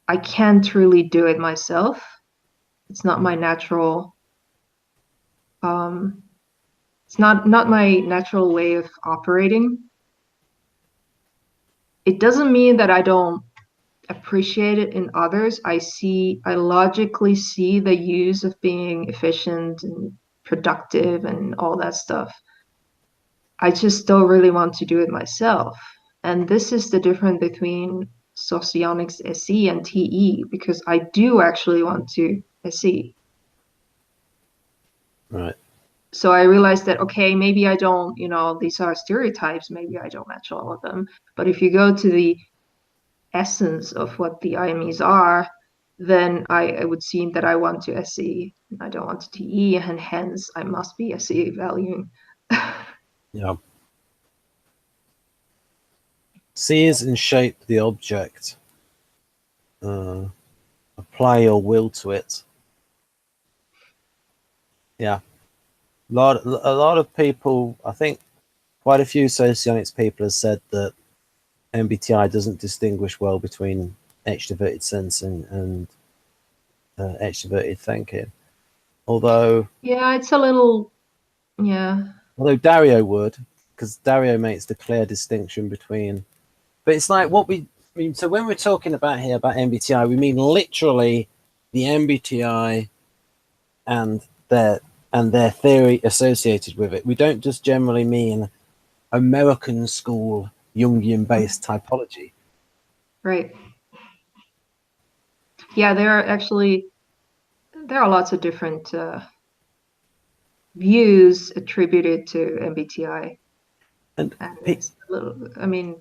I can't really do it myself. It's not my natural. It's not my natural way of operating. It doesn't mean that I don't appreciate it in others. I logically see the use of being efficient and productive and all that stuff. I just don't really want to do it myself. And this is the difference between Socionics SE and TE because I do actually want to SE. Right. So I realized that, okay, maybe I don't, these are stereotypes, maybe I don't match all of them. But if you go to the essence of what the IMEs are, then I would seem that I want to SE, I don't want to TE, and hence I must be SE valuing. Yeah. Seize and shape the object. Apply your will to it. Yeah. A lot of people, I think quite a few socionics people have said that MBTI doesn't distinguish well between extroverted sensing and extroverted thinking. Although Yeah, it's a little, yeah. although Dario would, because Dario makes the clear distinction between. But it's like what we mean. So when we're talking about here about MBTI, we mean literally the MBTI and their theory associated with it. We don't just generally mean American school Jungian based typology. Right. Yeah, there are lots of different views attributed to MBTI. And And it's a little, I mean,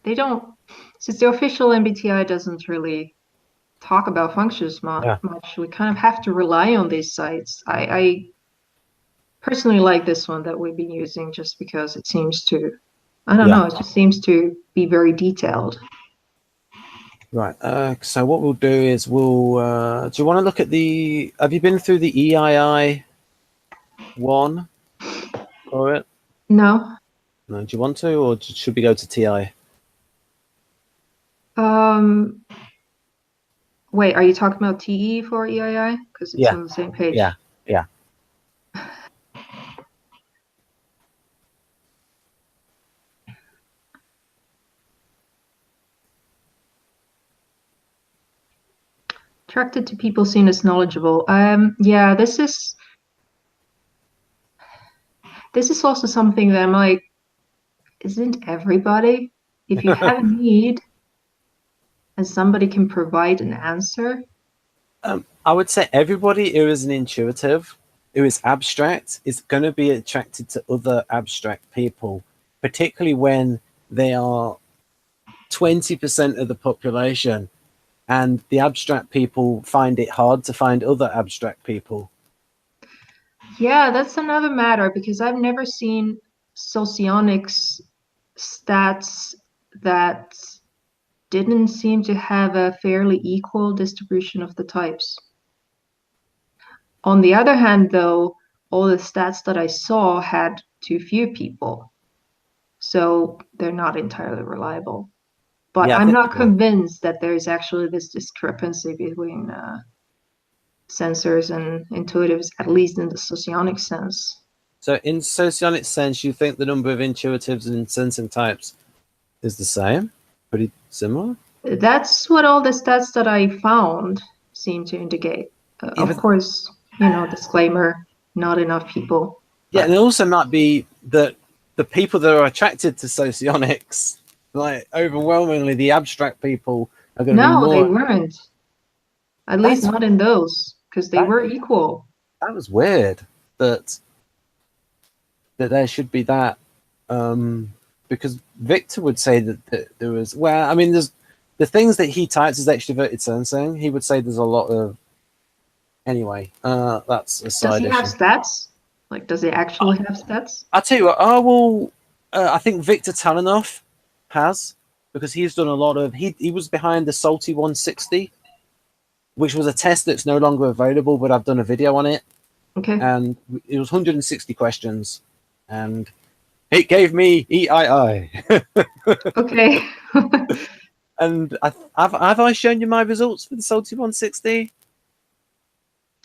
they don't, since the official MBTI doesn't really talk about functions yeah, much, we kind of have to rely on these sites. I personally like this one that we've been using just because it seems to, I don't know, it just seems to be very detailed. Right. So what we'll do is we'll. Do you want to look at the? Have you been through the EII one for it? No. No. Do you want to, or should we go to TI? Wait, are you talking about TE for EII? Because it's on the same page. Yeah. Yeah. Attracted to people seen as knowledgeable. Yeah, this is also something that I'm like, isn't everybody? If you have a need and somebody can provide an answer. I would say everybody who is an intuitive, who is abstract, is going to be attracted to other abstract people, particularly when they are 20% of the population, and the abstract people find it hard to find other abstract people. Yeah, that's another matter because I've never seen socionics stats that didn't seem to have a fairly equal distribution of the types. On the other hand, though, all the stats that I saw had too few people, so they're not entirely reliable. But Yeah, I'm not convinced that there is actually this discrepancy between sensors and intuitives, at least in the socionic sense. So in socionic sense, you think the number of intuitives and sensing types is the same? Pretty similar? That's what all the stats that I found seem to indicate. Of course, disclaimer, not enough people. Yeah, and it also might be that the people that are attracted to socionics, like overwhelmingly the abstract people, are going to be more. No, they weren't. At least not in those, because they were equal. That was weird that there should be that, because Victor would say that there was, well, I mean, there's the things that he types as extroverted sensing, he would say there's a lot of, anyway, that's a side issue. Does he have stats? Like, does he actually have stats? I'll tell you what, I think Victor Talanoff has, because he's done a lot of, he was behind the Salty 160, which was a test that's no longer available, but I've done a video on it. Okay. And it was 160 questions, and it gave me EII. Okay. And have I shown you my results for the Salty 160?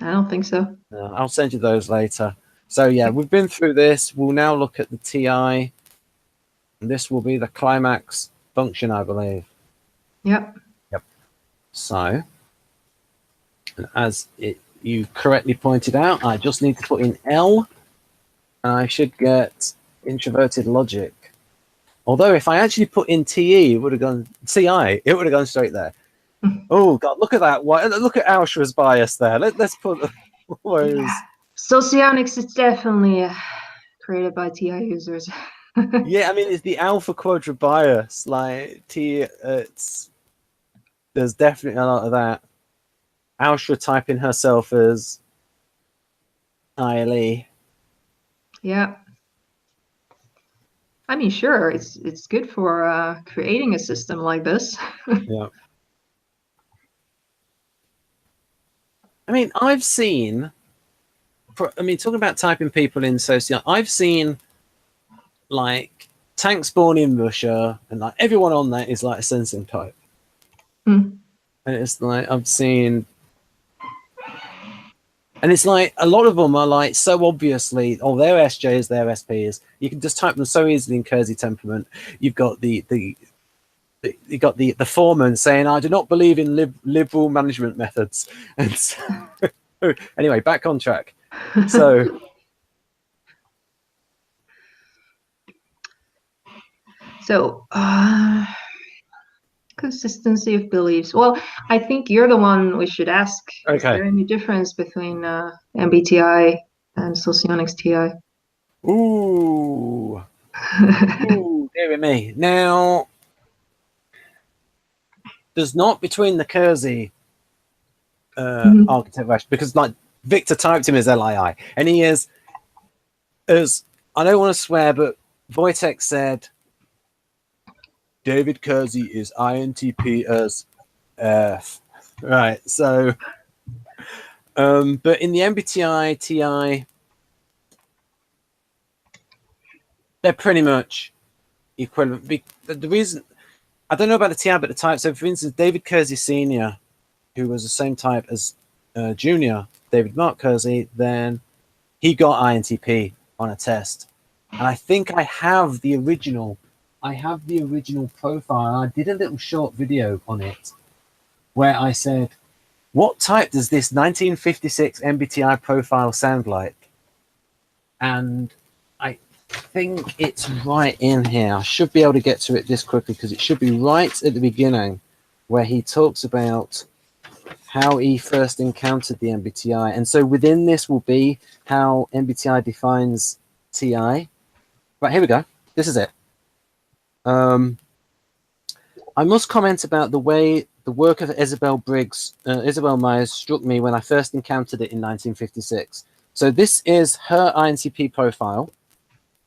I don't think so. No, I'll send you those later. So yeah, we've been through this. We'll now look at the TI. And this will be the climax function, I believe. Yep. So, and as you correctly pointed out, I just need to put in L, and I should get introverted logic. Although if I actually put in TE, it would have gone CI. It would have gone straight there. Oh God, look at that! Look at Auschwitz bias there. Let's put. Yeah. Socionics is definitely created by TI users. Yeah, I mean, it's the alpha quadrant bias. Like there's definitely a lot of that. Austra typing herself as ILE. Yeah. I mean, sure, it's good for creating a system like this. Yeah. I mean, talking about typing people in social, I've seen like tanks born in Russia, and like everyone on there is like a sensing type. Hmm. And it's like I've seen, and it's like a lot of them are like so obviously, oh, they're SJs, they're SPs. You can just type them so easily in Kersey temperament. You've got the foreman saying, "I do not believe in liberal management methods." And so, anyway, back on track. So So, consistency of beliefs. Well, I think you're the one we should ask. Is okay, there any difference between MBTI and Socionics TI? ooh, ooh, dear me. Now, there's not between the Kersey Mhm. architect because like Victor typed him as LII, and he is as I don't want to swear, but Wojtek said David Kersey is INTP as F. Right. So, but in the MBTI TI, they're pretty much equivalent. The reason I don't know about the TI, but the type. So, for instance, David Kersey Senior, who was the same type as Junior David Mark Kersey, then he got INTP on a test, and I think I have the original. I have the original profile. I did a little short video on it where I said, "What type does this 1956 MBTI profile sound like?" And I think it's right in here. I should be able to get to it this quickly because it should be right at the beginning where he talks about how he first encountered the MBTI. And so within this will be how MBTI defines TI. Right, here we go. This is it. I must comment about the way the work of Isabel Myers struck me when I first encountered it in 1956. So this is her INTP profile,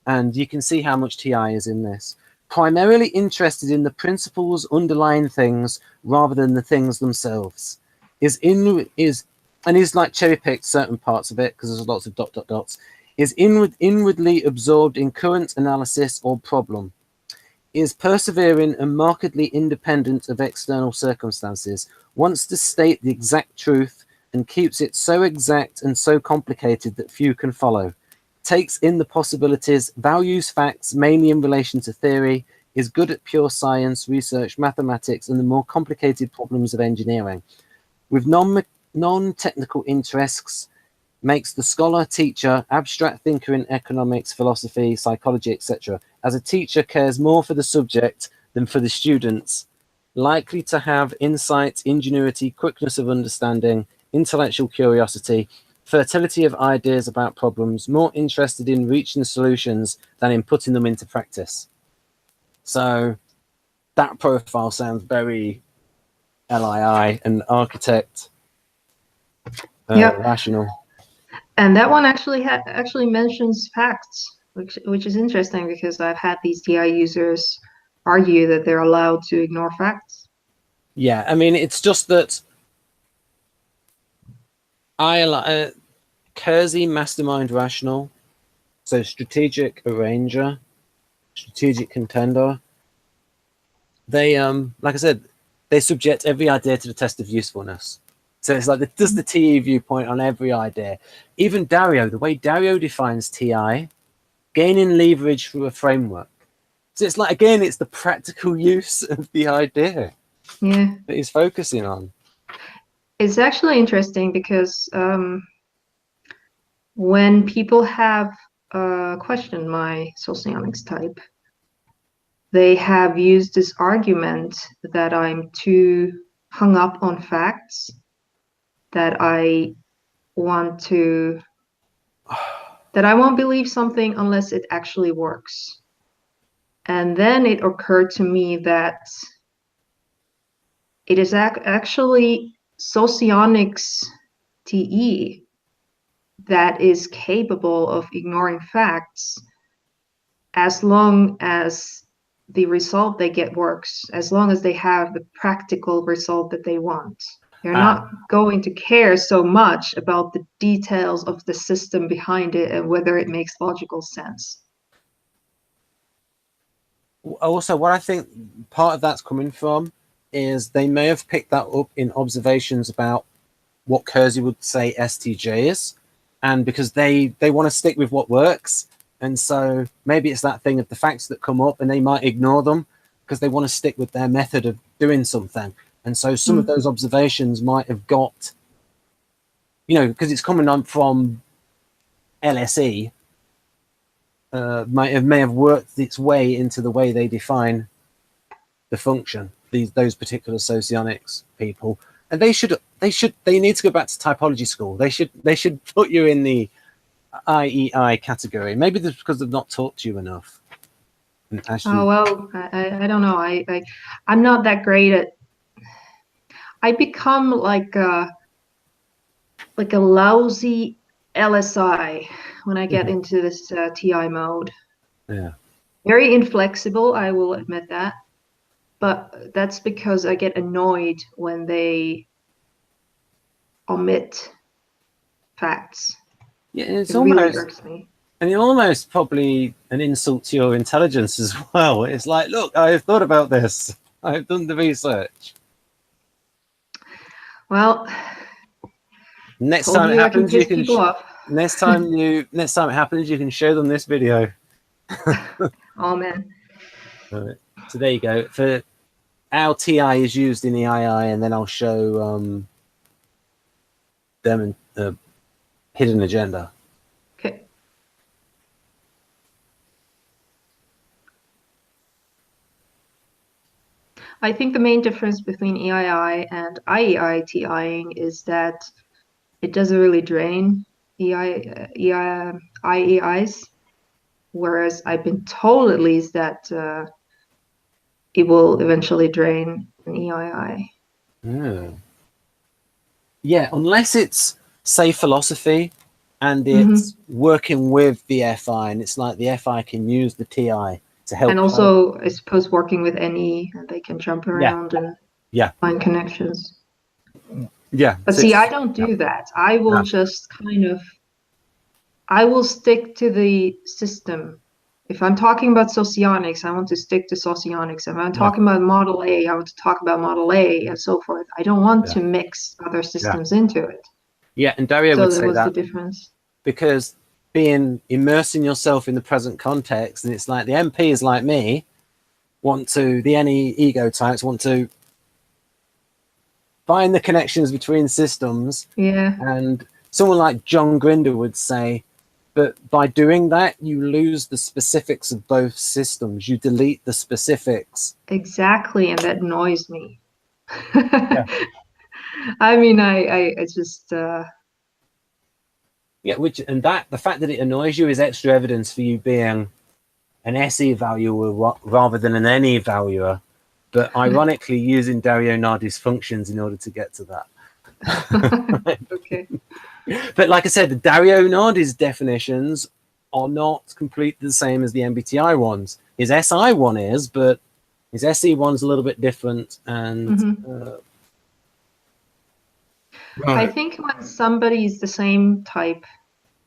and you can see how much TI is in this. Primarily interested in the principles underlying things rather than the things themselves. And he's like cherry picked certain parts of it because there's lots of dots. Is inwardly absorbed in current analysis or problem. Is persevering and markedly independent of external circumstances, wants to state the exact truth and keeps it so exact and so complicated that few can follow, takes in the possibilities, values facts mainly in relation to theory, is good at pure science, research, mathematics, and the more complicated problems of engineering. With non-technical interests, makes the scholar, teacher, abstract thinker in economics, philosophy, psychology, etc. As a teacher, cares more for the subject than for the students, likely to have insight, ingenuity, quickness of understanding, intellectual curiosity, fertility of ideas about problems, more interested in reaching solutions than in putting them into practice. So that profile sounds very LII, an architect, Yeah, rational. and that one actually mentions facts, which is interesting because I've had these TI users argue that they're allowed to ignore facts. Yeah, I mean, it's just that I like Kersey Mastermind Rational, so strategic arranger, strategic contender. They like I said, they subject every idea to the test of usefulness. So it's like does the TE viewpoint on every idea. Even Dario, the way Dario defines TI, gaining leverage through a framework. So it's like again, it's the practical use of the idea Yeah, that he's focusing on. it's actually interesting because when people have questioned my socionics type, they have used this argument that I'm too hung up on facts, that I want to that I won't believe something unless it actually works. And then it occurred to me that it is actually socionics TE that is capable of ignoring facts as long as the result they get works, as long as they have the practical result that they want. They're not going to care so much about the details of the system behind it and whether it makes logical sense. Also, what I think part of that's coming from is they may have picked that up in observations about what Kersey would say STJ is, and because they want to stick with what works, and so maybe it's that thing of the facts that come up and they might ignore them because they want to stick with their method of doing something. And so some of those observations might have got, because it's coming on from LSE, may have worked its way into the way they define the function. Those particular socionics people, and they need to go back to typology school. They should put you in the IEI category. Maybe that's because they've not taught you enough. Actually, oh well, I don't know. I'm not that great at. I become like a lousy LSI when I get into this TI mode. Yeah. Very inflexible, I will admit that. But that's because I get annoyed when they omit facts. Yeah, it's it almost, really irks me. and it's almost probably an insult to your intelligence as well. It's like, look, I've thought about this. I've done the research. Well, next time it happens, you can. Next time it happens, you can show them this video. Oh man. Right. So there you go. For our TI is used in the II, and then I'll show them in hidden agenda. Okay. I think the main difference between EII and IEI TIing is that it doesn't really drain IEIs, whereas I've been told at least that it will eventually drain an EII. Yeah, unless it's, say, philosophy and it's working with the FI, and it's like the FI can use the TI to help. And also, I suppose, working with NE, and they can jump around and find connections. Yeah. But see, I don't do that. I will just I will stick to the system. If I'm talking about socionics, I want to stick to socionics. If I'm talking about Model A, I want to talk about Model A and so forth. I don't want to mix other systems into it. Yeah, and Dario would say that. The difference. Because immersing yourself in the present context, and it's like the MPs like me the NE ego types want to find the connections between systems. Yeah. And someone like John Grinder would say, but by doing that, you lose the specifics of both systems. You delete the specifics. Exactly, and that annoys me. I mean, I just. The fact that it annoys you is extra evidence for you being an SE valuer rather than an NE valuer, but ironically using Dario Nardi's functions in order to get to that. Okay. But like I said, the Dario Nardi's definitions are not completely the same as the MBTI ones. His SI one is, but his SE one's a little bit different. And I think when somebody's the same type,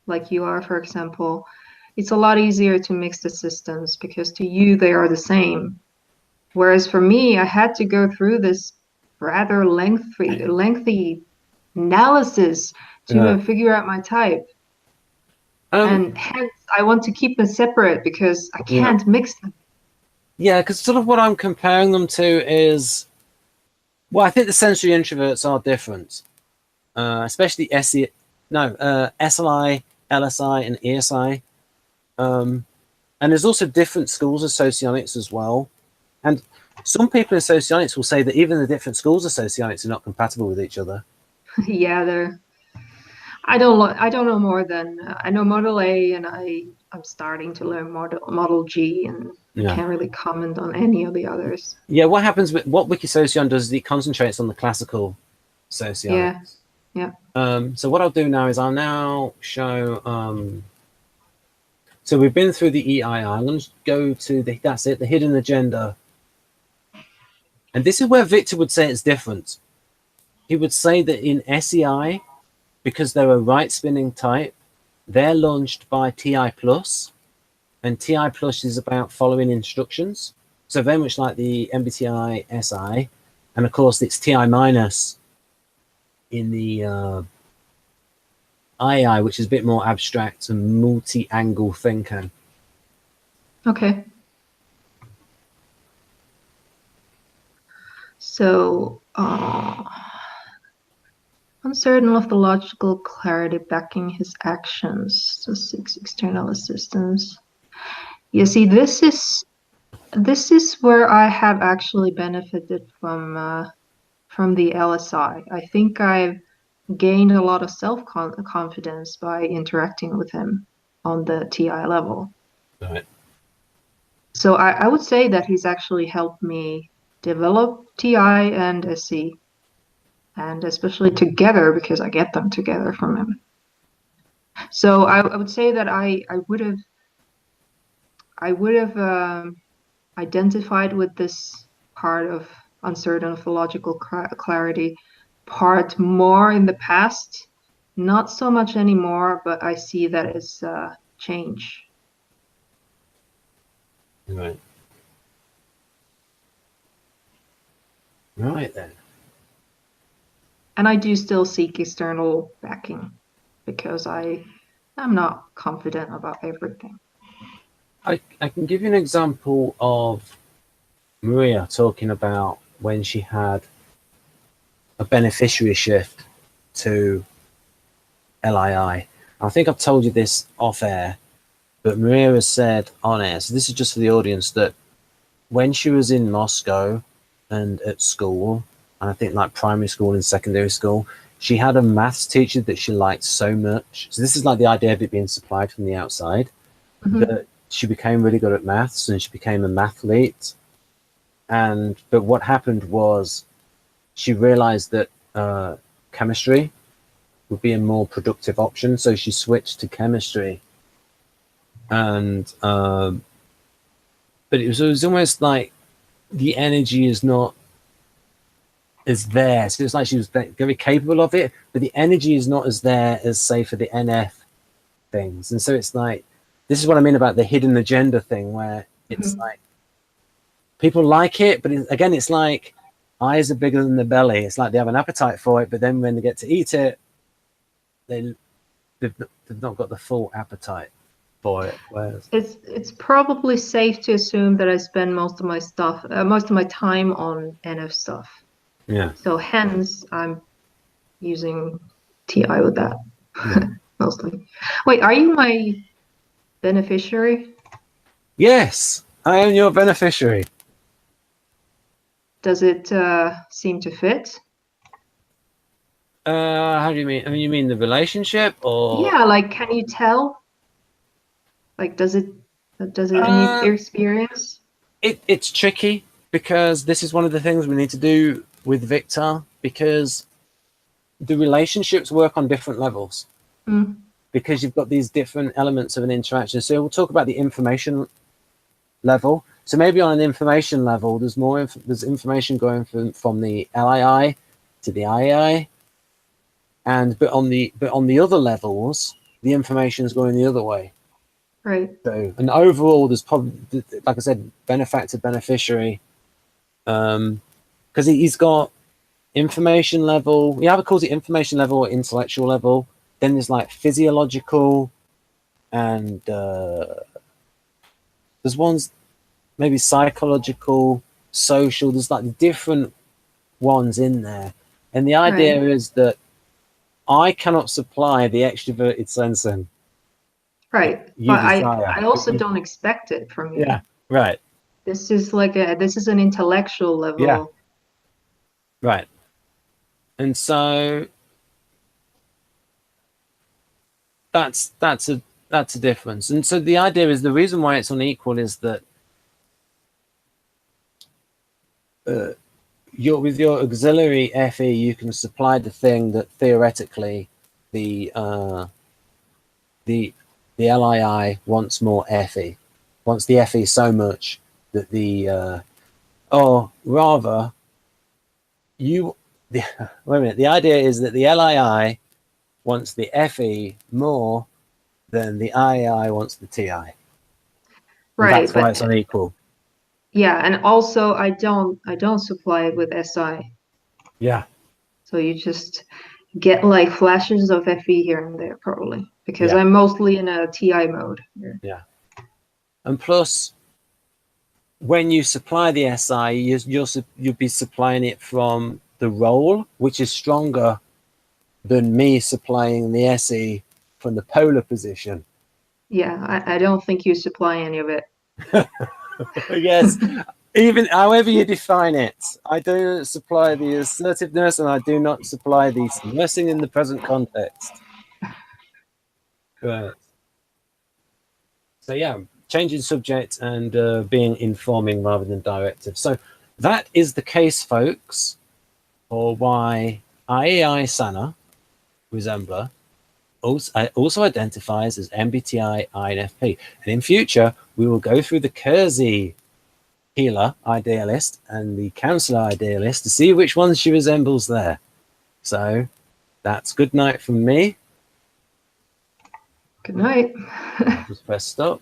like you are, for example, it's a lot easier to mix the systems because to you they are the same. Whereas for me, I had to go through this rather lengthy analysis to figure out my type. And hence, I want to keep them separate because I can't mix them. Yeah, because sort of what I'm comparing them to is, well, I think the sensory introverts are different, especially SLI, LSI, and ESI. And there's also different schools of socionics as well. And some people in socionics will say that even the different schools of socionics are not compatible with each other. Yeah, I don't know more than I know Model A, and I'm starting to learn Model G, and I Yeah. can't really comment on any of the others. Yeah, what happens with what Wikisocion does is it concentrates on the classical Yeah, socionics. yeah. So what I'll do now is I'll now show. So we've been through the EII. I'm going to go to that's it, the hidden agenda. And this is where Victor would say it's different. He would say that in SEI, because they're a right spinning type, they're launched by TI plus, and TI plus is about following instructions. So very much like the MBTI SI, and of course it's TI minus in the II, which is a bit more abstract and multi-angle thinking. Okay. So, uncertain of the logical clarity backing his actions. The 6 external assistance. You see, this is where I have actually benefited from the LSI. I think I've gained a lot of self-confidence by interacting with him on the TI level. Right. So I would say that he's actually helped me develop TI and SC, and especially together because I get them together from him. So I would say that I would have identified with this part of uncertain of logical clarity part more in the past, not so much anymore, but I see that as change. Right. Right then. And I do still seek external backing because I'm not confident about everything. I can give you an example of Maria talking about when she had a beneficiary shift to LII. I think I've told you this off air, but Maria has said on air, so this is just for the audience, that when she was in Moscow and at school, and I think like primary school and secondary school, she had a maths teacher that she liked so much. So this is like the idea of it being supplied from the outside, that she became really good at maths and she became a mathlete. But what happened was she realized that chemistry would be a more productive option, so she switched to chemistry. And but it was almost like the energy is not as there. So it's like she was very capable of it, but the energy is not as there as, say, for the NF things. And so it's like, this is what I mean about the hidden agenda thing, where it's like people like it, but again, it's like eyes are bigger than the belly. It's like they have an appetite for it, but then when they get to eat it, they've not got the full appetite for it. Whereas it's probably safe to assume that I spend most of my time on NF stuff. yeah. So hence I'm using TI with that mostly. Wait, are you my beneficiary? Yes, I am your beneficiary. Does it seem to fit? How do you mean? I mean, you mean the relationship, or Yeah, like can you tell? Like does it any experience? it's tricky because this is one of the things we need to do with Victor, because the relationships work on different levels. Because you've got these different elements of an interaction. So we'll talk about the information level. So maybe on an information level, there's there's information going from the LII to the II, but on the other levels, the information is going the other way. Right. So, and overall, there's probably, like I said, benefactor, beneficiary, because he's got information level. We either calls it information level or intellectual level. Then there's like physiological, and there's ones maybe psychological, social. There's like different ones in there, and the idea is that I cannot supply the extroverted sensing. Right. You But desire. I also don't expect it from you. Yeah. Right. This is an intellectual level. Yeah. Right. And so that's a difference. And so the idea is the reason why it's unequal is that with your auxiliary FE, you can supply the thing that theoretically the LII wants more FE, wants the FE so much that or rather, wait a minute. The idea is that the LII wants the FE more than the IAI wants the TI. And Right, that's why it's unequal. Yeah, and also I don't supply it with SI. Yeah. So you just get like flashes of FE here and there probably because Yeah. I'm mostly in a TI mode here. Yeah. And plus, when you supply the SI, you'll be supplying it from the role, which is stronger than me supplying the SE from the polar position. Yeah, I don't think you supply any of it. Yes, even however you define it, I do supply the assertiveness and I do not supply the submersing in the present context. Right. So yeah, changing subject and being informing rather than directive. So that is the case, folks, for why IAI Sanna resembler also identifies as MBTI INFP. And in future, we will go through the Kersey healer idealist and the counselor idealist to see which ones she resembles there. So that's good night from me. Good night. Just press stop.